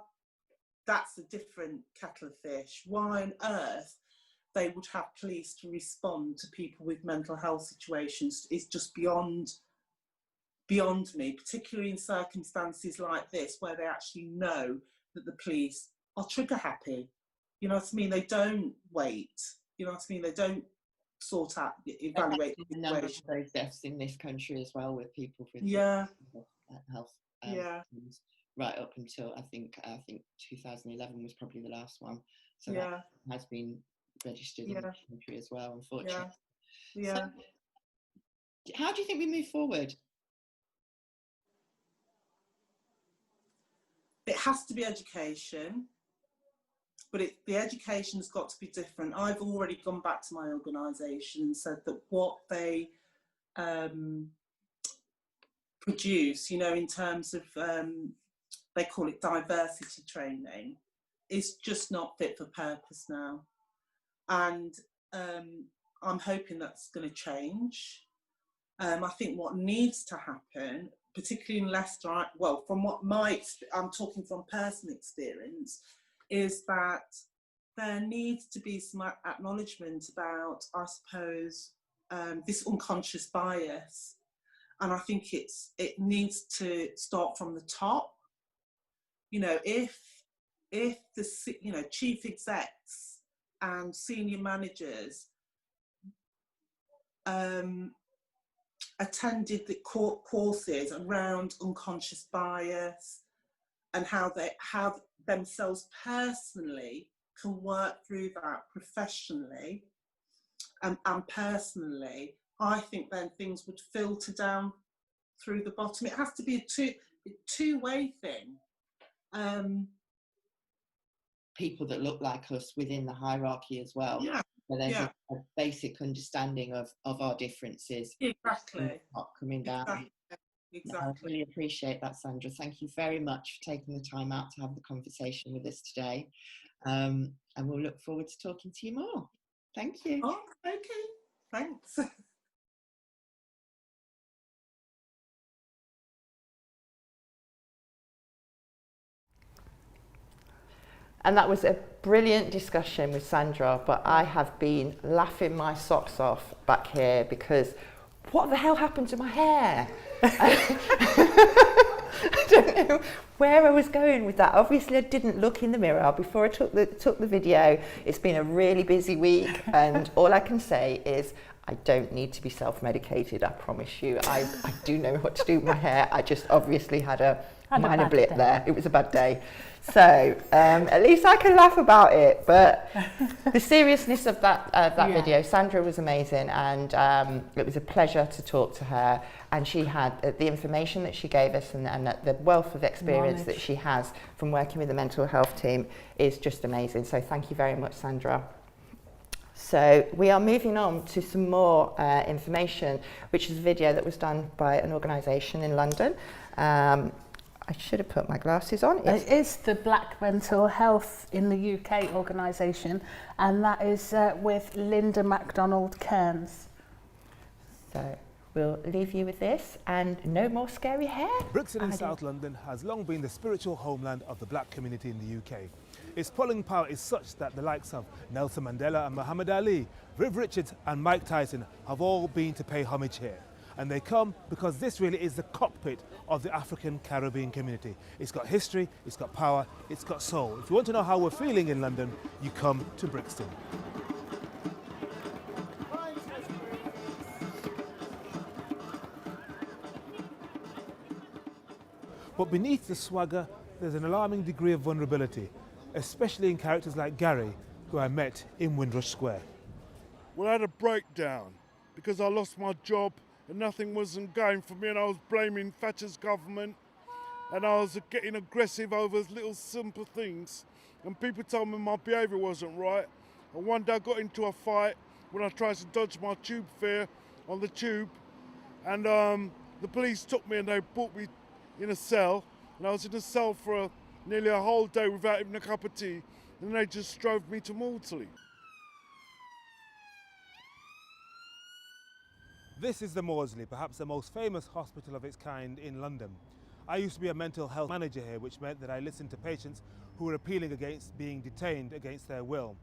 that's a different kettle of fish. Why on earth they would have police to respond to people with mental health situations is just beyond me, particularly in circumstances like this where they actually know that the police are trigger happy. You know what I mean? They don't wait. You know what I mean? They don't sort out, evaluate the number of those deaths in this country as well, with people with health right up until I think 2011 was probably the last one. So that has been registered in the country as well, unfortunately. So, how do you think we move forward? It has to be education. but the education's got to be different. I've already gone back to my organisation and said that what they produce, you know, in terms of, they call it diversity training, is just not fit for purpose now. And I'm hoping that's going to change. I think what needs to happen, particularly in Leicester, well, from what I'm talking from personal experience, is that there needs to be some acknowledgement about, I suppose, this unconscious bias. And I think it needs to start from the top. You know, if the, you know, chief execs and senior managers attended the courses around unconscious bias and how they have themselves personally can work through that professionally and personally, I think then things would filter down through the bottom. It has to be a two-way thing. People that look like us within the hierarchy as well. Yeah. So there's a basic understanding of our differences. Exactly. Not coming down. Exactly. I really appreciate that, Sandra. Thank you very much for taking the time out to have the conversation with us today. And we'll look forward to talking to you more. Thank you. Oh, okay. Thanks. And that was a brilliant discussion with Sandra, but I have been laughing my socks off back here because what the hell happened to my hair? I don't know where I was going with that. Obviously, I didn't look in the mirror before I took the video. It's been a really busy week, and all I can say is I don't need to be self-medicated, I promise you. I do know what to do with my hair. I just obviously had a minor blip there. It was a bad day. So at least I can laugh about it. But the seriousness of that video, Sandra was amazing, and it was a pleasure to talk to her. And she had the information that she gave us and the wealth of experience that she has from working with the mental health team is just amazing. So thank you very much, Sandra. So we are moving on to some more information, which is a video that was done by an organisation in London. I should have put my glasses on. It is the Black Mental Health in the UK organisation, and that is with Linda MacDonald Cairns. So we'll leave you with this, and no more scary hair. Brixton in South London has long been the spiritual homeland of the black community in the UK. Its polling power is such that the likes of Nelson Mandela and Muhammad Ali, Viv Richards and Mike Tyson have all been to pay homage here. And they come because this really is the cockpit of the African Caribbean community. It's got history, it's got power, it's got soul. If you want to know how we're feeling in London, you come to Brixton. But beneath the swagger, there's an alarming degree of vulnerability, especially in characters like Gary, who I met in Windrush Square. Well, I had a breakdown because I lost my job and nothing wasn't going for me, and I was blaming Thatcher's government, and I was getting aggressive over little simple things, and people told me my behaviour wasn't right. And one day I got into a fight when I tried to dodge my tube fare on the tube, and the police took me and they put me in a cell, and I was in a cell for nearly a whole day without even a cup of tea, and they just drove me to Maltley. This is the Maudsley, perhaps the most famous hospital of its kind in London. I used to be a mental health manager here, which meant that I listened to patients who were appealing against being detained against their will.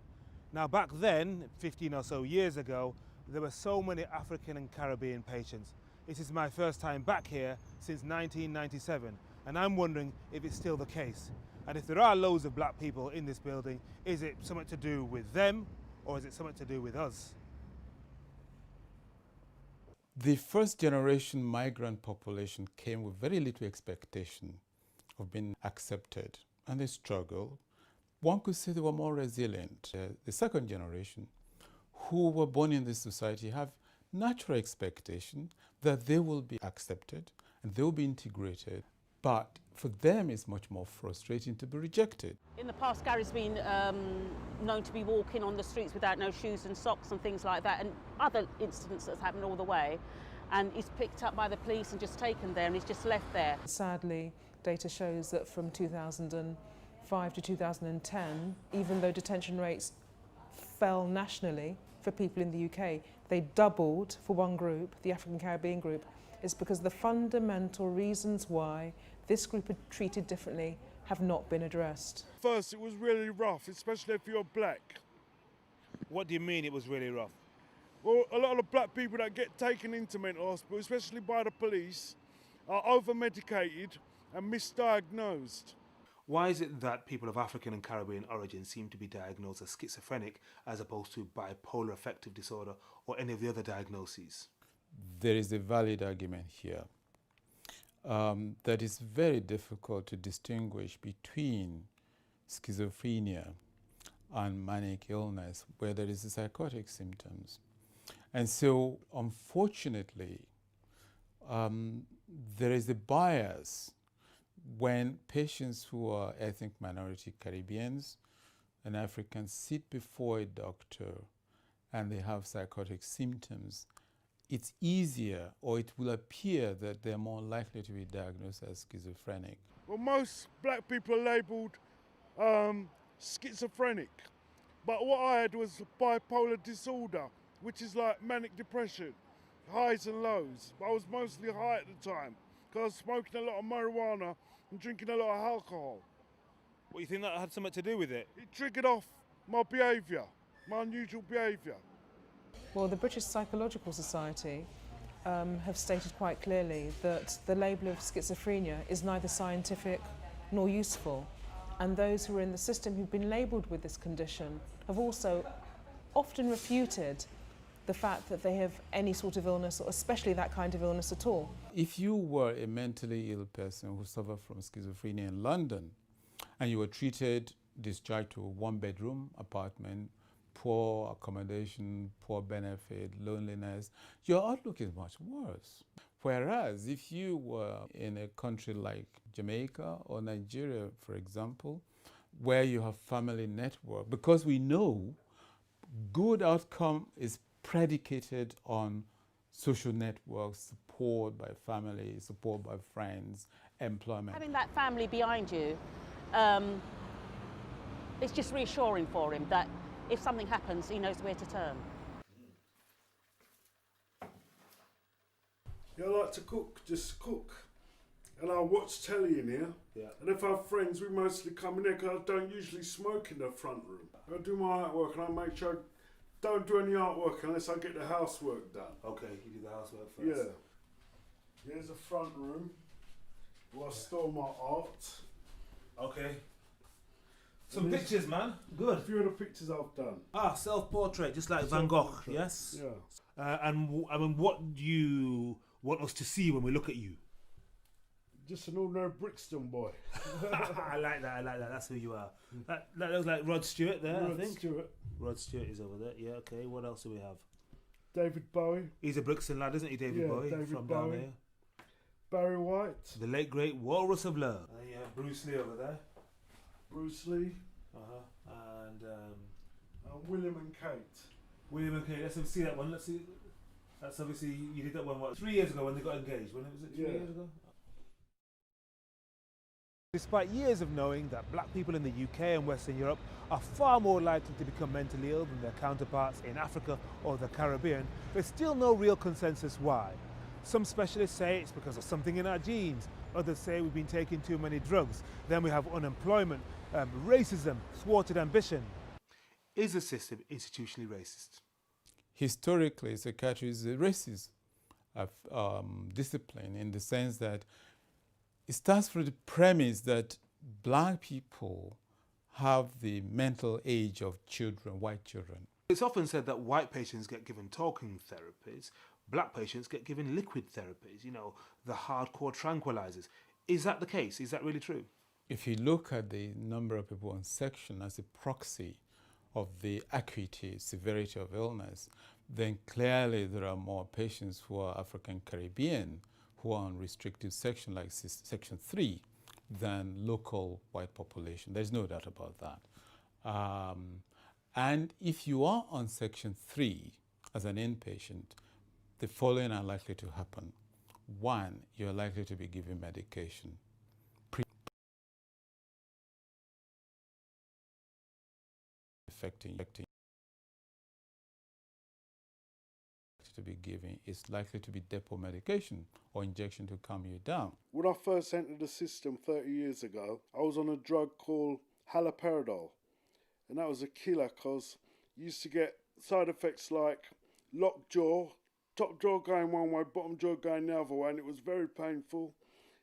Now back then, 15 or so years ago, there were so many African and Caribbean patients. This is my first time back here since 1997, and I'm wondering if it's still the case. And if there are loads of black people in this building, is it something to do with them, or is it something to do with us? The first generation migrant population came with very little expectation of being accepted, and they struggled. One could say they were more resilient. The second generation, who were born in this society, have natural expectation that they will be accepted and they will be integrated. But for them, it's much more frustrating to be rejected. In the past, Gary's been known to be walking on the streets without no shoes and socks and things like that, and other incidents that's happened all the way. And he's picked up by the police and just taken there, and he's just left there. Sadly, data shows that from 2005 to 2010, even though detention rates fell nationally for people in the UK, they doubled for one group, the African Caribbean group. It's because the fundamental reasons why this group are treated differently have not been addressed. First, it was really rough, especially if you're black. What do you mean it was really rough? Well, a lot of black people that get taken into mental hospital, especially by the police, are over-medicated and misdiagnosed. Why is it that people of African and Caribbean origin seem to be diagnosed as schizophrenic as opposed to bipolar affective disorder or any of the other diagnoses? There is a valid argument here that it's very difficult to distinguish between schizophrenia and manic illness where there is a psychotic symptoms. And so, unfortunately, there is a bias when patients who are ethnic minority Caribbeans and Africans sit before a doctor and they have psychotic symptoms. It's easier, or it will appear that they're more likely to be diagnosed as schizophrenic. Well, most black people are labelled schizophrenic, but what I had was bipolar disorder, which is like manic depression, highs and lows. But I was mostly high at the time because I was smoking a lot of marijuana and drinking a lot of alcohol. What, you think that had something to do with it? It triggered off my behaviour, my unusual behaviour. Well, the British Psychological Society have stated quite clearly that the label of schizophrenia is neither scientific nor useful. And those who are in the system who've been labelled with this condition have also often refuted the fact that they have any sort of illness, or especially that kind of illness at all. If you were a mentally ill person who suffered from schizophrenia in London and you were treated, discharged to a one-bedroom apartment, poor accommodation, poor benefit, loneliness, your outlook is much worse. Whereas if you were in a country like Jamaica or Nigeria, for example, where you have family network, because we know good outcome is predicated on social networks, support by family, support by friends, employment. Having that family behind you, it's just reassuring for him that if something happens, he knows where to turn. Yeah, I like to cook, just cook. And I watch telly in here. Yeah. And if I have friends, we mostly come in here because I don't usually smoke in the front room. I do my artwork and I make sure I don't do any artwork unless I get the housework done. Okay, you do the housework first. Yeah. Here's the front room where I store my art. Okay. Some pictures, man. Good. A few of the pictures I've done. Ah, self-portrait, just like Van Gogh, yes? Yeah. And I mean, what do you want us to see when we look at you? Just an ordinary Brixton boy. I like that, that's who you are. That looks like Rod Stewart there, I think. Rod Stewart is over there, yeah, okay. What else do we have? David Bowie. He's a Brixton lad, isn't he, David Bowie? David from Bowie. down there. Barry White. The late, great Walrus of Love. And you have Bruce Lee over there. Bruce Lee. And William and Kate. William and Kate, let's see that one. Let's see. That's obviously, you did that one, what, 3 years ago when they got engaged? When was it, 3 years ago? Despite years of knowing that black people in the UK and Western Europe are far more likely to become mentally ill than their counterparts in Africa or the Caribbean, there's still no real consensus why. Some specialists say it's because of something in our genes. Others say we've been taking too many drugs. Then we have unemployment, racism, thwarted ambition. Is the system institutionally racist? Historically, psychiatry is a racist discipline in the sense that it starts from the premise that black people have the mental age of children, white children. It's often said that white patients get given talking therapies, black patients get given liquid therapies, you know, the hardcore tranquilizers. Is that the case? Is that really true? If you look at the number of people on section as a proxy of the acuity, severity of illness, then clearly there are more patients who are African Caribbean poor and restrictive section like Section 3 than local white population. There's no doubt about that. And if you are on Section 3 as an inpatient, the following are likely to happen. One, you're likely to be given medication. Affecting to be given is likely to be depot medication or injection to calm you down. When I first entered the system 30 years ago, I was on a drug called haloperidol, and that was a killer because you used to get side effects like locked jaw, top jaw going one way, bottom jaw going the other way, and it was very painful.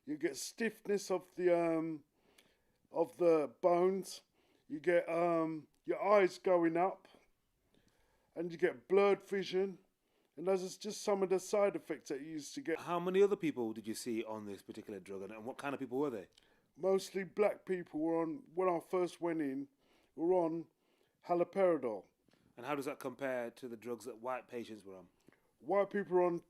You get stiffness of the bones. You get your eyes going up, and you get blurred vision. And those are just some of the side effects that you used to get. How many other people did you see on this particular drug, and what kind of people were they? Mostly black people were on, when I first went in, were on haloperidol. And how does that compare to the drugs that white patients were on? White people were on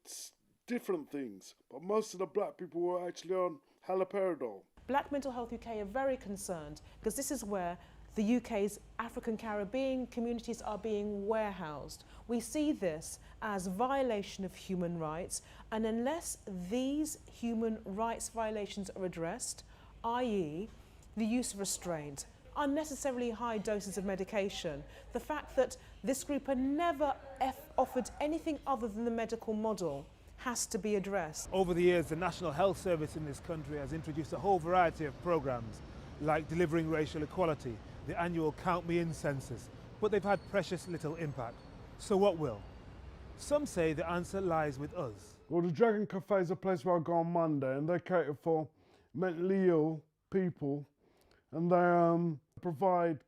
different things, but most of the black people were actually on haloperidol. Black Mental Health UK are very concerned because this is where the UK's African Caribbean communities are being warehoused. We see this as violation of human rights, and unless these human rights violations are addressed, i.e. the use of restraint, unnecessarily high doses of medication, the fact that this group are never offered anything other than the medical model has to be addressed. Over the years, the National Health Service in this country has introduced a whole variety of programs, like delivering racial equality, the annual Count Me In census, but they've had precious little impact. So what will? Some say the answer lies with us. Well, the Dragon Cafe is a place where I go on Monday, and they cater for mentally ill people, and they provide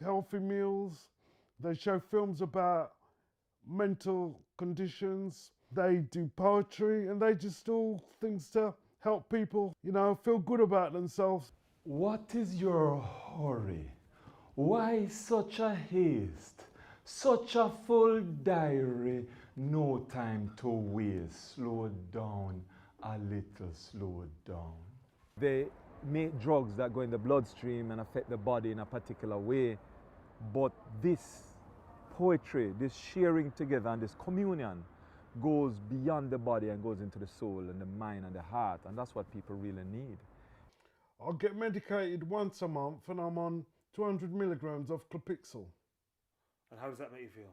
healthy meals. They show films about mental conditions. They do poetry, and they just do things to help people, you know, feel good about themselves. What is your hurry? Why such a haste? Such a full diary, no time to waste. Slow down a little, slow down. They make drugs that go in the bloodstream and affect the body in a particular way, but this poetry, this sharing together and this communion goes beyond the body and goes into the soul and the mind and the heart, and that's what people really need. I'll get medicated once a month, and I'm on 200 milligrams of Clopixel. And how does that make you feel?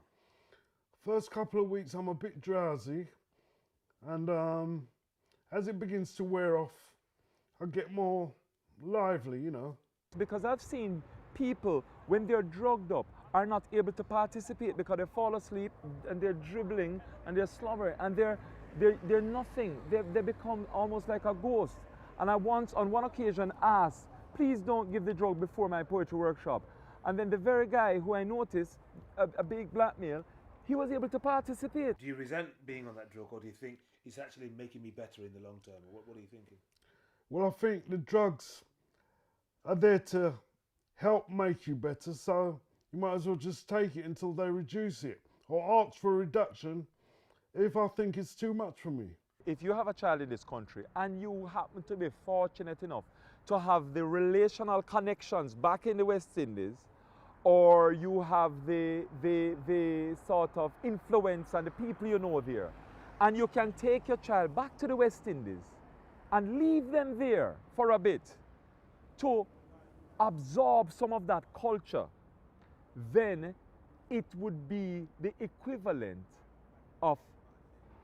First couple of weeks I'm a bit drowsy, and as it begins to wear off, I get more lively, you know. Because I've seen people, when they're drugged up, are not able to participate because they fall asleep and they're dribbling and they're slobbering and they're nothing. They become almost like a ghost. And I once, on one occasion, asked, please don't give the drug before my poetry workshop. And then the very guy who I noticed, a big black male, he was able to participate. Do you resent being on that drug, or do you think it's actually making me better in the long term? Or what are you thinking? Well, I think the drugs are there to help make you better, so you might as well just take it until they reduce it, or ask for a reduction if I think it's too much for me. If you have a child in this country and you happen to be fortunate enough to have the relational connections back in the West Indies, or you have the sort of influence and the people you know there, and you can take your child back to the West Indies and leave them there for a bit to absorb some of that culture, then it would be the equivalent of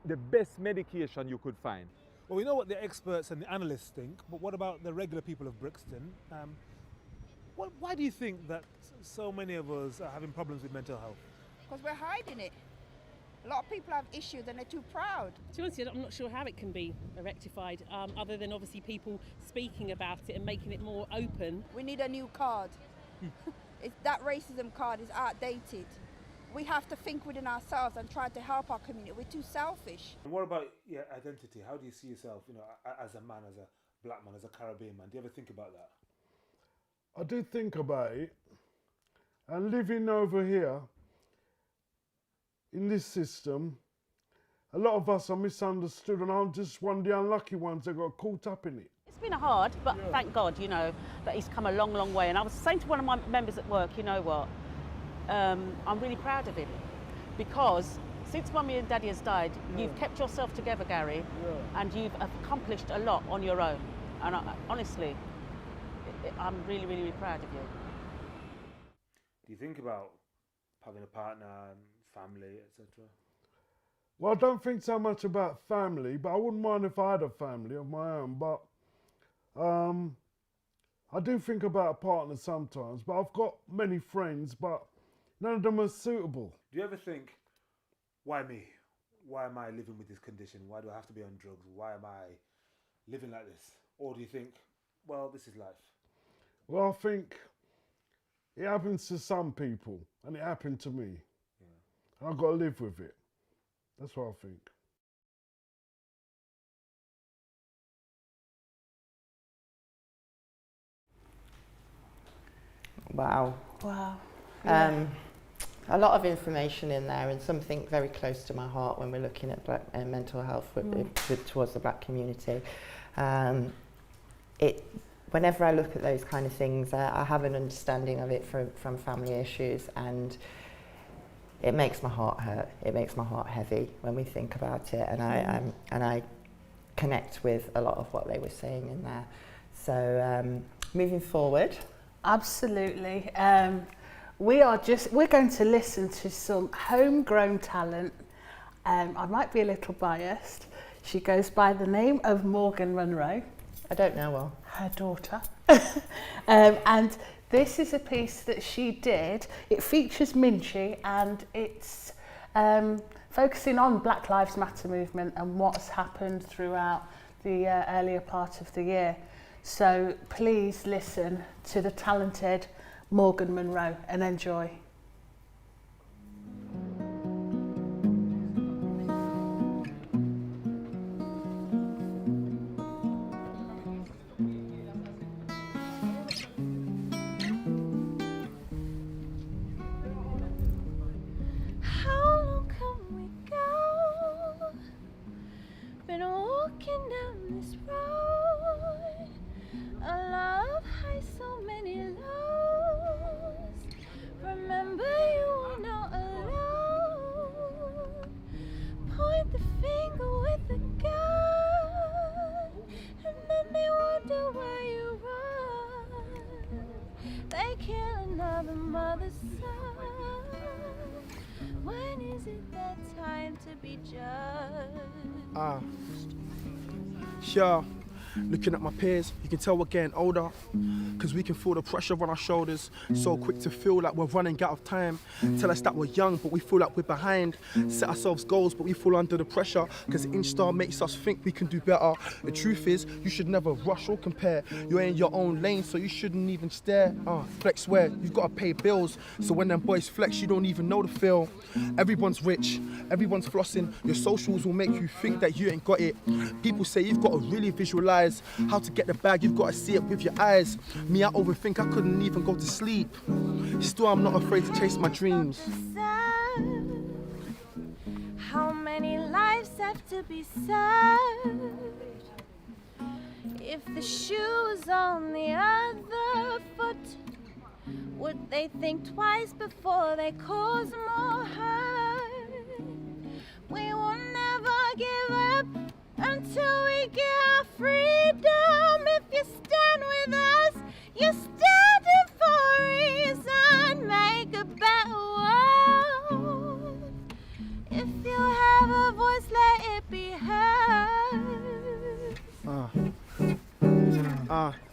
the best medication you could find. Well, we know what the experts and the analysts think, but what about the regular people of Brixton? Why do you think that so many of us are having problems with mental health? Because we're hiding it. A lot of people have issues and they're too proud. To be honest, I'm not sure how it can be rectified, other than obviously people speaking about it and making it more open. We need a new card. That racism card is outdated. We have to think within ourselves and try to help our community. We're too selfish. And what about your identity? How do you see yourself, you know, as a man, as a black man, as a Caribbean man? Do you ever think about that? I do think about it, and living over here in this system, a lot of us are misunderstood, and I'm just one of the unlucky ones that got caught up in it. It's been hard, but thank God, you know, that he's come a long, long way. And I was saying to one of my members at work, you know what, I'm really proud of him, because since Mummy and Daddy has died, you've kept yourself together, Gary, and you've accomplished a lot on your own. And honestly, I'm really, really, really proud of you. Do you think about having a partner and family, etc.? Well, I don't think so much about family, but I wouldn't mind if I had a family of my own. But I do think about a partner sometimes. But I've got many friends, but none of them are suitable. Do you ever think, why me? Why am I living with this condition? Why do I have to be on drugs? Why am I living like this? Or do you think, well, this is life? Well, I think it happens to some people, and it happened to me. And I've got to live with it. That's what I think. Wow. Wow. A lot of information in there, and something very close to my heart when we're looking at black, mental health towards the black community. Whenever I look at those kind of things, I have an understanding of it from family issues, and it makes my heart hurt. It makes my heart heavy when we think about it, and I connect with a lot of what they were saying in there. So moving forward, absolutely. We're going to listen to some homegrown talent. I might be a little biased. She goes by the name of Morgan Munro. I don't know her. Her daughter. And this is a piece that she did. It features Minchie, and it's focusing on Black Lives Matter movement and what's happened throughout the earlier part of the year. So please listen to the talented Morgan Munro and enjoy. Sure. Looking at my peers, you can tell we're getting older, because we can feel the pressure on our shoulders, so quick to feel like we're running out of time. Tell us that we're young, but we feel like we're behind. Set ourselves goals, but we fall under the pressure, because Insta makes us think we can do better. The truth is, you should never rush or compare. You're in your own lane, so you shouldn't even stare. Flex where you've got to pay bills, so when them boys flex, you don't even know the feel. Everyone's rich, everyone's flossing. Your socials will make you think that you ain't got it. People say you've got to really visualize how to get the bag, you've got to see it with your eyes. Me, I overthink, I couldn't even go to sleep. Still, I'm not afraid to chase my dreams. How many lives have to be saved? If the shoe was on the other foot, would they think twice before they cause more hurt? We will never give up until we get our freedom. If you stand with us, you're standing for a reason. Make a better world. If you have a voice, let it be heard.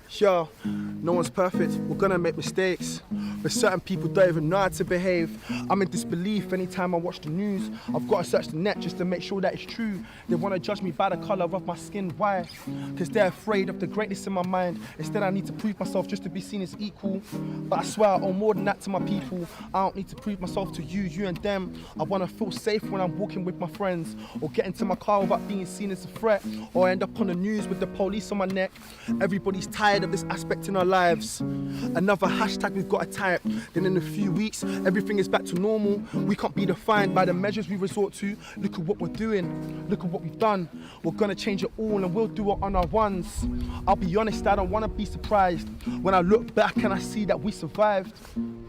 Sure, no one's perfect, we're gonna make mistakes, but certain people don't even know how to behave. I'm in disbelief anytime I watch the news. I've got to search the net just to make sure that it's true. They want to judge me by the colour of my skin, why? Because they're afraid of the greatness in my mind. Instead I need to prove myself just to be seen as equal. But I swear I owe more than that to my people. I don't need to prove myself to you and them. I want to feel safe when I'm walking with my friends, or get into my car without being seen as a threat, or end up on the news with the police on my neck. Everybody's tired of this aspect in our lives. Another hashtag we've got to type. Then in a few weeks, everything is back to normal. We can't be defined by the measures we resort to. Look at what we're doing. Look at what we've done. We're gonna change it all and we'll do it on our ones. I'll be honest, I don't wanna be surprised when I look back and I see that we survived.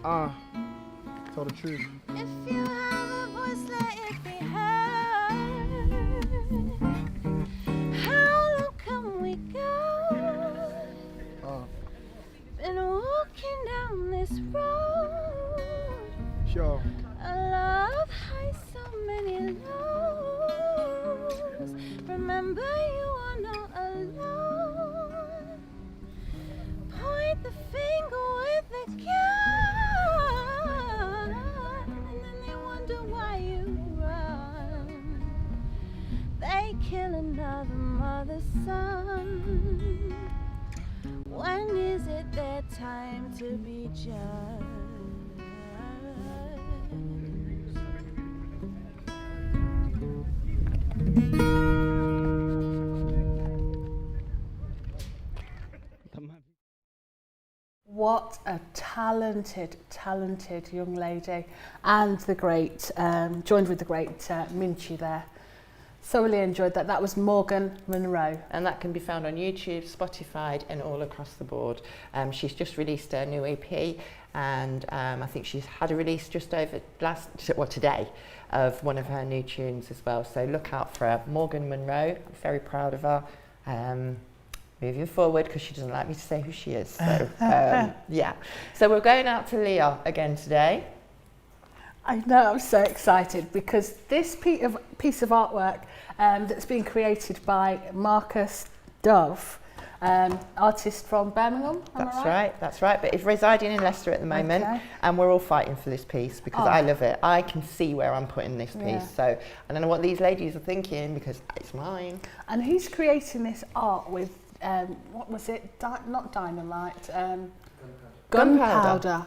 Tell the truth. If you have a voice, let it be heard. How low can we go? Been walking down this road. Sure. A love high, so many lows. Remember, you are not alone. Point the finger with the gun, and then they wonder why you run. They kill another mother's son. When is it their time to be judged? What a talented young lady, and the great, joined with the great Minchie there. Thoroughly enjoyed that. That was Morgan Monroe. And that can be found on YouTube, Spotify, and all across the board. She's just released her new EP, and I think she's had a release just over today of one of her new tunes as well. So look out for her. Morgan Monroe. I'm very proud of her. Moving forward, because she doesn't like me to say who she is. So yeah. So we're going out to Leah again today. I know, I'm so excited because this piece of artwork that's been created by Marcus Dove, artist from Birmingham. That's right. But he's residing in Leicester at the moment, and we're all fighting for this piece because I love it. I can see where I'm putting this piece, so I don't know what these ladies are thinking because it's mine. And he's creating this art with, what was it? Not dynamite, gunpowder.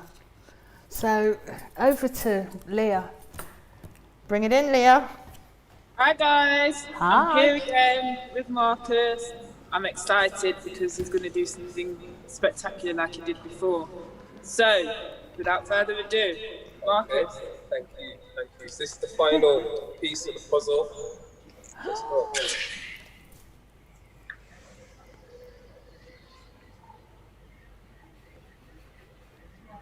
So over to Leah. Bring it in, Leah. Hi guys. Hi. I'm here again with Marcus. I'm excited because he's going to do something spectacular like he did before. So, without further ado, Marcus. Thank you. Is this the final piece of the puzzle? Let's go.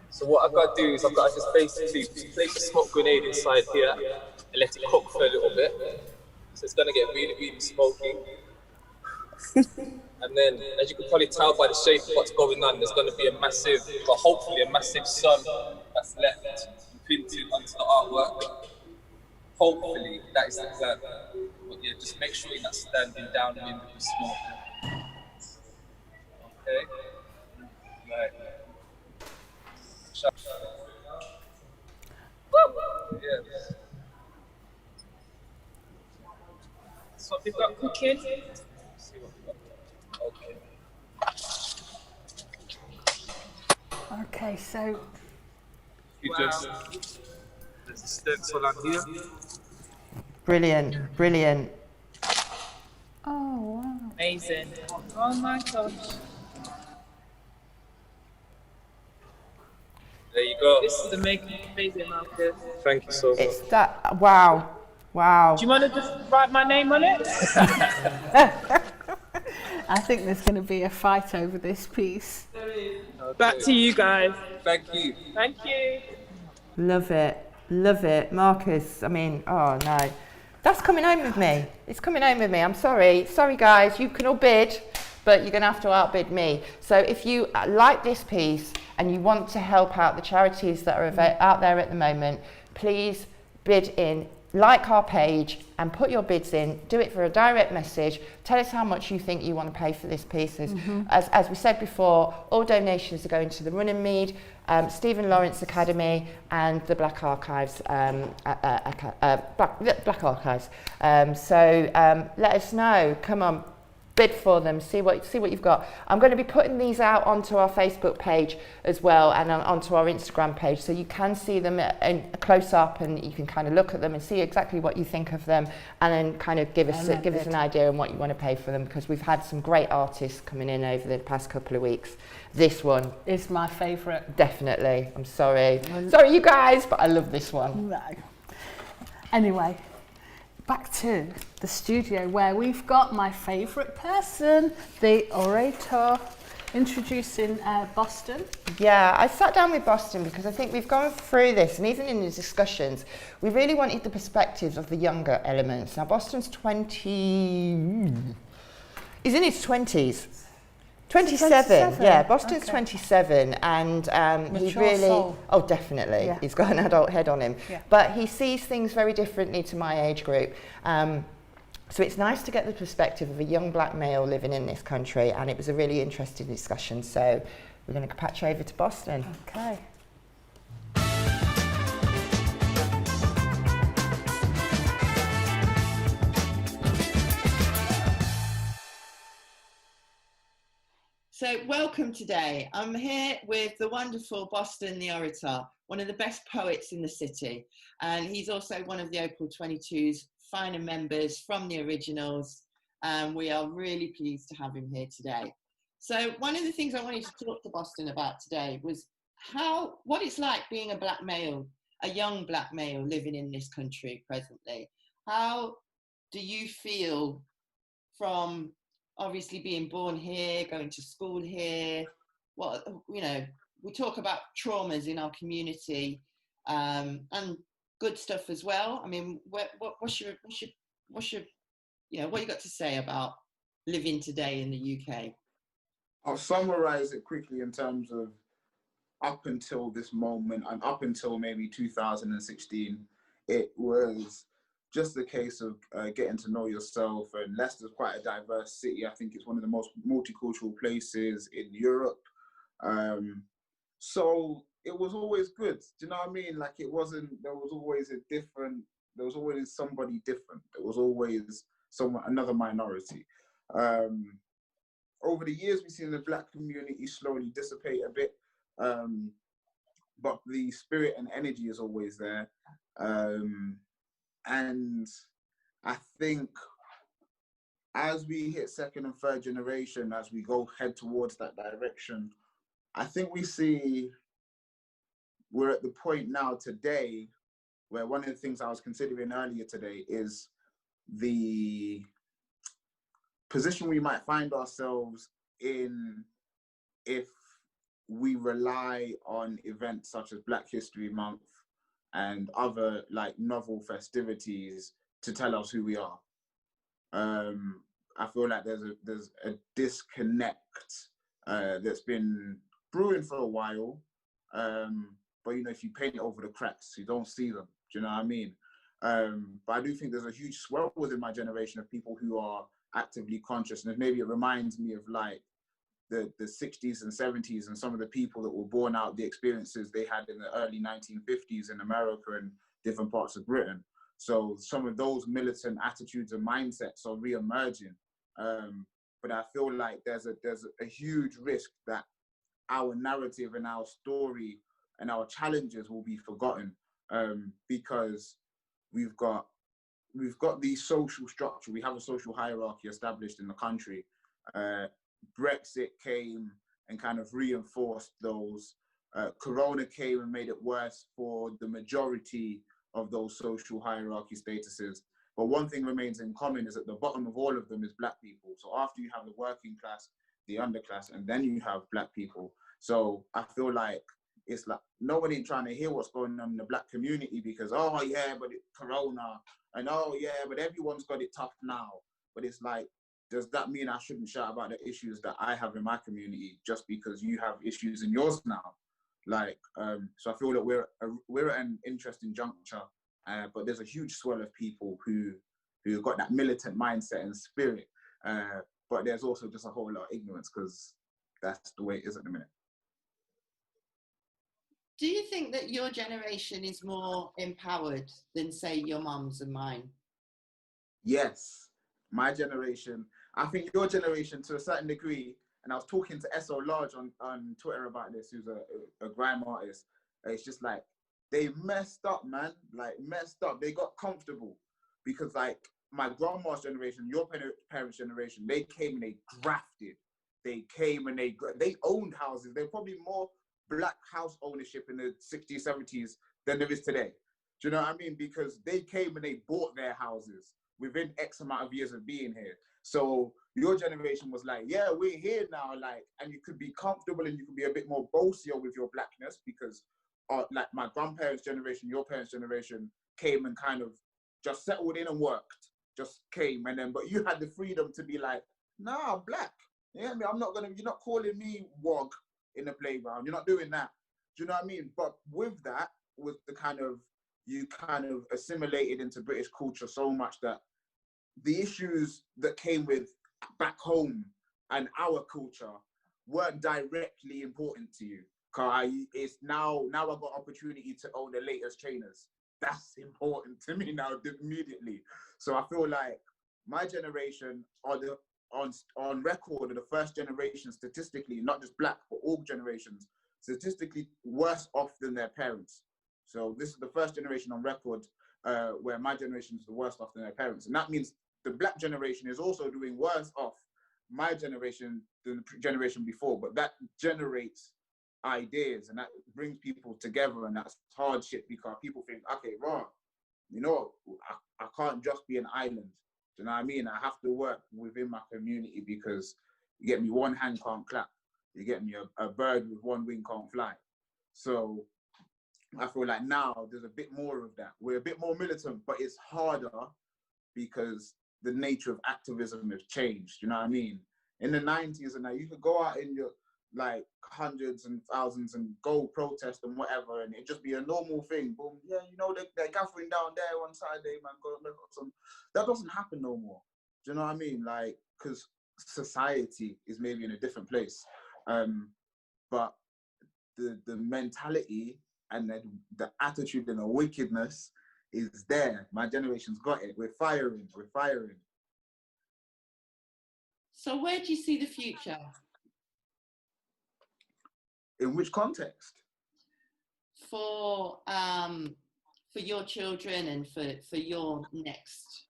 So what I've got to do is I've got to just basically place a smoke grenade inside here and let it cook for a little bit. So it's going to get really, really smoky. And then, as you can probably tell by the shape of what's going on, there's going to be a massive, or hopefully a massive sun that's left printed onto the artwork. Hopefully, that is the plan. But yeah, just make sure you're not standing downwind of the smoke. Okay? Right. Yes. That's what we've got cooking. Okay, so you just there's a stencil on here. Brilliant. Oh wow. Amazing. Oh my gosh. There you go. This is amazing, Marcus. Thank you so much. It's that, wow. Do you want to just write my name on it? I think there's going to be a fight over this piece. Okay. Back to you guys. Thank you. Thank you. Love it. Marcus, I mean, oh no. That's coming home with me. It's coming home with me. I'm sorry. Sorry guys, you can all bid, but you're going to have to outbid me. So if you like this piece and you want to help out the charities that are out there at the moment, please bid in, like our page and put your bids in. Do it for a direct message. Tell us how much you think you want to pay for this piece. As we said before, all donations are going to the Runnymede, Stephen Lawrence Academy and the Black Archives. Black Archives. So let us know. Come on. bid for them, see what you've got. I'm going to be putting these out onto our Facebook page as well, and onto our Instagram page, so you can see them in close up, and you can kind of look at them and see exactly what you think of them, and then kind of give us an idea on what you want to pay for them, because we've had some great artists coming in over the past couple of weeks. This one is my favourite. Definitely. I'm sorry you guys, but I love this one. No. Anyway, back to the studio where we've got my favourite person, the orator, introducing Boston. Yeah, I sat down with Boston because I think we've gone through this, and even in the discussions, we really wanted the perspectives of the younger elements. Now, Boston's 20... He's in his 20s. 27, yeah, Boston's 27, and he really, soul. oh definitely, Yeah. He's got an adult head on him, Yeah. but he sees things very differently to my age group. So it's nice to get the perspective of a young black male living in this country, and it was a really interesting discussion, so we're going to patch over to Boston. Okay. So welcome today. I'm here with the wonderful Boston the Orator, one of the best poets in the city. And he's also one of the Opal22's finer members from the originals. And we are really pleased to have him here today. So one of the things I wanted to talk to Boston about today was what it's like being a black male, a young black male living in this country presently. How do you feel from obviously being born here, going to school here? What, you know, we talk about traumas in our community, and good stuff as well. I mean, what's your you know, what you got to say about living today in the UK? I'll summarize it quickly in terms of up until this moment, and up until maybe 2016, it was just the case of getting to know yourself. And Leicester's quite a diverse city. I think it's one of the most multicultural places in Europe. So it was always good. Do you know what I mean? Like, there was always somebody different. There was always another minority. Over the years, we've seen the black community slowly dissipate a bit, but the spirit and energy is always there. And I think as we hit second and third generation, as we head towards that direction, I think we're at the point now today where one of the things I was considering earlier today is the position we might find ourselves in if we rely on events such as Black History Month and other like novel festivities to tell us who we are. I feel like there's a disconnect that's been brewing for a while, but you know, if you paint it over the cracks, you don't see them. Do you know what I mean? But I do think there's a huge swell within my generation of people who are actively conscious, and maybe it reminds me of like the 60s and 70s and some of the people that were born out the experiences they had in the early 1950s in America and different parts of Britain. So some of those militant attitudes and mindsets are re-emerging. But I feel like there's a huge risk that our narrative and our story and our challenges will be forgotten, because we've got the social structure. We have a social hierarchy established in the country. Brexit came and kind of reinforced those. Corona came and made it worse for the majority of those social hierarchy statuses. But one thing remains in common is at the bottom of all of them is Black people. So after you have the working class, the underclass, and then you have Black people. So I feel like it's like nobody trying to hear what's going on in the Black community because, oh yeah, but it's Corona, and oh yeah, but everyone's got it tough now. But it's like, does that mean I shouldn't shout about the issues that I have in my community just because you have issues in yours now? Like, so I feel that we're at an interesting juncture, but there's a huge swell of people who have got that militant mindset and spirit, but there's also just a whole lot of ignorance because that's the way it is at the minute. Do you think that your generation is more empowered than, say, your mum's and mine? Yes, my generation, I think your generation, to a certain degree, and I was talking to SO Large on Twitter about this, who's a grime artist. It's just like, they messed up, man. Like, messed up. They got comfortable. Because, like, my grandma's generation, your parents' generation, they came and they grafted. They came and they owned houses. There's probably more black house ownership in the 60s, 70s than there is today. Do you know what I mean? Because they came and they bought their houses within X amount of years of being here. So your generation was like, yeah, we're here now, like, and you could be comfortable and you could be a bit more bossier with your blackness because, like, my grandparents' generation, your parents' generation came and kind of just settled in and worked, just came, and then, but you had the freedom to be like, nah, I'm black. Yeah, I mean, you're not calling me wog in the playground. You're not doing that. Do you know what I mean? But with that, with the you kind of assimilated into British culture so much that the issues that came with back home and our culture weren't directly important to you. Cause it's now I got opportunity to own the latest trainers. That's important to me now immediately. So I feel like my generation are on record of the first generation statistically, not just black, but all generations, statistically worse off than their parents. So this is the first generation on record where my generation is the worst off than their parents. And that means the black generation is also doing worse off my generation than the generation before, but that generates ideas and that brings people together, and that's hardship because people think, okay, wrong, you know, I can't just be an island. Do you know what I mean? I have to work within my community because, you get me, one hand can't clap. You get me, a bird with one wing can't fly. So I feel like now there's a bit more of that. We're a bit more militant, but it's harder because the nature of activism has changed. You know what I mean? In the 90s and now, you could go out in your like hundreds and thousands and go protest and whatever, and it'd just be a normal thing. Boom, yeah, you know, they're gathering down there on Saturday, man. Go look at some. That doesn't happen no more. Do you know what I mean? Like, because society is maybe in a different place, but the mentality and the attitude and the wickedness is there. My generation's got it. We're firing. So where do you see the future? In which context? For your children and for your next,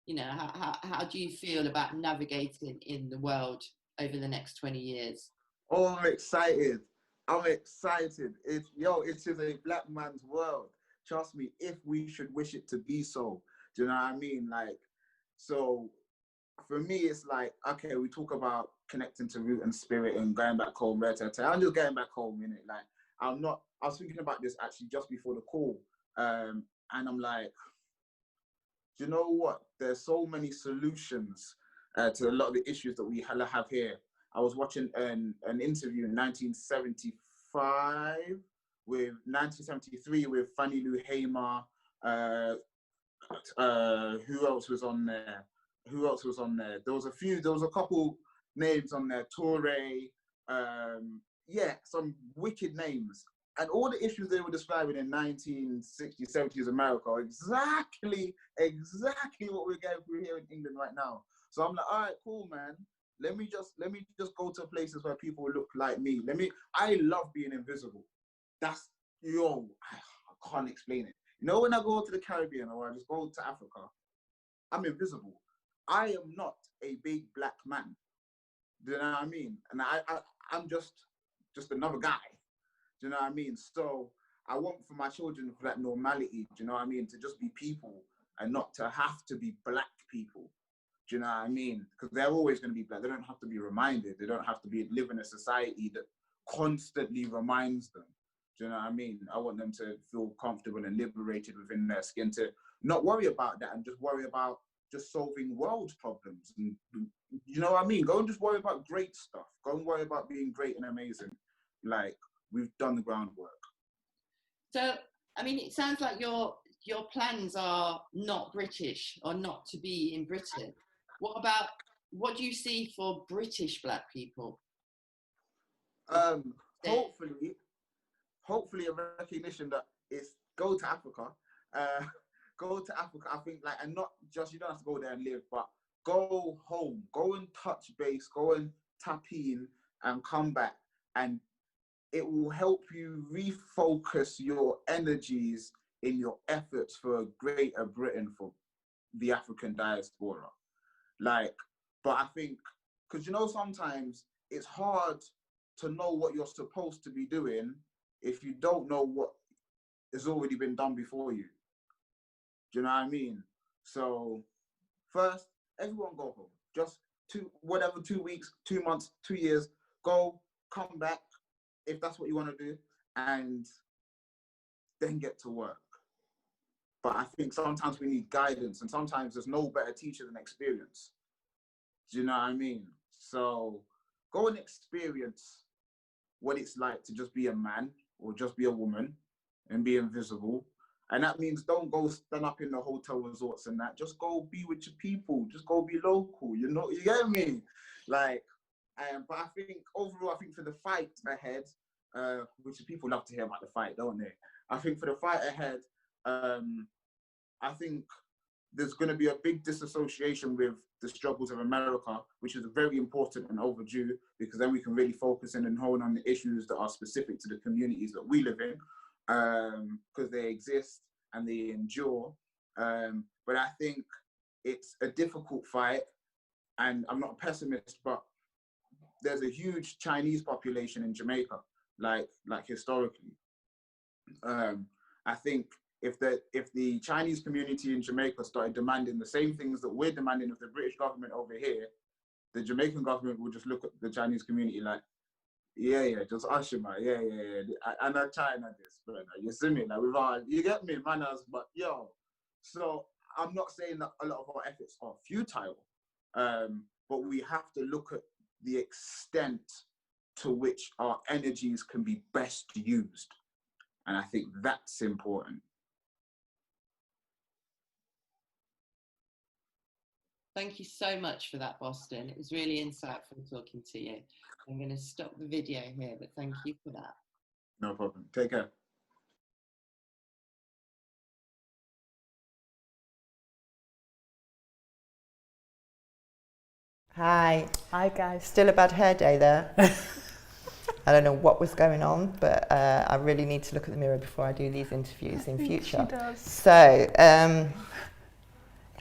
you know, how do you feel about navigating in the world over the next 20 years? Oh, I'm excited. It is a black man's world. Trust me, if we should wish it to be so. Do you know what I mean? Like, so for me, it's like, okay, we talk about connecting to root and spirit and going back home. I'm just getting back home, innit? Like, I was thinking about this actually just before the call. And I'm like, do you know what? There's so many solutions to a lot of the issues that we have here. I was watching an interview in 1973 with Fannie Lou Hamer. Who else was on there? There was a couple names on there. Toure, some wicked names. And all the issues they were describing in 1960s, 70s America are exactly what we're going through here in England right now. So I'm like, all right, cool, man. Let me just go to places where people look like me. I love being invisible. I can't explain it. You know, when I go to the Caribbean or I just go to Africa, I'm invisible. I am not a big black man. Do you know what I mean? And I'm just another guy. Do you know what I mean? So I want for my children for that normality, do you know what I mean? To just be people and not to have to be black people. Do you know what I mean? Because they're always going to be black. They don't have to be reminded. They don't have to live in a society that constantly reminds them. Do you know what I mean? I want them to feel comfortable and liberated within their skin, to not worry about that and just worry about just solving world problems. And you know what I mean? Go and just worry about great stuff. Go and worry about being great and amazing. Like, we've done the groundwork. So, I mean, it sounds like your plans are not British or not to be in Britain. What do you see for British black people? Hopefully a recognition that it's go to Africa. Go to Africa, I think, like, and not just, you don't have to go there and live, but go home, go and touch base, go and tap in and come back, and it will help you refocus your energies in your efforts for a greater Britain for the African diaspora. Like, but I think, because you know, sometimes it's hard to know what you're supposed to be doing if you don't know what has already been done before you. Do you know what I mean? So first, everyone go home. Just 2 weeks, 2 months, 2 years, go, come back, if that's what you want to do, and then get to work. But I think sometimes we need guidance, and sometimes there's no better teacher than experience. Do you know what I mean? So go and experience what it's like to just be a man or just be a woman and be invisible. And that means don't go stand up in the hotel resorts and that. Just go be with your people. Just go be local. You know, you get me? Like, but I think overall, I think for the fight ahead, which people love to hear about the fight, don't they? I think for the fight ahead, I think there's going to be a big disassociation with the struggles of America, which is very important and overdue, because then we can really focus in and hone on the issues that are specific to the communities that we live in, because they exist and they endure. But I think it's a difficult fight, and I'm not a pessimist, but there's a huge Chinese population in Jamaica, like historically. I think if the Chinese community in Jamaica started demanding the same things that we're demanding of the British government over here, the Jamaican government would just look at the Chinese community like, yeah, just usher man, yeah. And not China this, brother. You see me? Like, with all, you get me, manners, but yo. So I'm not saying that a lot of our efforts are futile, but we have to look at the extent to which our energies can be best used. And I think that's important. Thank you so much for that, Boston. It was really insightful talking to you. I'm going to stop the video here, but thank you for that. No problem. Take care. Hi. Hi, guys. Still a bad hair day there. I don't know what was going on, but I really need to look at the mirror before I do these interviews in future. She does. So,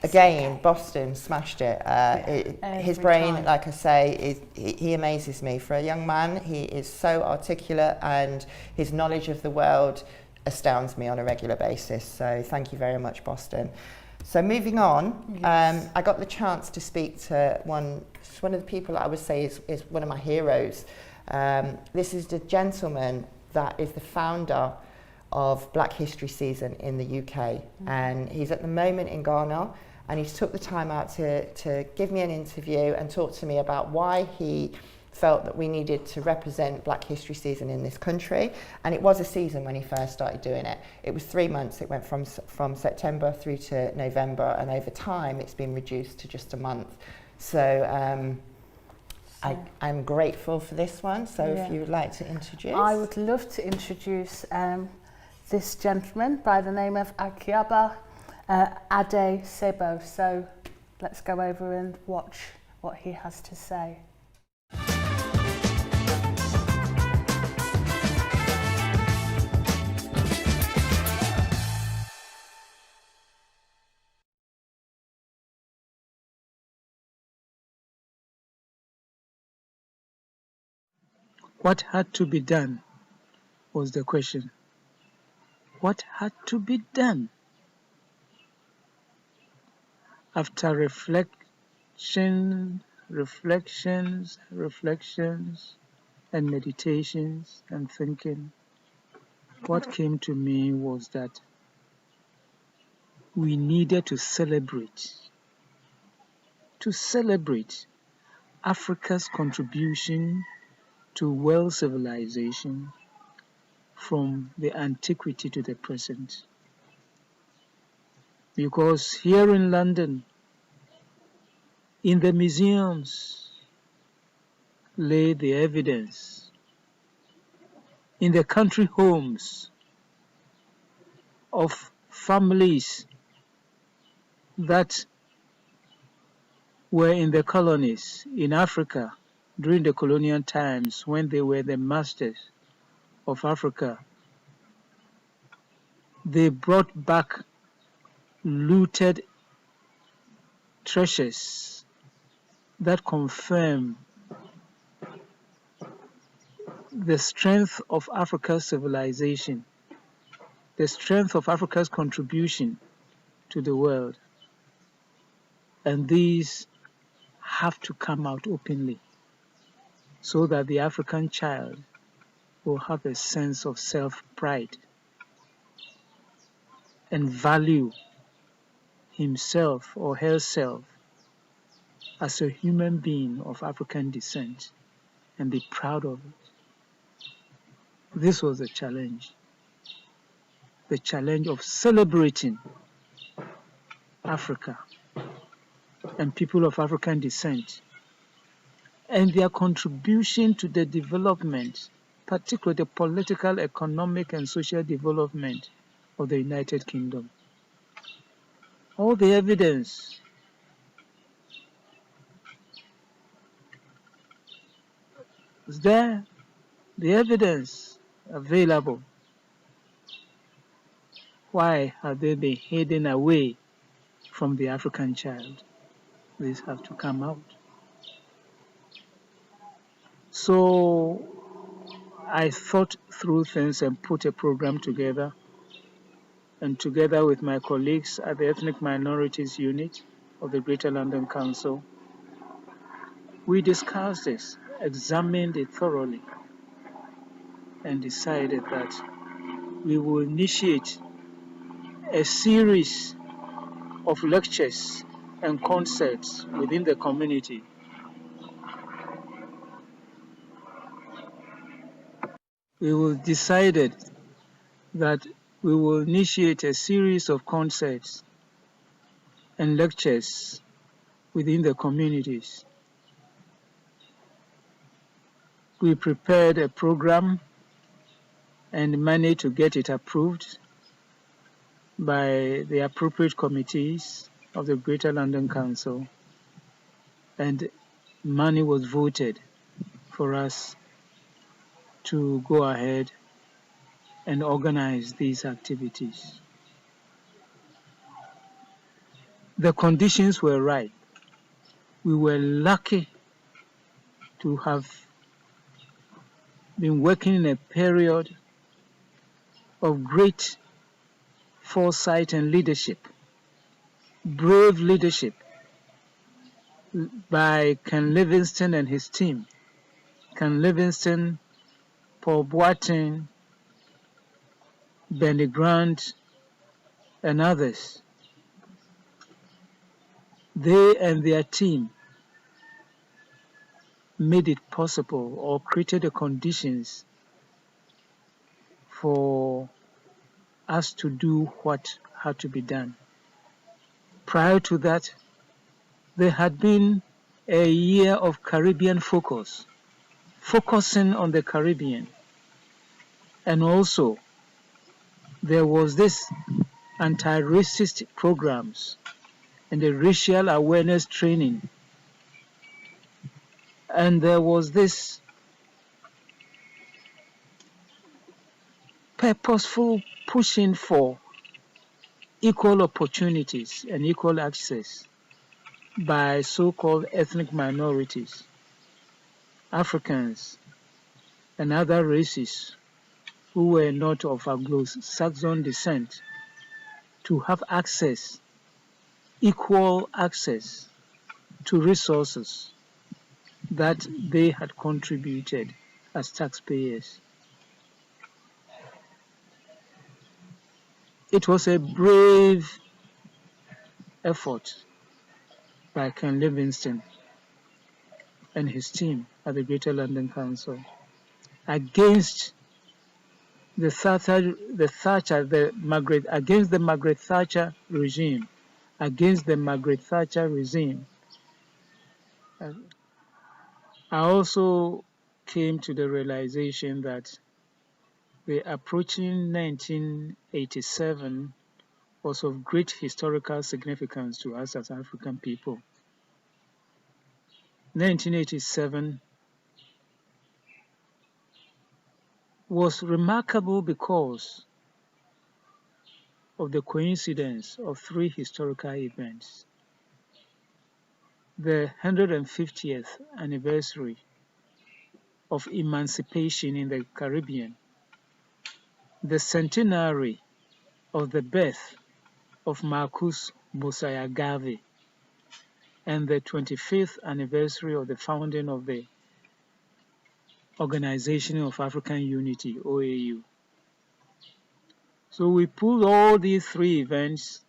again, Boston smashed it. His brain, time. like I say, he amazes me. For a young man, he is so articulate, and his knowledge of the world astounds me on a regular basis. So thank you very much, Boston. So moving on, yes. I got the chance to speak to one of the people that I would say is one of my heroes. This is the gentleman that is the founder of Black History Season in the UK, and he's at the moment in Ghana, and he's took the time out to give me an interview and talk to me about why he felt that we needed to represent Black History Season in this country. And it was a season when he first started doing it. It was 3 months. It went from September through to November, and over time it's been reduced to just a month. So I'm grateful for this one. So if you would like to introduce. I would love to introduce this gentleman by the name of Akiaba Ade Sebo. So let's go over and watch what he has to say. What had to be done was the question. What had to be done? After reflections, and meditations and thinking, what came to me was that we needed to celebrate Africa's contribution to world civilization from the antiquity to the present. Because here in London, in the museums, lay the evidence. In the country homes of families that were in the colonies in Africa during the colonial times when they were the masters of Africa. They brought back looted treasures that confirm the strength of Africa's civilization, the strength of Africa's contribution to the world. And these have to come out openly so that the African child will have a sense of self-pride and value himself or herself as a human being of African descent and be proud of it. This was the challenge of celebrating Africa and people of African descent and their contribution to the development, particularly the political, economic, and social development of the United Kingdom. All the evidence is there, the evidence available. Why have they been hidden away from the African child? These have to come out. So I thought through things and put a program together. And together with my colleagues at the Ethnic Minorities Unit of the Greater London Council, we discussed this, examined it thoroughly, and decided that we will initiate a series of lectures and concerts within the community. We decided that we will initiate a series of concerts and lectures within the communities. We prepared a program and managed to get it approved by the appropriate committees of the Greater London Council, and money was voted for us to go ahead and organize these activities. The conditions were right. We were lucky to have been working in a period of great foresight and leadership, brave leadership by Ken Livingstone and his team. Ken Livingstone, Paul Boateng, Benny Grant, and others. They and their team made it possible or created the conditions for us to do what had to be done. Prior to that, there had been a year of Caribbean focus, focusing on the Caribbean. And also, there was this anti-racist programs and the racial awareness training. And there was this purposeful pushing for equal opportunities and equal access by so-called ethnic minorities, Africans, and other races who were not of Anglo-Saxon descent to have access, equal access to resources that they had contributed as taxpayers. It was a brave effort by Ken Livingstone and his team at the Greater London Council against against the Margaret Thatcher regime. I also came to the realization that the approaching 1987 was of great historical significance to us as African people. 1987 was remarkable because of the coincidence of three historical events. The 150th anniversary of emancipation in the Caribbean, the centenary of the birth of Marcus Mosiah Garvey, and the 25th anniversary of the founding of the Organization of African Unity, OAU. So we pulled all these three events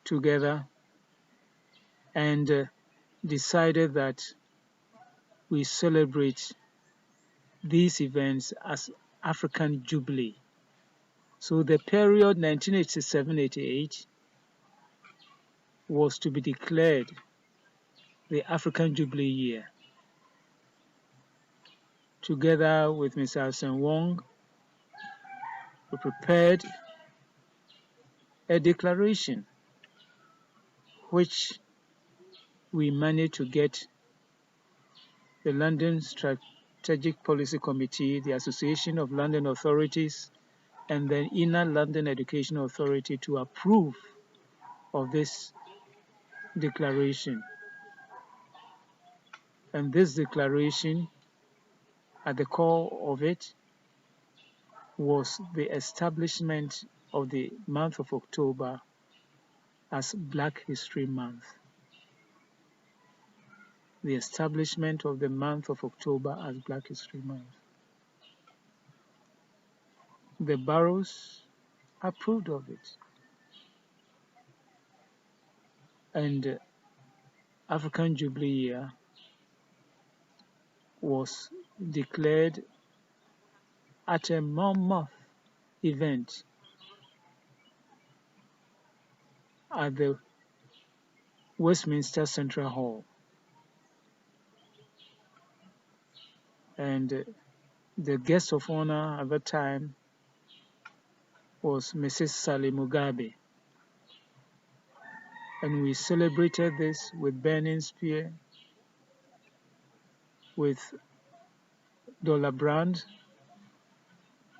together and decided that we celebrate these events as African Jubilee. So the period 1987-88 was to be declared the African Jubilee year. Together with Mr. Arsene Wong, we prepared a declaration which we managed to get the London Strategic Policy Committee, the Association of London Authorities, and the Inner London Education Authority to approve of this declaration. And this declaration, at the core of it, was the establishment of the month of October as Black History Month. The establishment of the month of October as Black History Month. The boroughs approved of it. And African Jubilee Year was declared at a Monmouth event at the Westminster Central Hall. And the guest of honor at that time was Mrs. Sally Mugabe. And we celebrated this with Burning Spear, with Dollar Brand,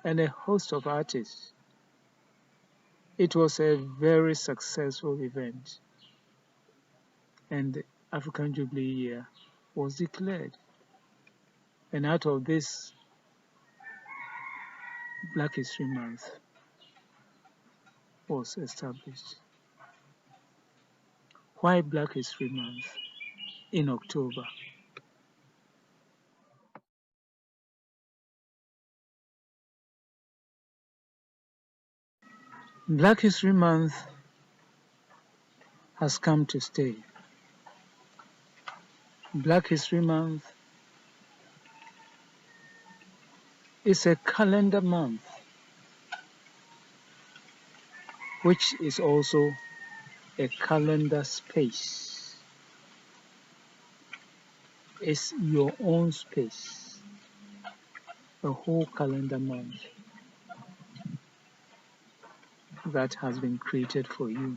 and a host of artists. It was a very successful event, and the African Jubilee Year was declared. And out of this, Black History Month was established. Why Black History Month in October? Black History Month has come to stay. Black History Month is a calendar month, which is also a calendar space. It's your own space, a whole calendar month that has been created for you.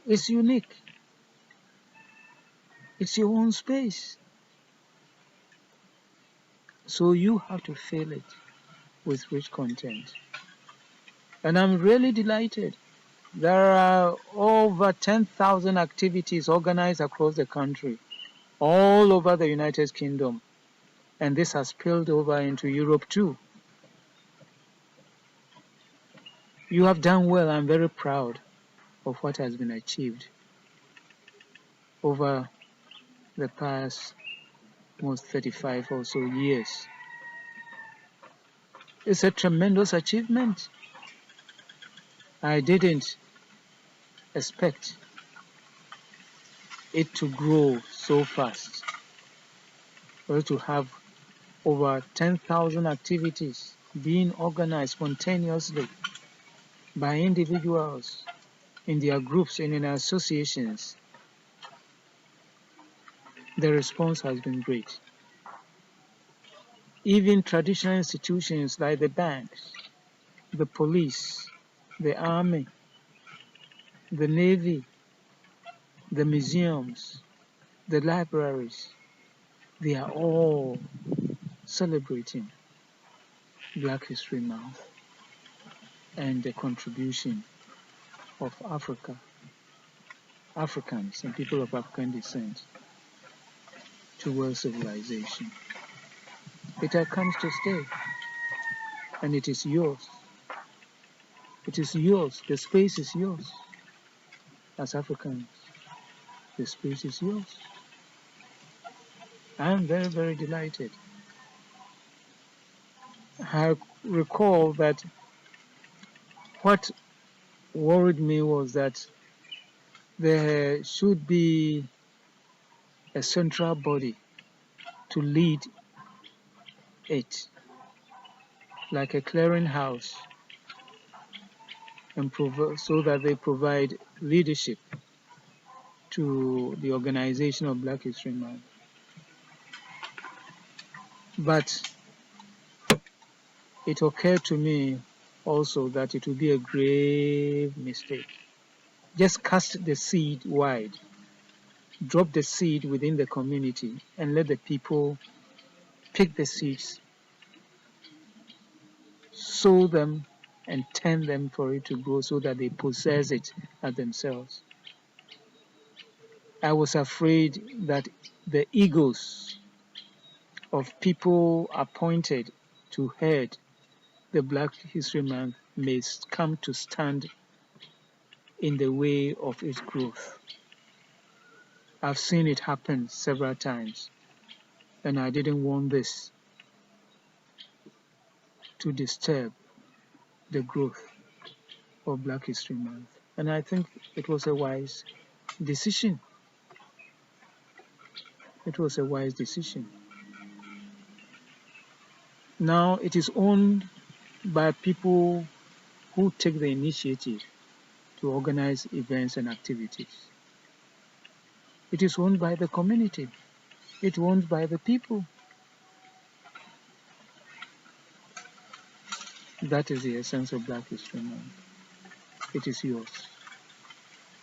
It's unique. It's your own space. So you have to fill it with rich content. And I'm really delighted. There are over 10,000 activities organized across the country, all over the United Kingdom. And this has spilled over into Europe too. You have done well. I'm very proud of what has been achieved over the past almost 35 or so years. It's a tremendous achievement. I didn't expect it to grow so fast, or to have over 10,000 activities being organized spontaneously by individuals in their groups and in associations. The response has been great. Even traditional institutions like the banks, the police, the army, the navy, the museums, the libraries, they are all celebrating Black History Month and the contribution of Africans and people of African descent to world civilization. It has come to stay, and it is yours. It is yours. The space is yours. As Africans, the space is yours. I am very, very delighted. I recall that what worried me was that there should be a central body to lead it, like a clearinghouse, and so that they provide leadership to the organization of Black History Month. But it occurred to me also that it would be a grave mistake. Just cast the seed wide, drop the seed within the community, and let the people pick the seeds, sow them, and tend them for it to grow so that they possess it as themselves. I was afraid that the egos of people appointed to head the Black History Month may come to stand in the way of its growth. I've seen it happen several times, and I didn't want this to disturb the growth of Black History Month. And I think it was a wise decision. It was a wise decision. Now it is owned by people who take the initiative to organize events and activities. It is owned by the community. It's owned by the people. That is the essence of Black History Month. It is yours,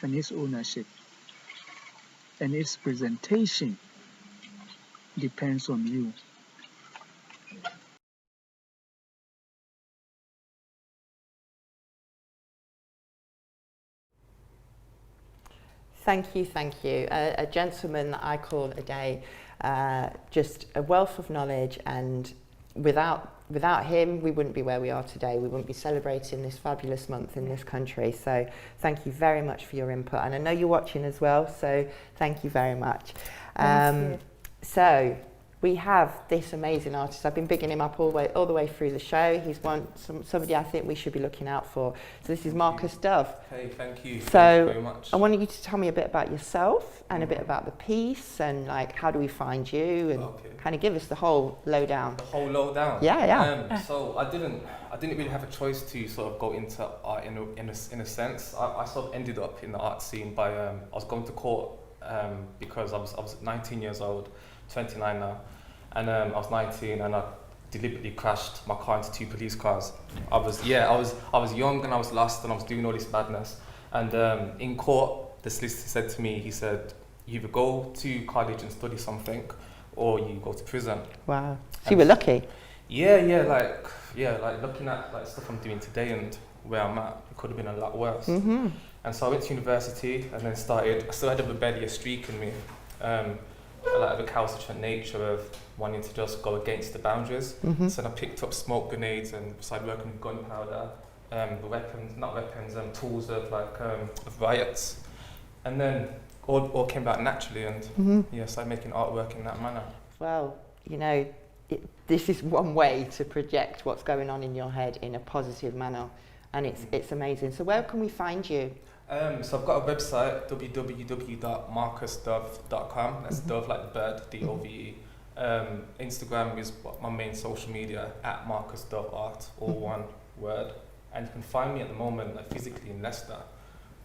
and its ownership and its presentation depends on you. Thank you, thank you. A gentleman that I call Ade, just a wealth of knowledge, and without him, we wouldn't be where we are today. We wouldn't be celebrating this fabulous month in this country. So thank you very much for your input. And I know you're watching as well, so thank you very much. So we have this amazing artist. I've been bigging him up all the way through the show. He's somebody I think we should be looking out for. So this is Marcus Dove. Hey, thank you. So thank you very much. I wanted you to tell me a bit about yourself and a bit about the piece, and like how do we find you, and kind of give us the whole lowdown. The whole lowdown. Yeah. So I didn't really have a choice to sort of go into art in a sense. I sort of ended up in the art scene by I was going to court because I was 19 years old, 29 now, and I was 19 and I deliberately crashed my car into 2 police cars. I was young and I was lost and I was doing all this madness. And in court, the solicitor said to me, he said, you either go to college and study something, or you go to prison. Wow. So you were lucky. Like looking at like stuff I'm doing today and where I'm at, it could have been a lot worse. Mm-hmm. And so I went to university and then I still had a rebellious streak in me. Like a recalcitrant nature of wanting to just go against the boundaries. Mm-hmm. So then I picked up smoke grenades and started working with gunpowder, tools of of riots. And then all came back naturally, and started making artwork in that manner. Well, you know, this is one way to project what's going on in your head in a positive manner, and it's amazing. So where can we find you? So I've got a website, www.marcusdove.com. That's Dove like the bird, D-O-V-E. Instagram is my main social media, @MarcusDoveArt, all one word. And you can find me at the moment like physically in Leicester,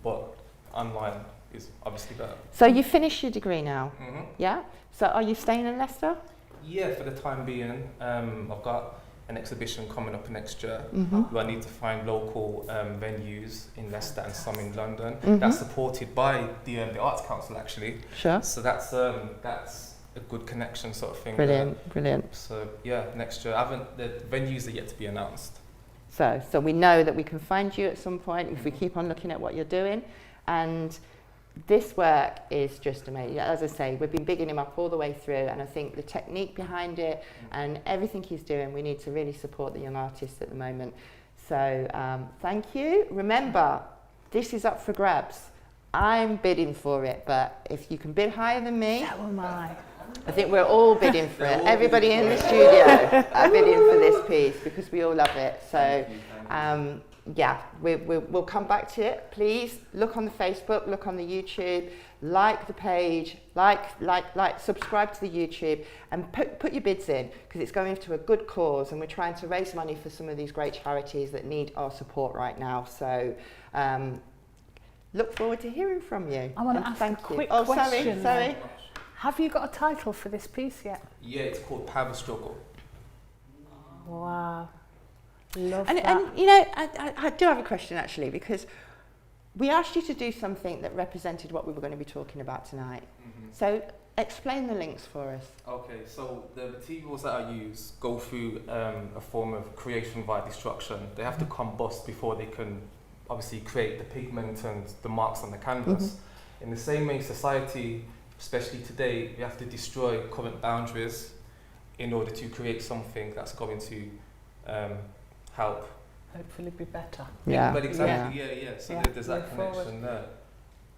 but online is obviously better. So you finished your degree now? Mm-hmm. Yeah? So are you staying in Leicester? Yeah, for the time being. I've got an exhibition coming up next year. Mhm. Where I need to find local venues in Leicester and some in London. Mhm. That's supported by the Arts Council actually. Sure. So that's a good connection sort of thing. Brilliant, brilliant. So yeah, next year. The venues are yet to be announced. So we know that we can find you at some point if we keep on looking at what you're doing. And this work is just amazing. As I say, we've been bigging him up all the way through, and I think the technique behind it and everything he's doing, we need to really support the young artists at the moment. So thank you. Remember, this is up for grabs. I'm bidding for it, but if you can bid higher than me, So am I. I think we're all bidding for it. Everybody in the studio are bidding for this piece because we all love it. So, yeah, we'll come back to it. Please look on the Facebook, look on the YouTube, like the page, like, subscribe to the YouTube, and put your bids in because it's going to a good cause, and we're trying to raise money for some of these great charities that need our support right now. So, look forward to hearing from you. I want to And ask thank a you. quick Oh, question. sorry. Have you got a title for this piece yet? Yeah, it's called Power Struggle. Wow. Love And that. you know, I do have a question actually, because we asked you to do something that represented what we were going to be talking about tonight. So explain the links for us. Okay, so the materials that I use go through a form of creation via destruction. They have to combust before they can obviously create the pigment and the marks on the canvas. In the same way, society, especially today, we have to destroy current boundaries in order to create something that's going to help. Hopefully be better. Yeah. But exactly, yeah. So Yeah, there's that move connection forward. there.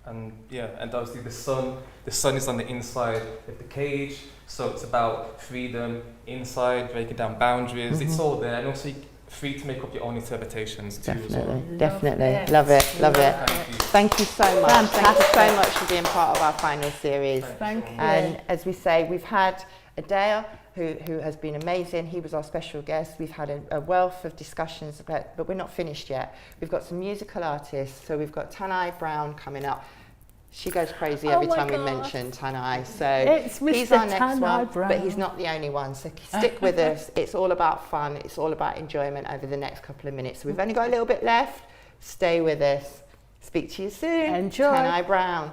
And yeah, and obviously the sun is on the inside of the cage, so it's about freedom inside, breaking down boundaries. It's all there, and also free to make up your own interpretations too. As well. Definitely. Love it. Thank you so much. Thank you so much for being part of our final series. Thank you. And as we say, we've had Adele, who has been amazing. He was our special guest. We've had a wealth of discussions about, but we're not finished yet. We've got some musical artists. So we've got Tanai Brown coming up. She goes crazy every time we mention Tanai. So It's he's Mr. our next Tanai one, Brown. but he's not the only one. So stick with us. It's all about fun. It's all about enjoyment over the next couple of minutes. So we've only got a little bit left. Stay with us. Speak to you soon. Enjoy. Tanai Brown.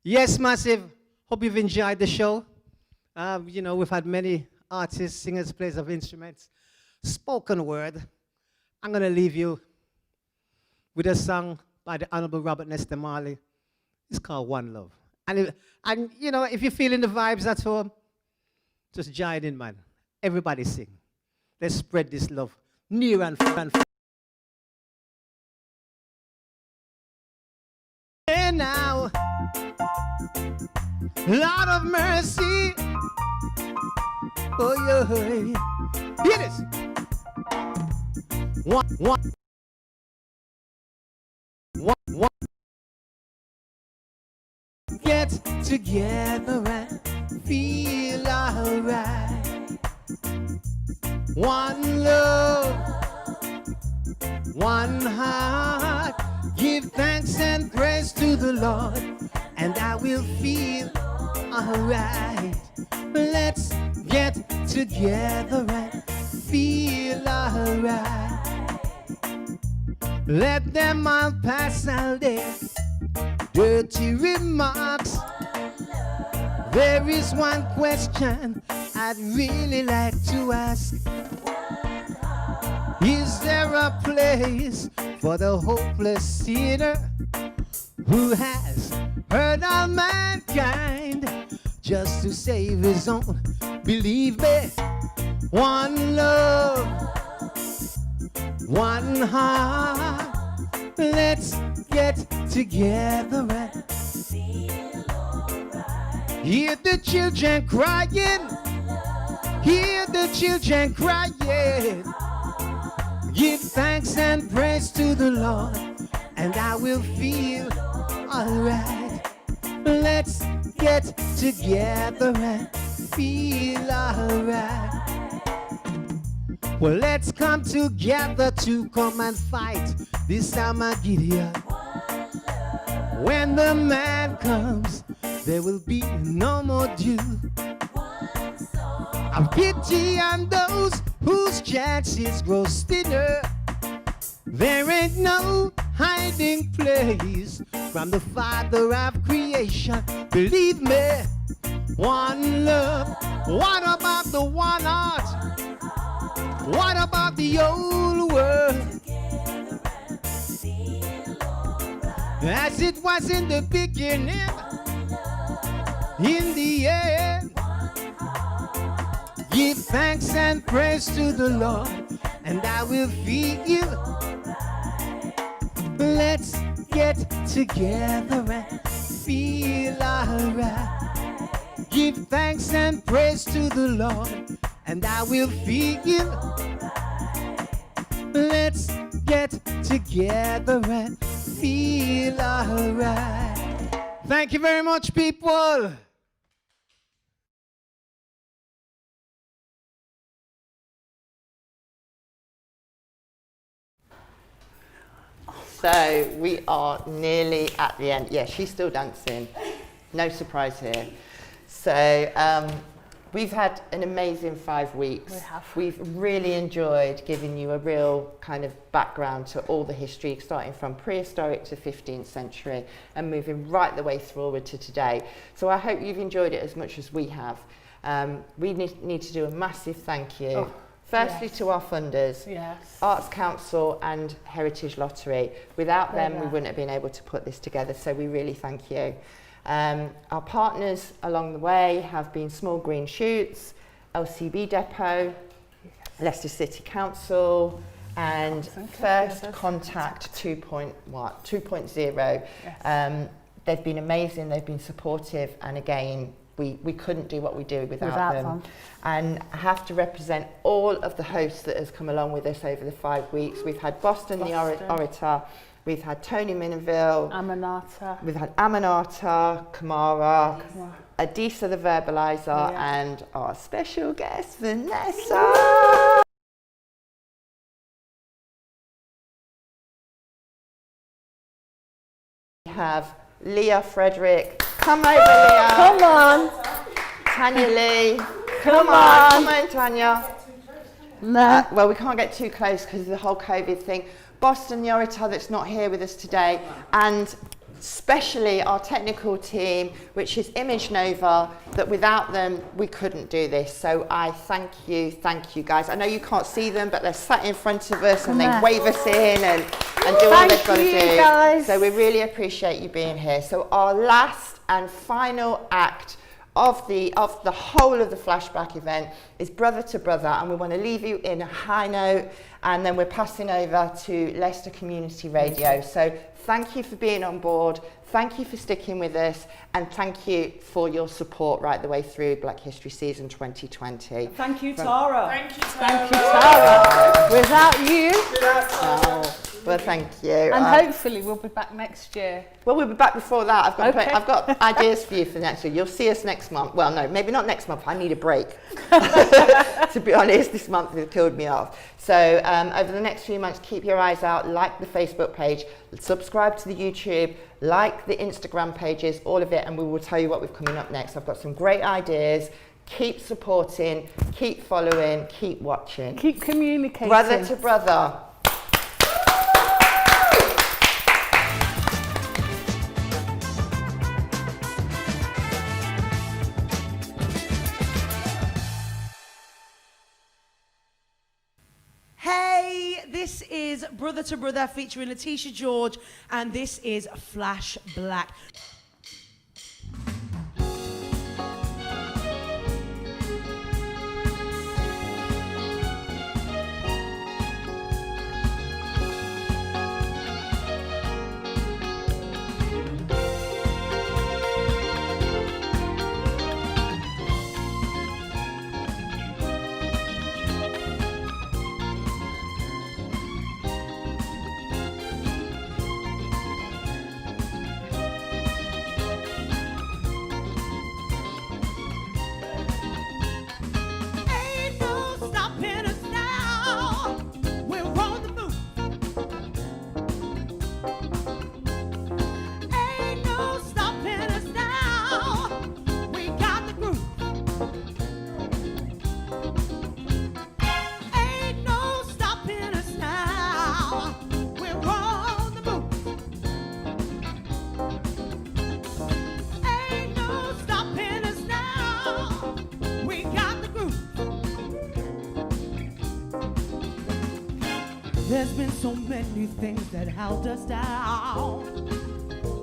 Yes, massive. Hope you've enjoyed the show. You know, we've had many artists, singers, players of instruments, spoken word. I'm going to leave you with a song by the Honorable Robert Nesta Marley. It's called One Love. And you know, if you're feeling the vibes at home, just join in, man. Everybody sing. Let's spread this love near and far. And now, Lord of mercy. Oh, yeah. Hear this. One. Get together and feel alright. One love, one heart. Give thanks and praise to the Lord, and I will feel alright. Let's get together and feel alright. Let them all pass all day. Dirty remarks. There is one question I'd really like to ask. Is there a place for the hopeless sinner who has hurt all mankind just to save his own? Believe me, one love, one heart. Let's get together and feel alright. Hear the children crying. Hear the children crying. Give thanks and praise to the Lord, and I will feel alright. Let's get together and feel alright. Well, let's come together to come and fight this Armageddon. When the man comes, there will be no more dew. Have pity on those whose chances grow thinner. There ain't no hiding place from the Father of creation. Believe me, one love. What about the one heart? What about the old world? As it was in the beginning, in the end. Give thanks and praise to the Lord, and I will feed you. Let's get together and feel alright. Give thanks and praise to the Lord, and I will feed you. Let's get together and feel alright. Thank you very much, people. So we are nearly at the end. Yeah, she's still dancing. No surprise here. So we've had an amazing 5 weeks. We have. We've really enjoyed giving you a real kind of background to all the history, starting from prehistoric to 15th century and moving right the way forward to today. So I hope you've enjoyed it as much as we have. We need to do a massive thank you. Oh. Firstly, Yes. to our funders, Yes. Arts Council and Heritage Lottery. Without them, we Yeah. wouldn't have been able to put this together, so we really thank you. Our partners along the way have been Small Green Shoots, LCB Depot, Leicester City Council, and First Contact 2.0. Yes. They've been amazing, they've been supportive, and again, we couldn't do what we do without them. And I have to represent all of the hosts that has come along with us over the 5 weeks. We've had Boston. The Orator, we've had Tony Minaville, Aminata. We've had Aminata, Kamara, Adisa the Verbalizer, and our special guest, Vanessa. We have Leah Frederick. Come over, Leah. Come on. Tanya Lee. Come on. on. Come on, Tanya. No. Well, we can't get too close because of the whole COVID thing. Boston, the Orator, that's not here with us today, and especially our technical team, which is Image Nova, that without them, we couldn't do this. So I thank you guys. I know you can't see them, but they're sat in front of us and they wave us in and do all they've got to do. Guys. So we really appreciate you being here. So our last and final act of the whole of the flashback event is Brother to Brother, and we want to leave you in a high note, and then we're passing over to Leicester Community Radio. So thank you for being on board, thank you for sticking with us, and thank you for your support right the way through Black History Season 2020. Thank you, Tara. Thank you, Tara. Without you. Well, thank you. And hopefully we'll be back next year. Well, we'll be back before that. Okay. I've got ideas for you for next year. You'll see us next month. Well, no, maybe not next month. I need a break. To be honest, this month has killed me off. So over the next few months, keep your eyes out. Like the Facebook page, subscribe to the YouTube, like the Instagram pages, all of it, and we will tell you what we've coming up next. I've got some great ideas. Keep supporting, keep following, keep watching. Keep communicating. Brother to Brother. Hey, this is Brother to Brother featuring Letitia George, and this is Flash Black. There's been so many things that held us down,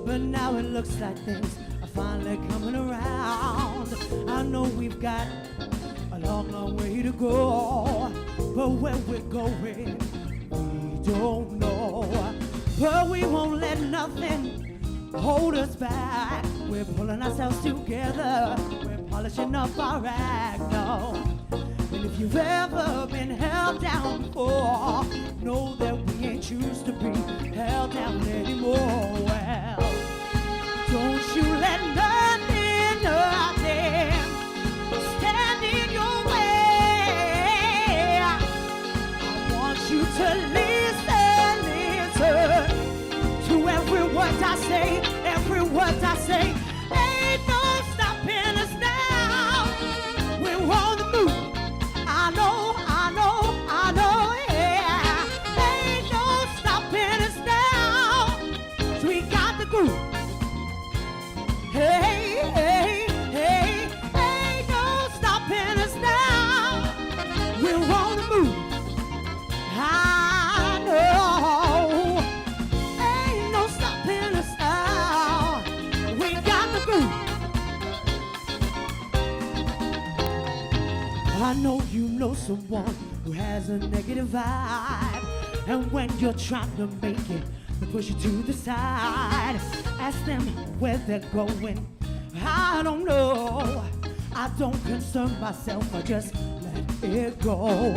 but now it looks like things are finally coming around. I know we've got a long, long way to go, but where we're going, we don't know. But we won't let nothing hold us back. We're pulling ourselves together, we're polishing up our act, no. And if you've ever been held down before, know that we ain't choose to be held down anymore. Well, don't you let nothing, nothing stand in your way. I want you to listen, listen to every word I say, every word I say. Ain't no stopping us now. We're on the move. I know, yeah. Ain't no stopping us now. So we got the groove. Hey, hey, hey. Ain't no stopping us now. We're on the move. I know. Ain't no stopping us now. We got the groove. I know you know someone who has a negative vibe, and when you're trying to make it, they push you to the side. Ask them where they're going. I don't know. I don't concern myself, I just let it go.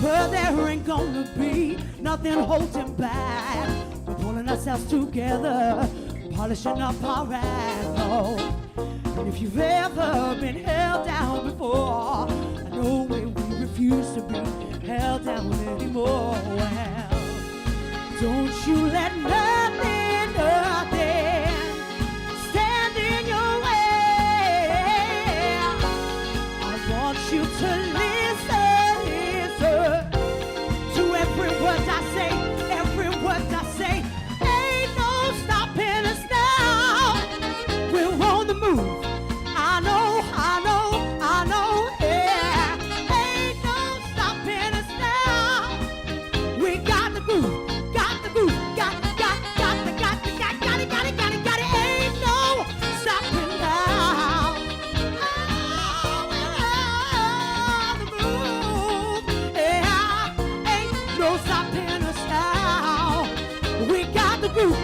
But there ain't gonna be nothing holding back. We're pulling ourselves together, polishing up our act, oh. And if you've ever been held down before, I know we refuse to be held down anymore. Well, don't you let nothing, nothing stand in your way. I want you to listen, listen to every word I say, every word I say. Ain't no stopping us now. We're on the move. I know, yeah. Ain't no stopping us now. We got the groove, got the groove, got it. Ain't no stopping now. Oh, we're on the move, yeah. Ain't no stopping us now. We got the groove.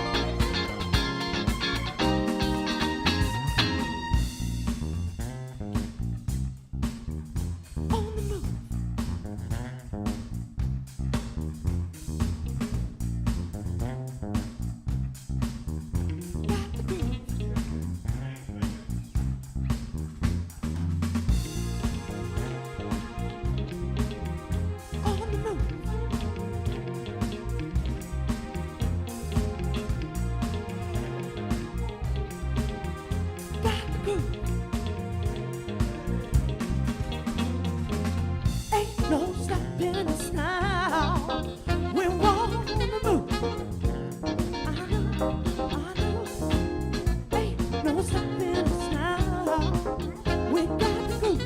Ain't no stopping us now. We're on the move. I know. Ain't no stopping us now. We got the groove.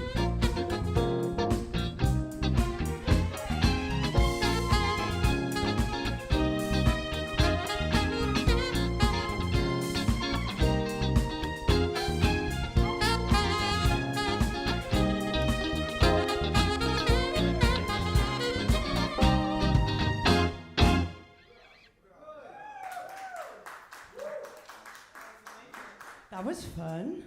That was fun.